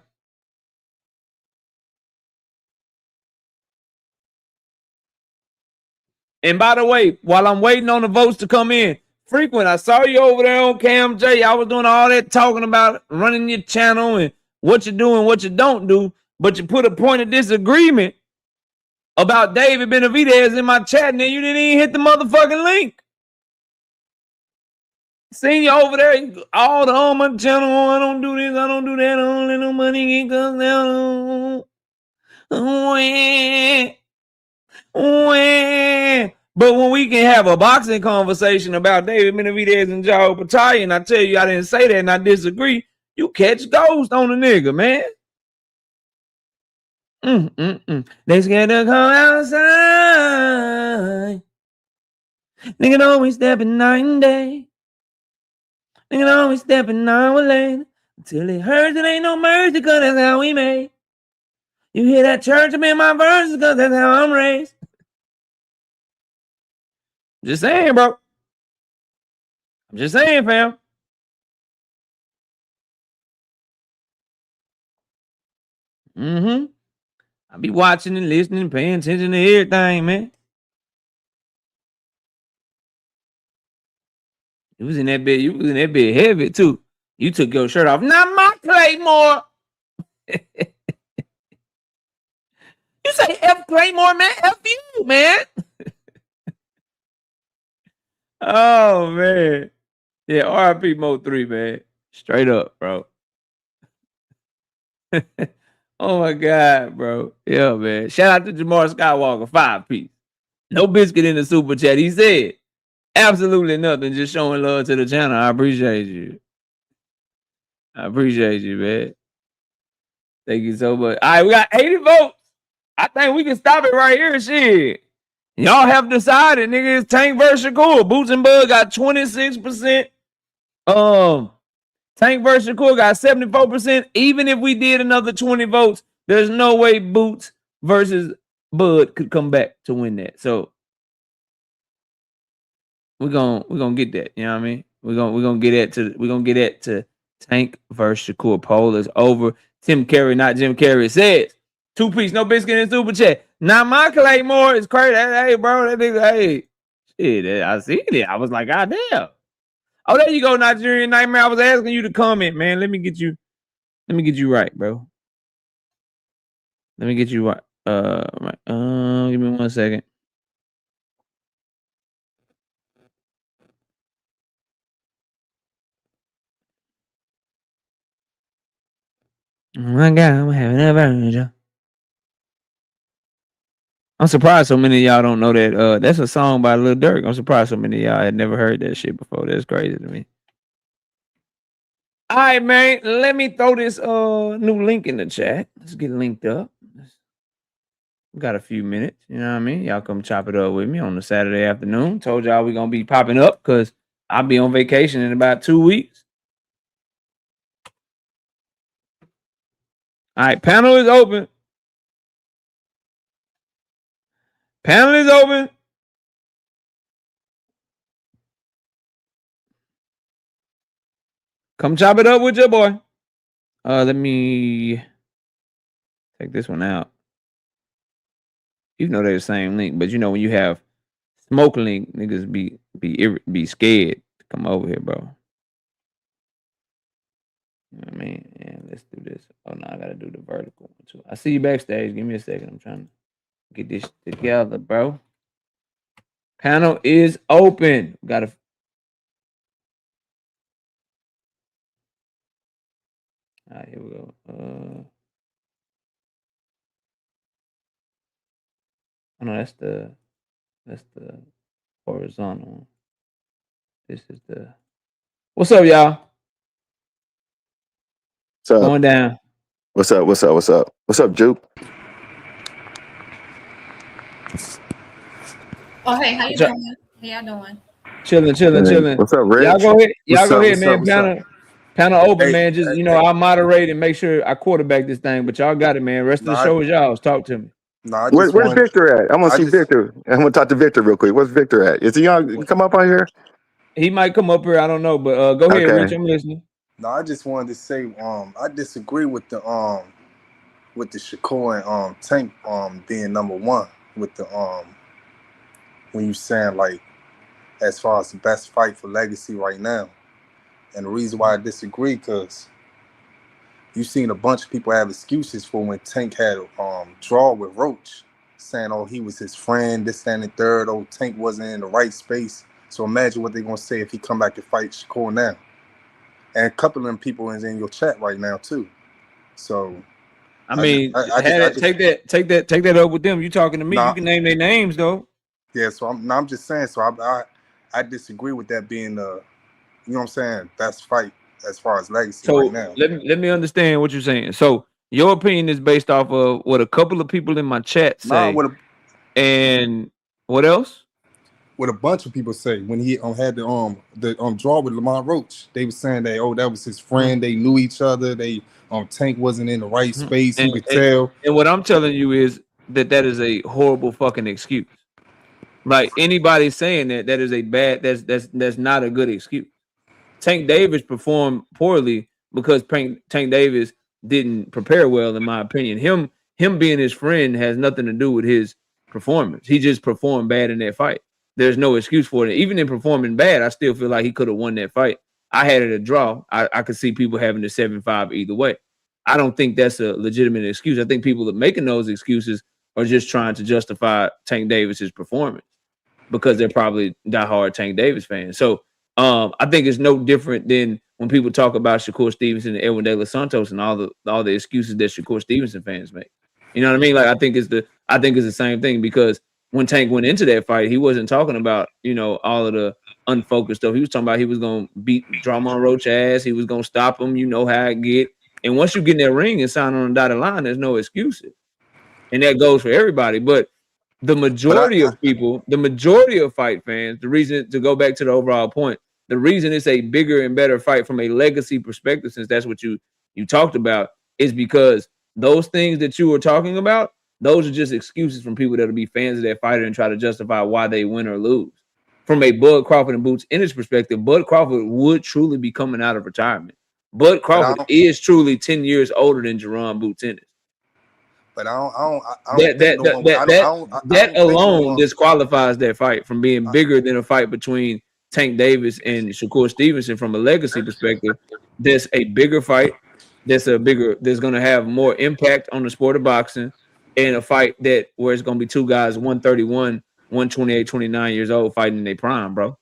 And by the way, while I'm waiting on the votes to come in, Frequent, I saw you over there on Cam J. I was doing all that talking about running your channel and what you do and what you don't do, but you put a point of disagreement about David Benavidez in my chat, and then you didn't even hit the motherfucking link. Seen you over there, all the on my channel. I don't do this, I don't do that. I don't let no money get cause down. But when we can have a boxing conversation about David Benavidez and Opetaia, and I tell you I didn't say that and I disagree, you catch ghost on the nigga, man. They scared to come outside. Nigga always stepping night and day. Nigga always stepping hour late. Until it hurts, it ain't no mercy, cause that's how we made. You hear that church up in my verses, cause that's how I'm raised. Just saying, bro. I'm just saying, fam. I be watching and listening, paying attention to everything, man. You was in that bed. You was in that bed heavy too. You took your shirt off. Not my Claymore. You say F Claymore, man. F you, man. Oh man. Yeah, RIP Mode 3, man. Straight up, bro. Oh my God, bro. Yeah, man. Shout out to Jamar Skywalker, 5-piece. No biscuit in the super chat. He said absolutely nothing, just showing love to the channel. I appreciate you. I appreciate you, man. Thank you so much. All right, we got 80 votes. I think we can stop it right here. Shit. Y'all have decided, nigga, it's Tank versus Shakur. Boots and Bud got 26%. Tank versus Shakur got 74%. Even if we did another 20 votes, there's no way Boots versus Bud could come back to win that. So we're gonna get that. You know what I mean? We're gonna get that to Tank versus Shakur. Poll is over. Tim Carey, not Jim Carrey, says 2-piece, no biscuit in super chat. Not my Claymore. It's crazy. Hey, bro, that nigga, hey. Shit, I seen it. I was like, God damn. Oh, there you go, Nigerian Nightmare. I was asking you to comment, man. Let me get you right, bro. Let me get you right. Right. Give me 1 second. Oh my God, I'm having a virgin. I'm surprised so many of y'all don't know that. That's a song by Lil Durk. I'm surprised so many of y'all had never heard that shit before. That's crazy to me. All right, man. Let me throw this new link in the chat. Let's get linked up. We got a few minutes. You know what I mean? Y'all come chop it up with me on a Saturday afternoon. Told y'all we're gonna be popping up because I'll be on vacation in about 2 weeks. All right, panel is open. Panel is open. Come chop it up with your boy. Let me take this one out. Even though they're the same link, but you know when you have smoke link, niggas be scared to come over here, bro. You know what I mean? Yeah, let's do this. Oh no, I gotta do the vertical one too. I see you backstage. Give me a second. I'm trying to get this together, bro. Panel is open. Gotta. All right, here we go. Oh no, that's the horizontal. This is the. What's up, y'all? So Going down. what's up? What's up, Juke? Oh, hey, how you What's up? doing? How y'all doing? Chilling. What's up, Rich? Y'all go ahead. Y'all go ahead, What's man. up? What's up? Panel open, Hey, man. Just hey, I'll moderate and make sure I quarterback this thing. But y'all got it, man. Rest of the Nah, show is y'all's. Talk to me. I Where's just want. Victor at? I want I to see just. Victor. I want to talk to Victor real quick. Where's Victor at? Is he on? Come up on here. He might come up here. I don't know, but go ahead, Okay. Rich. I'm listening. No, I just wanted to say, I disagree with the Shakur and Tank being number one with the when you saying like as far as the best fight for legacy right now. And the reason why I disagree, because you've seen a bunch of people have excuses for when Tank had a draw with Roach, saying, oh, he was his friend, this, that, and the third, oh, Tank wasn't in the right space. So imagine what they're going to say if he come back to fight Shakur now. And a couple of them people is in your chat right now, too. So, I mean, take that up with them. You talking to me? Nah, you can name their names though. Yeah, so I'm just saying. So I disagree with that being the, you know what I'm saying, best fight as far as legacy So right now. let me understand what you're saying. So your opinion is based off of what a couple of people in my chat say, and what else? What a bunch of people say when he had the draw with Lamont Roach, they were saying that that was his friend. They knew each other. They Tank wasn't in the right space. You could tell. And what I'm telling you is that is a horrible fucking excuse. Like anybody saying that is a bad. That's not a good excuse. Tank Davis performed poorly because Tank Davis didn't prepare well, in my opinion. Him being his friend has nothing to do with his performance. He just performed bad in that fight. There's no excuse for it. Even in performing bad, I still feel like he could have won that fight. I had it a draw. I could see people having the 7-5 either way. I don't think that's a legitimate excuse. I think people that are making those excuses are just trying to justify Tank Davis's performance because they're probably diehard Tank Davis fans. So I think it's no different than when people talk about Shakur Stevenson and Edwin De Los Santos and all the excuses that Shakur Stevenson fans make. You know what I mean? Like I think it's the same thing, because when Tank went into that fight, he wasn't talking about, all of the unfocused stuff. He was talking about he was gonna beat Drummond Roach ass, he was gonna stop him, you know how it get. And once you get in that ring and sign on the dotted line, there's no excuses. And that goes for everybody. But the majority of people, the majority of fight fans, the reason, to go back to the overall point, the reason it's a bigger and better fight from a legacy perspective, since that's what you talked about, is because those things that you were talking about, those are just excuses from people that'll be fans of that fighter and try to justify why they win or lose. From a Bud Crawford and Boots Ennis perspective, Bud Crawford would truly be coming out of retirement. Bud Crawford is truly 10 years older than Jerron Boots Ennis. But that alone disqualifies that fight from being bigger than a fight between Tank Davis and Shakur Stevenson from a legacy perspective. There's a bigger fight. That's going to have more impact on the sport of boxing, and a fight where it's going to be two guys, 131, 128, 29 years old, fighting in their prime, bro.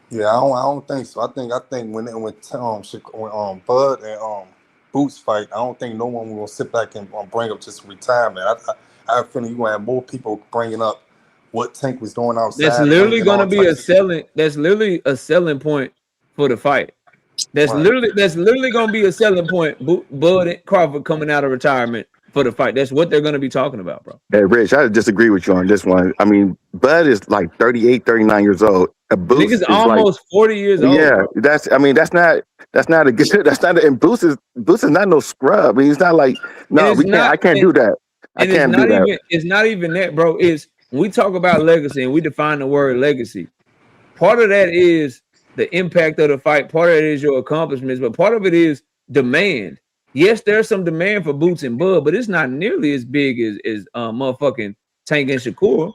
Yeah, I don't think so. I think when Bud and Boots fight, I don't think no one will sit back and bring up just retirement. I have a feeling you're gonna have more people bringing up what Tank was doing outside. That's literally gonna be a selling. That's literally a selling point for the fight. That's literally gonna be a selling point. Bud Crawford coming out of retirement for the fight. That's what they're going to be talking about, bro. Hey, Rich, I disagree with you on this one. I mean, Bud is like 38, 39 years old. Boots Nigga's is almost 40 years old. yeah, Bro. that's a good. And Boots is not no scrub. I mean, it's not like I can't do that. I can't do that. It's not even that, bro. It's when we talk about legacy and we define the word legacy. Part of that is the impact of the fight. Part of it is your accomplishments, but part of it is demand. Yes, there's some demand for Boots and Bud, but it's not nearly as big as motherfucking Tank and Shakur.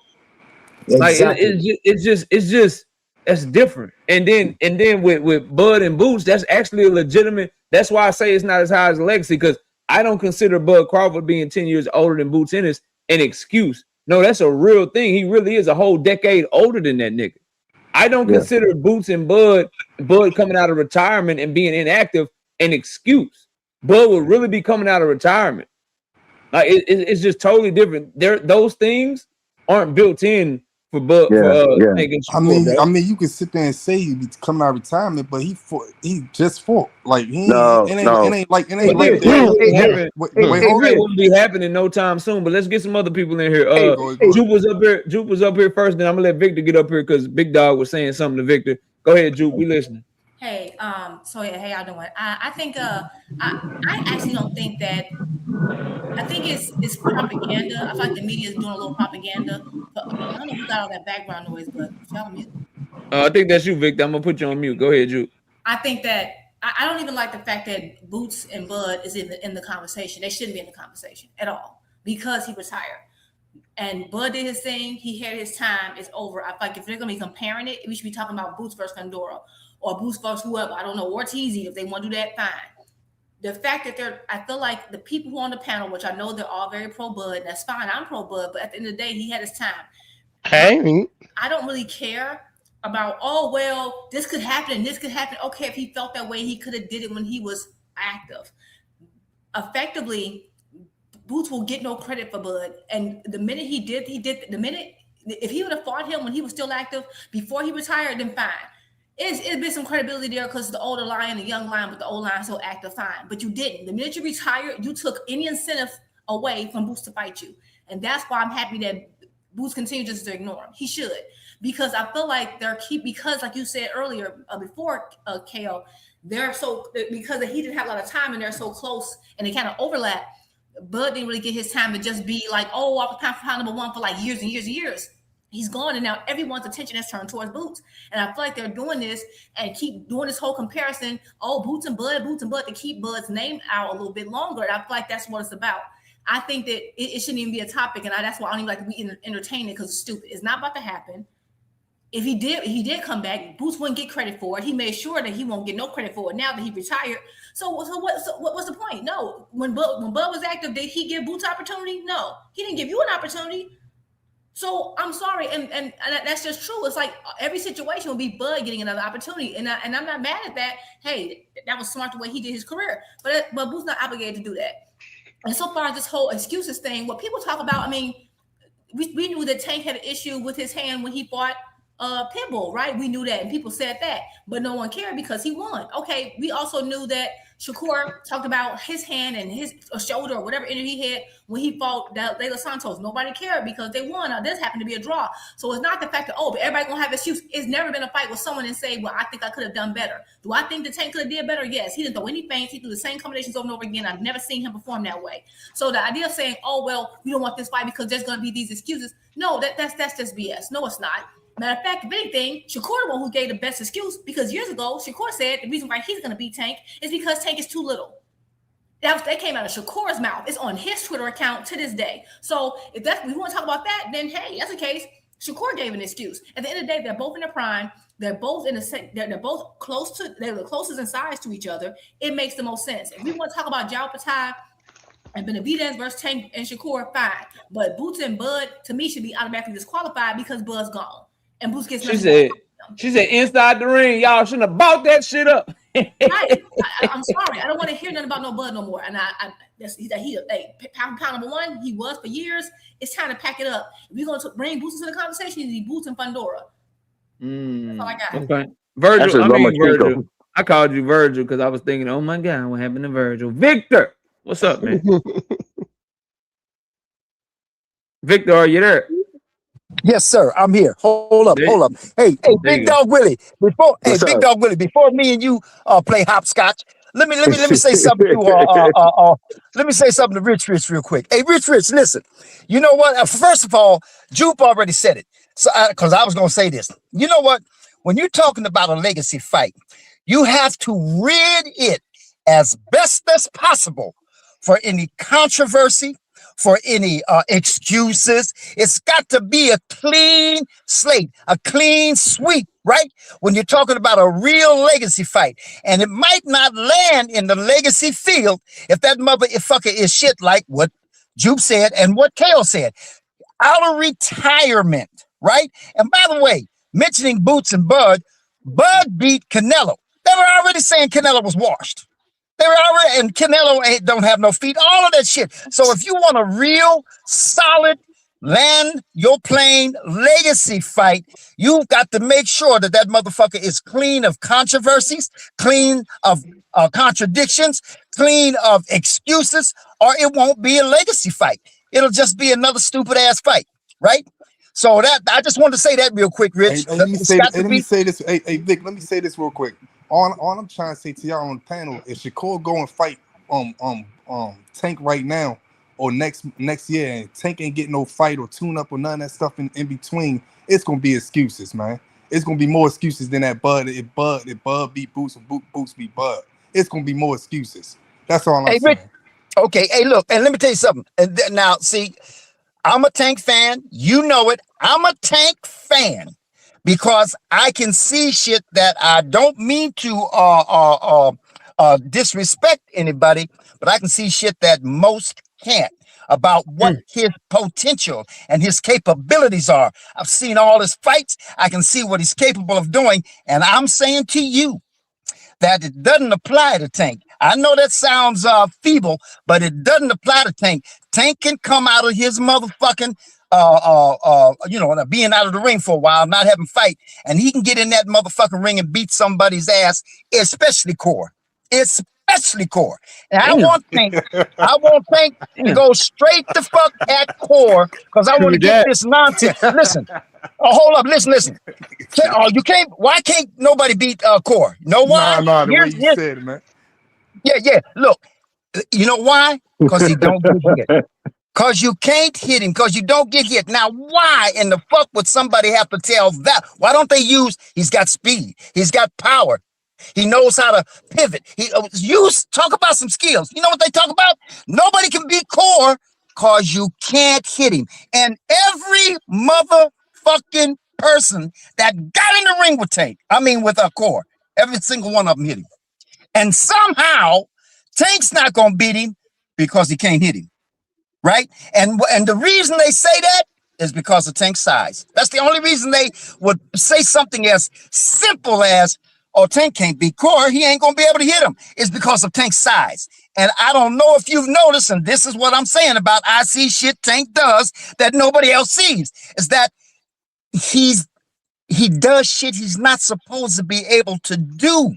Exactly. Like it's just that's different. And then with Bud and Boots, that's actually a legitimate. That's why I say it's not as high as a legacy, because I don't consider Bud Crawford being 10 years older than Boots Ennis an excuse. No, that's a real thing. He really is a whole decade older than that nigga. I don't consider Boots and Bud coming out of retirement and being inactive an excuse. Bud would really be coming out of retirement. Like it's just totally different. Those things aren't built in for Bud. I mean, you can sit there and say he be coming out of retirement, but he just fought. Like it ain't like it wouldn't be happening no time soon. But let's get some other people in here. Jupe was up here. Jupe was up here first. Then I'm gonna let Victor get up here because Big Dog was saying something to Victor. Go ahead, Jupe. We listening. Hey, so yeah, how y'all doing? I think I actually don't think that. I think it's propaganda. I feel like the media is doing a little propaganda. But I don't know who got all that background noise, but y'all mute. I think that's you, Victor. I'm gonna put you on mute. Go ahead, Jupe. I think that I don't even like the fact that Boots and Bud is in the conversation. They shouldn't be in the conversation at all because he retired. And Bud did his thing. He had his time. It's over. I feel like if they're gonna be comparing it, we should be talking about Boots versus Condora or Boots versus whoever. I don't know, Ortiz. If they want to do that, fine. The fact that I feel like the people who are on the panel, which I know they're all very pro Bud, that's fine. I'm pro Bud, but at the end of the day, he had his time. Hey, I don't really care about, oh, well, this could happen and this could happen. Okay, if he felt that way, he could have did it when he was active. Effectively, Boots will get no credit for Bud. And the minute he did, the minute, if he would have fought him when he was still active before he retired, then fine. It's been some credibility there because the older lion, the young lion, but the old lion still active, fine. But you didn't. The minute you retired, you took any incentive away from Boots to fight you. And that's why I'm happy that Boots continues just to ignore him. He should. Because I feel like because like you said earlier, before KO, because he didn't have a lot of time and they're so close and they kind of overlap, Bud didn't really get his time to just be like, oh, I was pound for pound number one for like years and years and years. He's gone, and now everyone's attention has turned towards Boots. And I feel like they're doing this and keep doing this whole comparison. Oh, Boots and Bud, to keep Bud's name out a little bit longer. And I feel like that's what it's about. I think that it shouldn't even be a topic, and that's why I don't even like to be entertaining because it's stupid. It's not about to happen. If he did come back, Boots wouldn't get credit for it. He made sure that he won't get no credit for it now that he retired. So what's the point? No, when Bud was active, did he give Boots opportunity? No, he didn't give you an opportunity. So I'm sorry, and that's just true. It's like every situation will be Bud getting another opportunity, and I'm not mad at that. Hey, that was smart the way he did his career, but Boots not obligated to do that. And so far as this whole excuses thing, what people talk about, I mean, we knew that Tank had an issue with his hand when he fought Pitbull, right? We knew that, and people said that, but no one cared because he won. Okay, we also knew that Shakur talked about his hand and his shoulder or whatever injury he had when he fought De Los Santos. Nobody cared because they won. Now, this happened to be a draw. So it's not the fact that, but everybody gonna have excuse. It's never been a fight with someone and say, well, I think I could have done better. Do I think the Tank could have did better? Yes. He didn't throw any feints. He threw the same combinations over and over again. I've never seen him perform that way. So the idea of saying, oh, well, we don't want this fight because there's gonna be these excuses. No, that's just BS. No, it's not. Matter of fact, if anything, Shakur the one who gave the best excuse because years ago, Shakur said the reason why he's going to beat Tank is because Tank is too little. That came out of Shakur's mouth. It's on his Twitter account to this day. So if we want to talk about that, then hey, that's the case. Shakur gave an excuse. At the end of the day, they're both in their prime. They're both they're both close to. They're the closest in size to each other. It makes the most sense. If we want to talk about Opetaia and Benavidez versus Tank and Shakur, fine. But Boots and Bud to me should be automatically disqualified because Bud's gone. And Boots gets she said inside the ring, y'all shouldn't have bought that shit up. Right. I'm sorry. I don't want to hear nothing about no Bud no more. And pound number one, he was for years. It's time to pack it up. If we're going to bring Boots into the conversation, you need Boots and Pandora. That's all I got. Okay. Virgil. I called you Virgil because I was thinking, oh my God, what happened to Virgil? Victor, what's up, man? Victor, are you there? Yes, sir. I'm here. Hold up. Hey, There Big you go. Dog Willie. What's Big up? Dog Willie. Before me and you play hopscotch, let me say something to let me say something to Rich real quick. Hey, Rich, listen. You know what? First of all, Jupe already said it. So, because I was gonna say this. You know what? When you're talking about a legacy fight, you have to rid it as best as possible for any controversy, for any excuses. It's got to be a clean slate, a clean sweep, right? When you're talking about a real legacy fight. And it might not land in the legacy field if that motherfucker is shit like what Jupe said and what Kale said. Out of retirement, right? And by the way, mentioning Boots and Bud beat Canelo. They were already saying Canelo was washed. They were already, and Canelo don't have no feet, all of that shit. So if you want a real solid land your plane legacy fight, you've got to make sure that that motherfucker is clean of controversies, clean of contradictions, clean of excuses, or it won't be a legacy fight. It'll just be another stupid ass fight, right? So that I just wanted to say that real quick, Rich. Let me say this. Hey, Vic, let me say this real quick. All I'm trying to say to y'all on the panel is Shakur go and fight Tank right now or next year, and Tank ain't getting no fight or tune up or none of that stuff in between. It's gonna be excuses, man. It's gonna be more excuses than that Bud. If Bud beat Boots or Boots beat Bud, it's gonna be more excuses. That's all I'm saying. Rich, okay, hey, look, and let me tell you something. Now, see, I'm a Tank fan. You know it. I'm a Tank fan because I can see shit that I don't mean to disrespect anybody, but I can see shit that most can't about what his potential and his capabilities are. I've seen all his fights. I can see what he's capable of doing. And I'm saying to you that it doesn't apply to Tank. I know that sounds feeble, but it doesn't apply to Tank. Tank can come out of his motherfucking being out of the ring for a while, not having fight, and he can get in that motherfucking ring and beat somebody's ass, especially Core. And I want Tank to go straight the fuck at Core because I want to get this nonsense. Listen. Oh, hold up. Listen. You can't. Why can't nobody beat Core? You know why? Nah, the way you said it, man. Yeah. Look, you know why? Because he don't get hit. Because you can't hit him. Because you don't get hit. Now, why in the fuck would somebody have to tell that? Why don't they use? He's got speed. He's got power. He knows how to pivot. Talk about some skills. You know what they talk about? Nobody can beat Core because you can't hit him. And every motherfucking person that got in the ring with Tank, with a Core, every single one of them hit him. And somehow, Tank's not going to beat him because he can't hit him, right? And the reason they say that is because of Tank's size. That's the only reason they would say something as simple as, oh, Tank can't beat Core, he ain't going to be able to hit him, is because of Tank's size. And I don't know if you've noticed, and this is what I'm saying about I see shit Tank does that nobody else sees, is that he does shit he's not supposed to be able to do.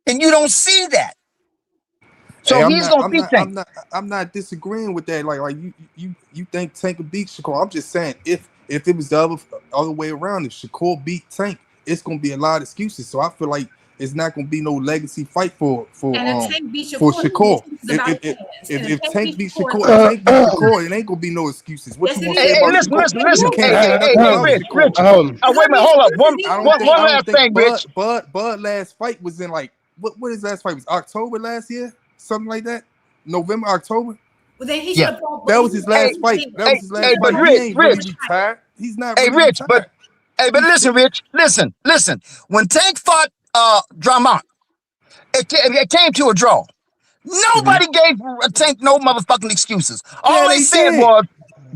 And you don't see that. So he's gonna beat Tank. I'm not disagreeing with that. Like you think Tank would beat Shakur. I'm just saying if it was the other way around, if Shakur beat Tank, it's gonna be a lot of excuses. So I feel like it's not gonna be no legacy fight for Shakur. If Tank beat Shakur, it ain't gonna be no excuses. What you want to say about listen. Rich. Wait a minute, hold up. One last thing, Rich. Bud last fight was in like what his last fight was October last year, something like that. November, October. Well, then he should have that was his last fight. That was his last fight. But he ain't really retired. He's not really Rich, retired. But listen, Rich, listen. When Tank fought Drummond, it came to a draw. Nobody gave Tank no motherfucking excuses. All they said was,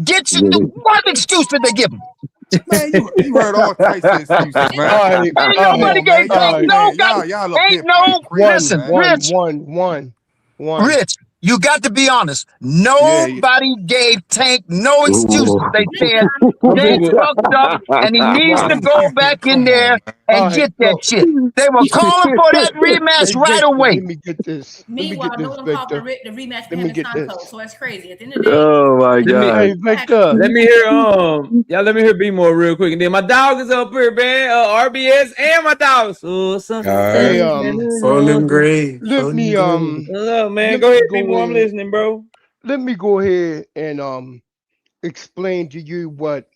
get you. What excuse did they give him? Man, you heard all types of excuses, man. Ain't nobody gave Tank no goddamn. Ain't no. Listen, Rich. One. Rich, you got to be honest. Nobody gave Tank no excuses. They said Tank fucked up and he needs to go back in there and All right, get that so shit. They were calling for that rematch hey, right Victor, away. let me get this. Let me Meanwhile, get no this, one called for Victor. the rematch for Let him me and get Santos, this. so that's crazy. At the end of the day, Oh my Let me god. Hey, Victor. let me hear y'all let me hear B more real quick, and then my dog is up here, man. RBS and my dog. So Hey, something. Fulham Gray. let me What's up, man? let Go me ahead, B go more. I'm in. listening, bro. Let me go ahead and explain to you what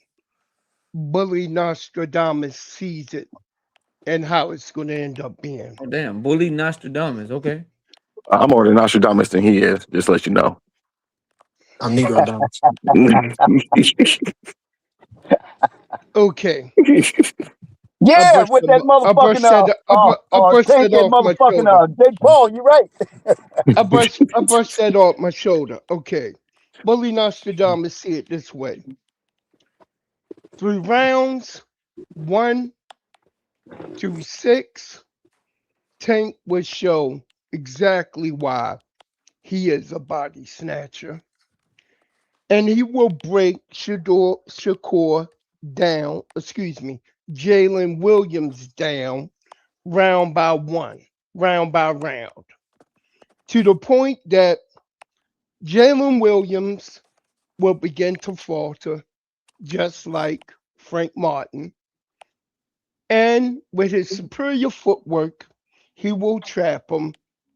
Bully Nostradamus sees it and how it's going to end up being. Oh damn, bully Nostradamus. Okay. I'm more than Nostradamus than he is. Just to let you know. I'm Negro Damas. Okay, Yeah, with that I motherfucking brushed Tank that and off my motherfucking shoulder. Jake Paul. You right. I brushed that off my shoulder. Okay, Bully Nostradamus see it this way: 3 rounds, 1 to 6. Tank would show exactly why he is a body snatcher. And he will break Shakur down, Jalen Williams down round by round, to the point that Jalen Williams will begin to falter, just like Frank Martin. And with his superior footwork, he will trap him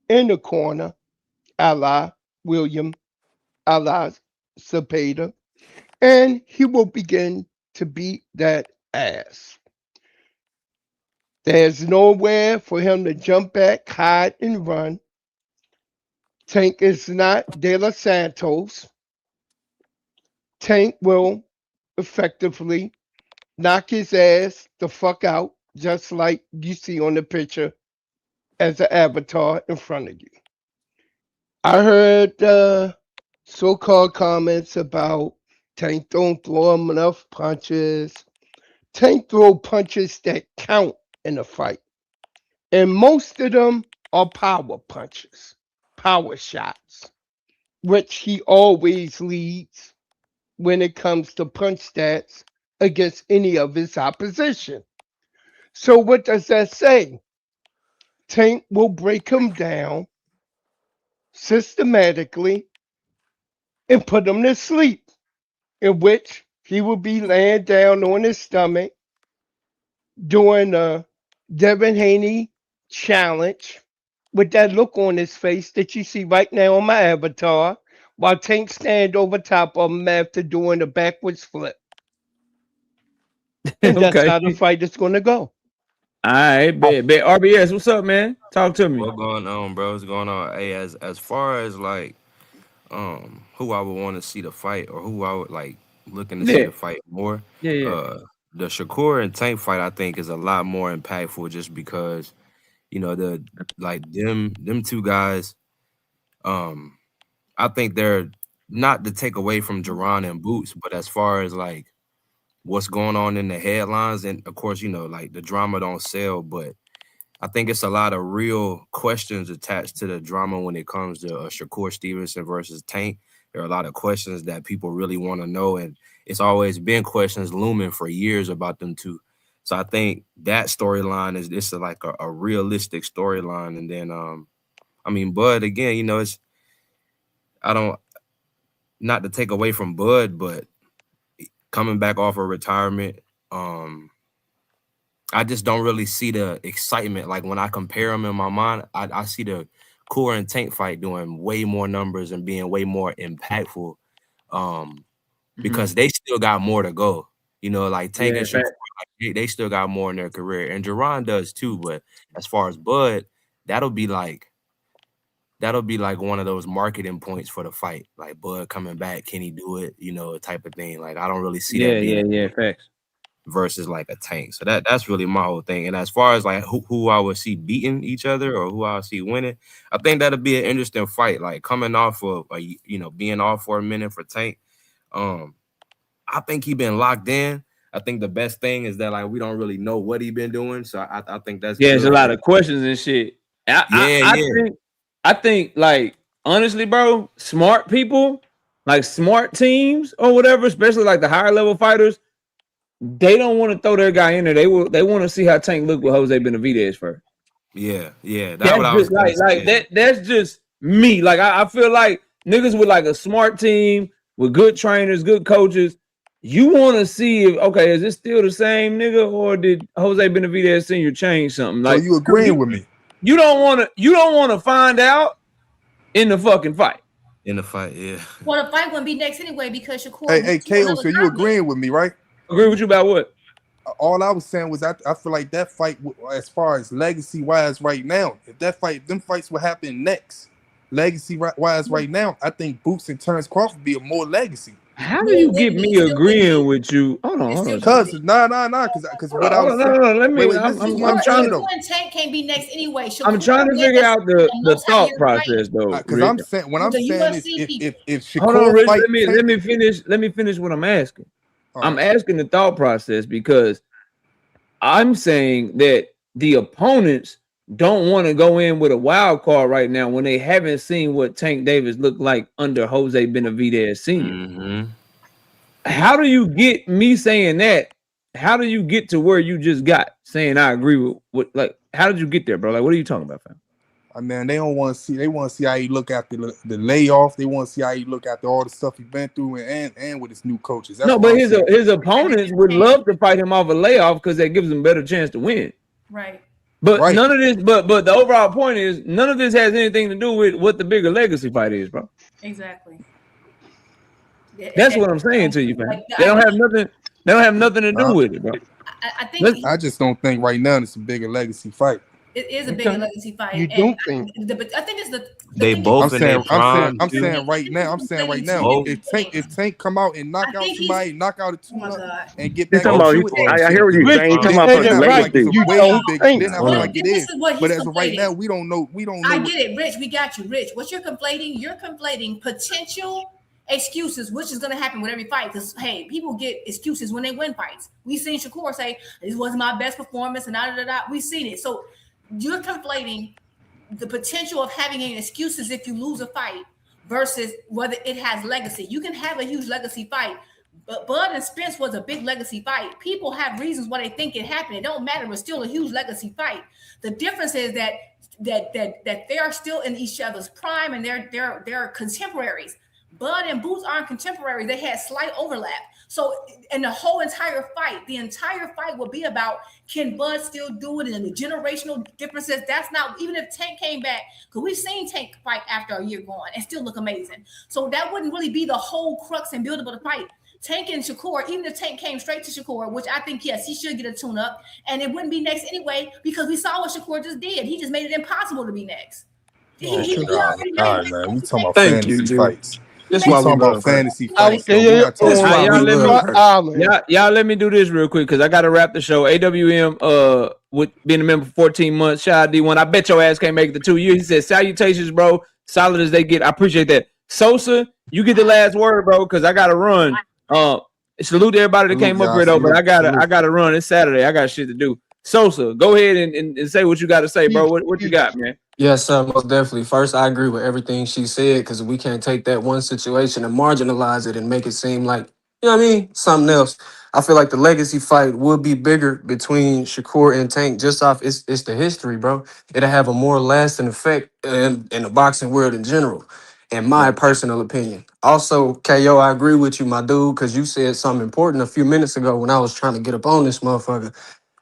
in the corner, a la William, a la Cepeda, and he will begin to beat that ass. There's nowhere for him to jump back, hide, and run. Tank is not De Los Santos. Tank will effectively knock his ass the fuck out, just like you see on the picture as an avatar in front of you. I heard so-called comments about Tank don't throw him enough punches. Tank throw punches that count in a fight. And most of them are power punches, power shots, which he always leads when it comes to punch stats against any of his opposition. So what does that say? Tank will break him down systematically and put him to sleep, in which he will be laying down on his stomach doing a Devin Haney challenge with that look on his face that you see right now on my avatar, while Tank stand over top of him after doing a backwards flip. And that's Okay. how the fight is going to go. All right, bet. RBS, what's up, man? Talk to me. What going on, bro? What's going on? Hey, as far as like who I would want to see the fight or who I would like looking to see Yeah. the fight more, Yeah. the Shakur and Tank fight I think is a lot more impactful just because the like them two guys, I think they're not to take away from Jerron and Boots, but as far as like what's going on in the headlines, and of course, like the drama don't sell, but I think it's a lot of real questions attached to the drama when it comes to Shakur Stevenson versus Tank. There are a lot of questions that people really want to know, and it's always been questions looming for years about them two. So I think that storyline is like a realistic storyline. And then, I mean, Bud again, I don't not to take away from Bud, but coming back off of retirement, I just don't really see the excitement. Like when I compare them in my mind, I see the Core and Tank fight doing way more numbers and being way more impactful because they still got more to go. Like Tank Yeah, and Shakur, like, they still got more in their career. And Jerron does too. But as far as Bud, that'll be like one of those marketing points for the fight. Like Bud coming back, can he do it? Type of thing. Like I don't really see that being Facts. versus like a Tank. So that's really my whole thing. And as far as like who I would see beating each other or who I would see winning, I think that'll be an interesting fight. Like coming off of being off for a minute for Tank. I think he been locked in. I think the best thing is that like we don't really know what he been doing. So I think that's Yeah, there's a good. lot of questions and shit. I think like honestly, bro, smart people, like smart teams or whatever, especially like the higher level fighters, they don't want to throw their guy in there. They want to see how Tank look with Jose Benavidez first. Yeah. That's That's what I was just gonna like say. that's just me. Like I feel like niggas with like a smart team with good trainers, good coaches. You want to see if is it still the same nigga or did Jose Benavidez Sr. change something? So Like you agreeing with me? You don't want to find out in the fucking fight. In the fight, yeah. Well, the fight wouldn't be next anyway because Shakur. Hey, KO. So you agreeing with me, right? Agree with you about what? All I was saying was I feel like that fight, as far as legacy wise, right now, if them fights will happen next, legacy wise, right now, I think Boots and Terrence Crawford be a more legacy. How do you get me agreeing with you? Hold on. Because because what I was saying. No. Let me. I'm trying to. Tank can't be next anyway. I'm trying to figure out the thought process though. Because I'm saying what I'm saying is if Shakur hold on, Rich, fight let me finish. Let me finish what I'm asking. I'm asking the thought process because I'm saying that the opponents don't want to go in with a wild card right now when they haven't seen what Tank Davis looked like under Jose Benavidez Sr. Mm-hmm. How do you get me saying that? How do you get to where you just got saying I agree with what? Like, how did you get there, bro? Like, what are you talking about, fam? I mean, they don't want to see. They want to see how you look after the layoff. They want to see how you look after all the stuff he's been through and with his new coaches. That's no, but his opponents would love to fight him off a layoff because that gives them a better chance to win. Right. But none of this. But the overall point is none of this has anything to do with what the bigger legacy fight is, bro. Exactly. That's what I'm saying to you, man. Like, They don't have nothing. They don't have nothing to do with it, bro. I think I just don't think right now it's a bigger legacy fight. it is a bigger legacy fight. You don't think? I think it's the They both. I'm saying right now. If Tank come out and knock out somebody, knock out a tuna, and get back. I hear what you're saying. You're talking about for the legacy. Then I feel like it is. But as of right now, we don't know. I get it, Rich. We got you, Rich. What you're conflating potential excuses, which is going to happen with every fight. Because hey, people get excuses when they win fights. We've seen Shakur say this wasn't my best performance, and we've seen it. So you're conflating the potential of having any excuses if you lose a fight versus whether it has legacy. You can have a huge legacy fight, but Bud and Spence was a big legacy fight. People have reasons why they think it happened. It don't matter. It's still a huge legacy fight. The difference is that they are still in each other's prime and they're contemporaries. Bud and Boots aren't contemporaries. They had slight overlap. So in the whole entire fight will be about, can Bud still do it, and the generational differences. That's not, even if Tank came back, because we've seen Tank fight after a year gone and still look amazing. So that wouldn't really be the whole crux and build up of the fight. Tank and Shakur, even if Tank came straight to Shakur, which I think, yes, he should get a tune-up, and it wouldn't be next anyway, because we saw what Shakur just did. He just made it impossible to be next. All right, man. We talking about fantasy fights. That's we why talking we about fantasy fights. Y'all let me do this real quick because I got to wrap the show. AWM, with being a member for 14 months. Shout out D1. I bet your ass can't make it to 2 years. He said, salutations, bro. Solid as they get. I appreciate that. Sosa, you get the last word, bro, because I got to run. Salute to everybody that came up here, though, but I gotta run. It's Saturday. I got shit to do. Sosa, go ahead and say what you got to say, bro. What you got, man? Yes, most definitely. First, I agree with everything she said because we can't take that one situation and marginalize it and make it seem like, you know what I mean, something else. I feel like the legacy fight would be bigger between Shakur and Tank just off it's the history, bro. It'll have a more lasting effect in the boxing world in general, in my personal opinion. Also, KO, I agree with you, my dude, because you said something important a few minutes ago when I was trying to get up on this motherfucker.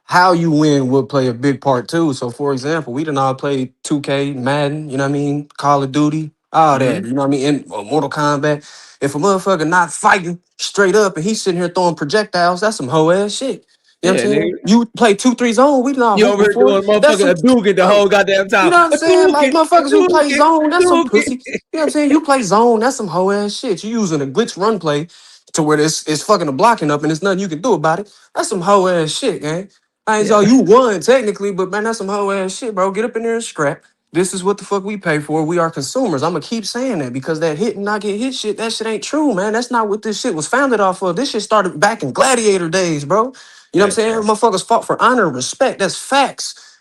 How you win would play a big part too. So, for example, we done all played 2K, Madden, you know what I mean, Call of Duty, all that, you know what I mean, in Mortal Kombat. If a motherfucker not fighting straight up and he's sitting here throwing projectiles, that's some hoe ass shit. You know what I'm saying? You play 2-3 zone, we done all you over here doing motherfucking a duke the whole goddamn time. You know what I'm saying? Like motherfuckers who play zone, that's some pussy. You know what I'm saying? You play zone, that's some hoe ass shit. You using a glitch run play to where it's fucking the blocking up and there's nothing you can do about it. That's some hoe ass shit, gang. I ain't you won technically, but man, that's some hoe ass shit, bro. Get up in there and scrap. This is what the fuck we pay for. We are consumers. I'm gonna keep saying that because that hit and not get hit shit, that shit ain't true, man. That's not what this shit was founded off of. This shit started back in gladiator days, bro. You know what I'm saying? Motherfuckers fought for honor and respect. That's facts.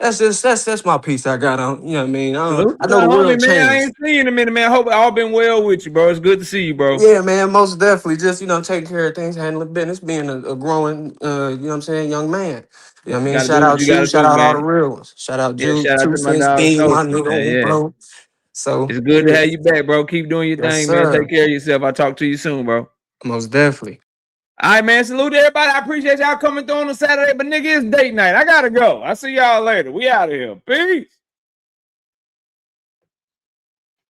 that's my piece I got on. You know what I mean? Salute I to the know the homie, world man. I changed. ain't seen you in a minute, man. I hope all been well with you, bro. It's good to see you, bro. Yeah, man, most definitely. Just, taking care of things, handling business, being a growing, young man. You know what I mean? Gotta Shout do what out you you. gotta Shout do, out all man. the real ones. Shout out Yeah, Juke, shout out Two to my Cents, dog Bean, my Sosa, nigga, man. Yeah. bro. So, It's good to yeah. have you back, bro. Keep doing your Yes, thing, man. sir. Take care of yourself. I'll talk to you soon, bro. Most definitely. All right, man. Salute to everybody. I appreciate y'all coming through on a Saturday, but nigga, it's date night. I gotta go. I'll see y'all later. We out of here. Peace.